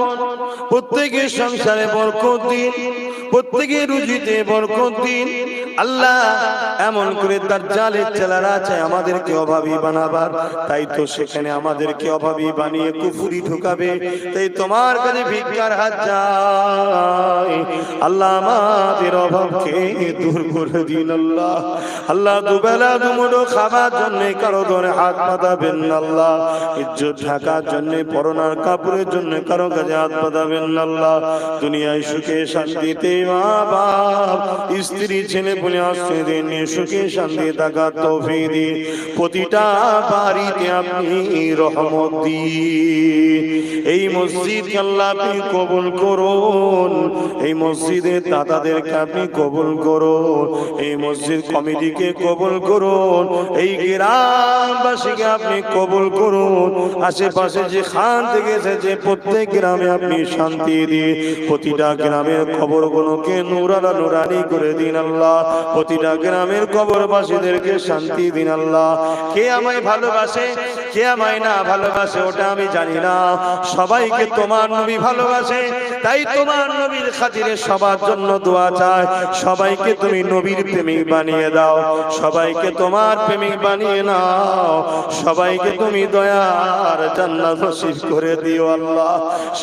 প্রত্যেকের সংসারে বরকত দিন, প্রত্যেকের রুজিতে বরকত দিন আল্লাহ। এমন করে দাজ্জালের ছেলেরা চায় আমাদেরকে অভাবী বানাবার, তাই তো সেখানে আমাদেরকে অভাবী বানিয়ে কুফরি ঢুকাবে। তাই তোমার কাছে ভিক্ষার হাত যায় আল্লাহ, আমাদের অভাবকে দূর করে দিন আল্লাহ। আল্লাহ দুবেলা দুমুঠো খাবার জন্য কারো ধরে হাত পাতাবেন না আল্লাহ। ইজ্জত ঢাকার জন্য পরনার কাপড়ের জন্য কারো কাছে হাত পাতাবেন না আল্লাহ। দুনিয়ায় সুখে শান্তিতে মা বাপ স্ত্রী ছেলে বলে আসতে দিন, সুখে শান্তি থাকা তৌফিক দিন। প্রতিটা বাড়িতে আপনি রহমত দিন। এই মসজিদকে আল্লাহ আপনি কবুল করুন, এই মসজিদের দাতাদেরকে আপনি কবুল করুন, এই মসজিদ কমিটিকে কবুল করুন, এই গ্রামবাসীকে আপনি কবুল করুন। আশেপাশে যে খান থেকে এসেছে প্রত্যেক গ্রামে আপনি শান্তি দিন। প্রতিটা গ্রামের কবরগুলোকে নূরানা নূরানি করে দিন আল্লাহ। প্রতিটা গ্রামের কবরবাসীদেরকে শান্তি দিন আল্লাহ। কে আমায় ভালোবাসে কে আমায় না ভালোবাসে ওটা আমি জানি না, সবাইকে তোমার নবী ভালোবাসে, তাই তোমার নবীর খাতিরে সবার জন্য দোয়া চাই। সবাইকে তুমি নবীর প্রেমিক বানিয়ে দাও, সবাইকে তোমার প্রেমিক বানিয়ে নাও, সবাইকে তুমি দয়ার জান্নাত নসিব করে দিও আল্লাহ।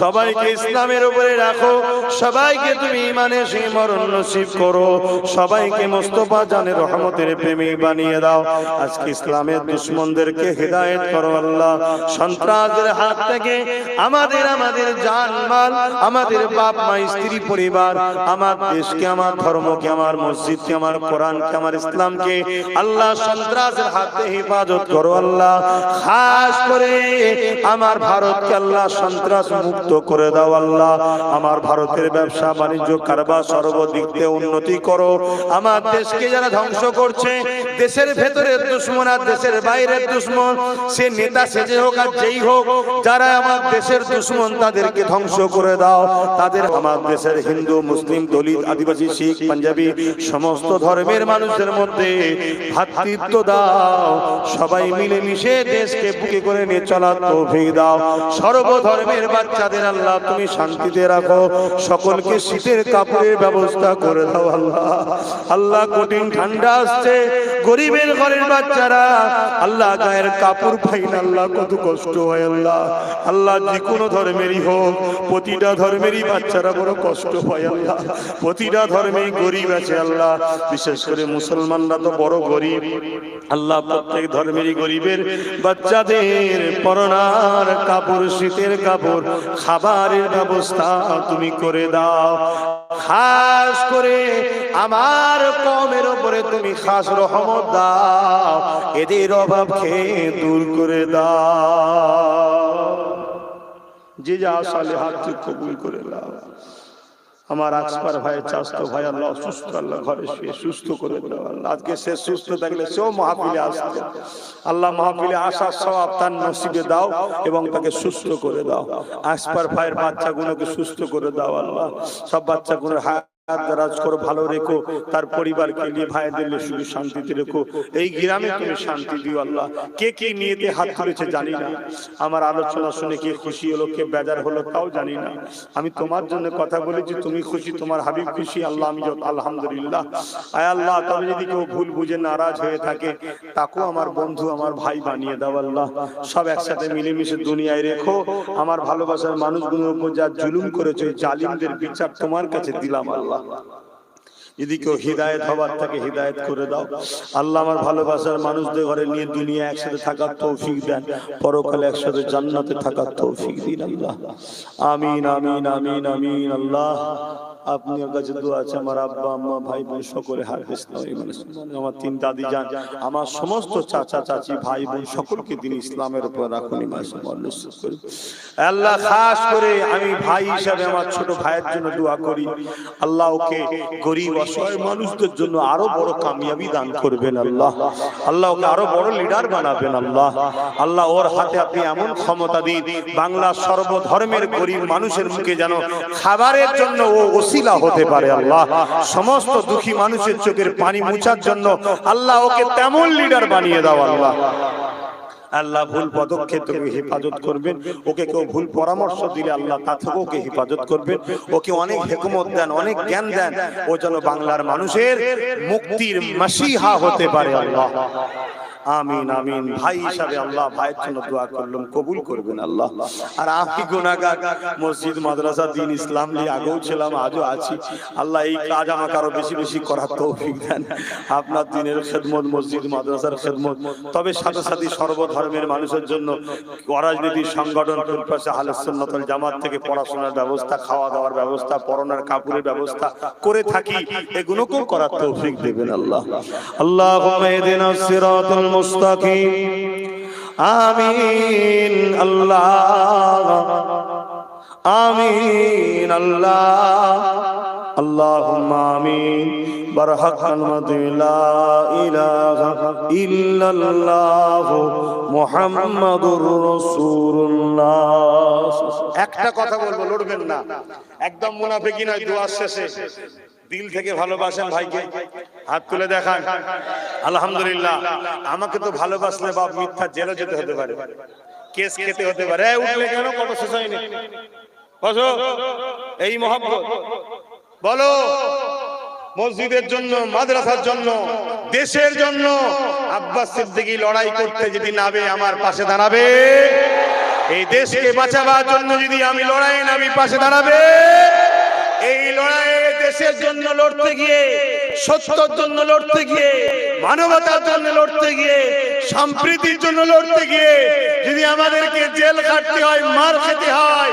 সবাইকে ইসলামের উপরে রাখো, সবাইকে তুমি ঈমানের সেই মরণ নসিব করো, সবাইকে মুস্তাফা জানের রহমতের প্রেমিক বানিয়ে দাও। আজকে ইসলামের দুশমনদেরকে হিদায়াত করো আল্লাহ। সন্ত্রাসের হাত থেকে আমাদের জানমাল, আমাদের বাপ মা স্ত্রী পরিবার, আমার দেশকে, আমার ধর্মকে, আমার মসজিদকে, আমার কোরআনকে, আমার ইসলামকে আল্লাহ সন্ত্রাসের হাত থেকে হেফাজত করো আল্লাহ। খাস করে আমার ভারতকে আল্লাহ সন্ত্রাস মুক্ত করে দাও আল্লাহ। আমার ভারতের ব্যবসা বাণিজ্য কারবার সর্বদিক থেকে উন্নতি করো। আমার দেশকে যারা ধ্বংস করছে, দেশের ভেতরের দুশমন আর দেশের বাইরের দুশমন, সে নেতা সেজে হোক আর যেই হোক, যারা আমার দেশের দুশমন তাদেরকে ধ্বংস করে দাও। তাদের আমার দেশের হিন্দু, মুসলিম, দলিত, আদিবাসী, শিখ, পাঞ্জাবি সমস্ত ধর্মের মানুষের মধ্যে ভ্রাতৃত্ব দাও। সবাই মিলে মিশে দেশকে বুকে করে নিয়ে চলার তৌফিক দাও। সর্বধর্মের বাচ্চাদের আল্লাহ তুমি শান্তিতে রাখো। সকলকে শীতের কাপড়ের ব্যবস্থা করে দাও আল্লাহ। আল্লাহ কঠিন ঠান্ডা আসছে, গরিবের ঘরের বাচ্চারা আল্লাহ গায়ের কাপড় পাই না আল্লাহ, কত কষ্ট হয় আল্লাহ। আল্লাহ যে কোনো ধর্মেরই হোক, প্রতিটা ধর্মেরই বাচ্চারা বড় কষ্ট হয় আল্লাহ। প্রতিটা ধর্মেই গরিব আছে আল্লাহ, বিশেষ করে মুসলমানরা তো বড় গরিব আল্লাহ। প্রত্যেক ধর্মেরই গরিবের বাচ্চাদের পরনার কাপড়, শীতের কাপড়, খাবারের ব্যবস্থা তুমি করে দাও। খাস করে আমার কওমের উপরে তুমি খাস রহমত দাও, এদের অভাবকে দূর করে দাও। যে যা সালে হাত কবুল করে দাও। আমার আকবর ভাই, চাস্তো ভাই আল্লাহ সুস্থ, আল্লাহ ঘরে শুয়ে সুস্থ করে দাও আল্লাহ। আজকে সে সুস্থ থাকলে সেও মাহফিলে আসতো আল্লাহ, মাহফিলে আসার সওয়াব তার নসিবে দাও এবং তাকে সুস্থ করে দাও। আকবর ভাইয়ের বাচ্চাগুলোকে সুস্থ করে দাও আল্লাহ। সব বাচ্চাগুলোর দারাজ করো, ভালো রেখো, তার পরিবারকে নিয়ে ভাইদের শুধু শান্তিতে রেখো। এই গ্রামে তুমি শান্তি দিও আল্লাহ। কে কে নিয়েতে হাত তুলেছে জানি না, আমার আলোচনা শুনে কে খুশি হলো কে বেজার হলো তাও জানি না। আমি তোমার জন্য কথা বলেছি, তুমি খুশি, তোমার হাবিব খুশি আল্লাহ। আমি আলহামদুলিল্লাহ। আয় আল্লাহ, তবে যদি কেউ ভুল বুঝে নারাজ হয়ে থাকে তাকেও আমার বন্ধু, আমার ভাই বানিয়ে দাও আল্লাহ। সব একসাথে মিলেমিশে দুনিয়ায় রেখো। আমার ভালোবাসার মানুষগুলোর উপর যা জুলুম করেছে জালিমদের বিচার তোমার কাছে দিলাম আল্লাহ। যদি কেউ হিদায়ত হবার থাকে হিদায়ত করে দাও আল্লাহ। আমার ভালোবাসার মানুষদের ঘরে নিয়ে দুনিয়া একসাথে থাকার তৌফিক দেন, পরকালে একসাথে জান্নাতে থাকার তৌফিক দিন আল্লাহ। আমিন আমিন আমিন আমিন আল্লাহ। আপনার কাছে দোয়া আছে, আমার আব্বা আম্মা ভাই বোন সকলে হাফেজ, আমার তিন দাদি যান, আমার সমস্ত চাচা চাচি ভাই বোন সকলকে দিন ইসলামের উপর রাখুন। আল্লাহ খাস করে আমি ভাই হিসাবে আমার ছোট ভাইয়ের জন্য দোয়া করি আল্লাহ, ওকে গরিব অসহায় মানুষদের জন্য আরো বড় কামিয়াবি দান করবেন আল্লাহ। আল্লাহ ওকে আরো বড় লিডার বানাবেন আল্লাহ। আল্লাহ ওর হাতে আপনি এমন ক্ষমতা দিন, বাংলার সর্বধর্মের গরিব মানুষের মুখে যেন খাবারের জন্য ও ওসিলা হতে পারে আল্লাহ। সমস্ত দুঃখী মানুষের চোখের পানি মুছার জন্য আল্লাহ ওকে তেমন লিডার বানিয়ে দাও আল্লাহ। আল্লাহ ভুল পদক্ষেপ থেকে হেফাজত করবেন, ওকে কেউ ভুল পরামর্শ দিলে আল্লাহ তা থেকে ওকে হেফাজত করবেন। ওকে অনেক হিকমত দেন, অনেক জ্ঞান দেন, ও যেন বাংলার মানুষের মুক্তির মাসিহা হতে পারে আল্লাহ। আমিন আমিন। ভাই হিসাবে আল্লাহ ভাইয়ের জন্য দোয়া করলাম, কবুল করবেন আল্লাহ। আর আমি গুনাহগার, মসজিদ মাদ্রাসা দিন ইসলাম নিয়ে আগেও ছিলাম আজও আছি আল্লাহ। এই কাজ আমাকে আরো বেশি বেশি করার তৌফিক দেন। আপনার দিনের খেদমত, মসজিদ মাদ্রাসার খেদমত, তবে সাথে সাথে সর্বধর্মের মানুষের জন্য রাজনীতি সংগঠন ফুলপাশে আহলে সুন্নাত ওয়াল জামাত থেকে পড়াশোনার ব্যবস্থা, খাওয়া দাওয়ার ব্যবস্থা, পরনার কাপড়ের ব্যবস্থা করে থাকি, এগুলোকেও করার তৌফিক দেবেন আল্লাহ। আল্লাহুম্মা ইহদিনাস সিরাতাল মুস্তাকিম। আমিন আল্লাহ, আমিন আল্লাহ, আল্লাহুম্মা আমিন। বারহাকাল মাদিলা ইলাহা ইল্লাল্লাহ মুহাম্মাদুর রাসূলুল্লাহ। একটা কথা বলবো, লড়বেন না, একদম মুনাফিকি নয়। দোয়া শেষে দিল থেকে ভালোবাসেন ভাইকে, হাত তুলে দেখান আলহামদুলিল্লাহ। আমাকে তো ভালোবাসলে বাপ মিথ্যা জেলে যেতে হতে পারে, কেস খেতে হতে পারে। উঠলে কেন, কত শেষ হয়নি, এই মহব্বত বলো। মসজিদের জন্য, মাদ্রাসার জন্য, দেশের জন্য আব্বাস সিদ্দিকী লড়াই করতে যদি নামে আমার পাশে দাঁড়াবে। এই দেশকে বাঁচাবার জন্য যদি আমি লড়াই নামি পাশে দাঁড়াবে। এই লড়াইয়ে দেশের জন্য লড়তে গিয়ে, সত্যের জন্য লড়তে গিয়ে, মানবতার জন্য লড়তে গিয়ে, সম্প্রীতির জন্য লড়তে গিয়ে যদি আমাদেরকে জেল কাটতে হয়, মার খেতে হয়,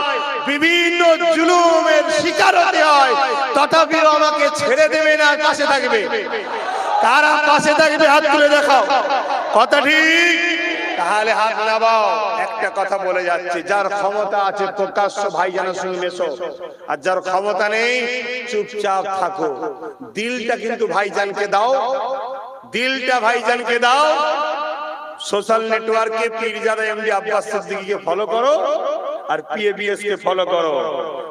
বিভিন্ন জুলুমের শিকার হতে হয়, তথাপিও আমাকে ছেড়ে দেবে না, পাশে থাকবে। কারা পাশে থাকবে হাত তুলে দেখাও, কথা ঠিক? তাহলে হাত নামাও। একটা কথা বলে যাচ্ছে, যার ক্ষমতা আছে প্রকাশ্য ভাইজান শুনে মেশো, আর যার ক্ষমতা নেই চুপচাপ থাকো। দিলটা কিন্তু ভাইজানকে দাও, দিলটা ভাইজানকে দাও। সোশ্যাল নেটওয়ার্কে পীরজাদা এমডি আব্বাস সিদ্দিকীকে ফলো করো আর পিএবিএস কে ফলো করো,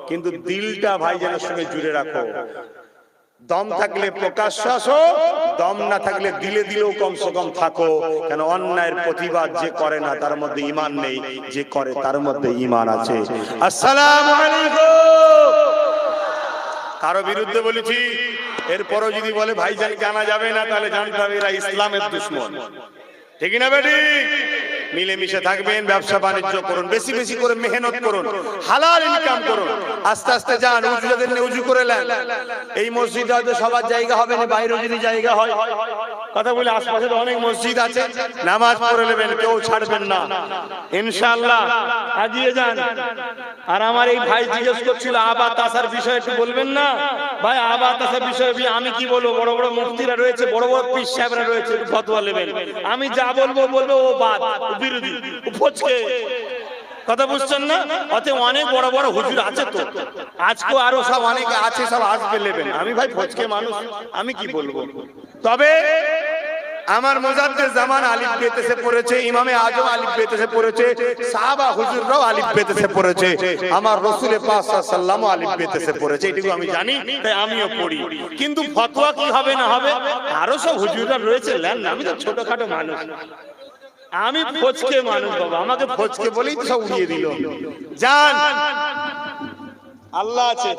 কিন্তু দিলটা ভাইজানের সঙ্গে জুড়ে রাখো। দম থাকলে প্রকাশ্য আসো, দম না থাকলে দিলে দিলেও কমসে কম থাকো। কেন অন্যায়ের প্রতিবাদ যে করে না তার মধ্যে ঈমান নেই, যে করে তার মধ্যে ঈমান আছে। আসসালামু আলাইকুম। কারো বিরুদ্ধে বলেছি, এরপরও যদি বলে ভাইজানকে আনা যাবে না, তাহলে জানতে হবে এরা ইসলামের দুশমন। ঠিক না বেটি? মিলেমিশে থাকবেন, ব্যবসা বাণিজ্য করুন, বেশি বেশি করে মেহনত করুন, হালাল ইনকাম করুন। আস্তে আস্তে যান, উজু যাদের নেই উজু করে নেন। এই মসজিদে হয়তো সবার জায়গা হবে না, বাইরেও যদি জায়গা হয়, কথা বলে আশপাশে তো অনেক মসজিদ আছে, নামাজ পড়ে নেবেন, কেউ ছাড়বেন না ইনশাআল্লাহ। আগিয়ে যান। আর আমার এই ভাই জিজ্ঞেস করছিল আবাদ আসার বিষয়ে একটু বলবেন না? ভাই আবাদ আসার বিষয়ে আমি কি বলবো? বড় বড় মুফতিরা রয়েছে, বড় বড় পীর সাহেবরা রয়েছে, একটু ফতোয়া নেবেন। আমি যা বলবো ও বাদ, ও বিরোধী, ও ফচকে। কথা বুঝছেন না? অতএব অনেক বড় বড় হুজুর আছে তো, আজকে আরো সব অনেকে আছে, সব আসবে নেবেন। আমি ভাই ফচকে মানুষ, আমি কি বলবো? তবে আমার মুজাদ্দিদ জামান আলিফ বেতেসে পড়েছে, ইমামে আজম আলিফ বেতেসে পড়েছে, সাহাবা হুজুররাও আলিফ বেতেসে পড়েছে, আমার রাসূল পাক সাল্লাল্লাহু আলাইহি ওয়াসাল্লাম আলিফ বেতেসে পড়েছে। এটুকু আমি জানি, তাই আমিও পড়ি। কিন্তু ফতোয়া কি হবে না হবে, আরো সব হুজুররা রয়েছে, নেন না। আমি তো ছোটখাটো মানুষ, আমি ফচকে মানুষ বাবা, আমাকে ফচকে বলেই তো সব উড়িয়ে দিল। জান, আল্লাহ আছে।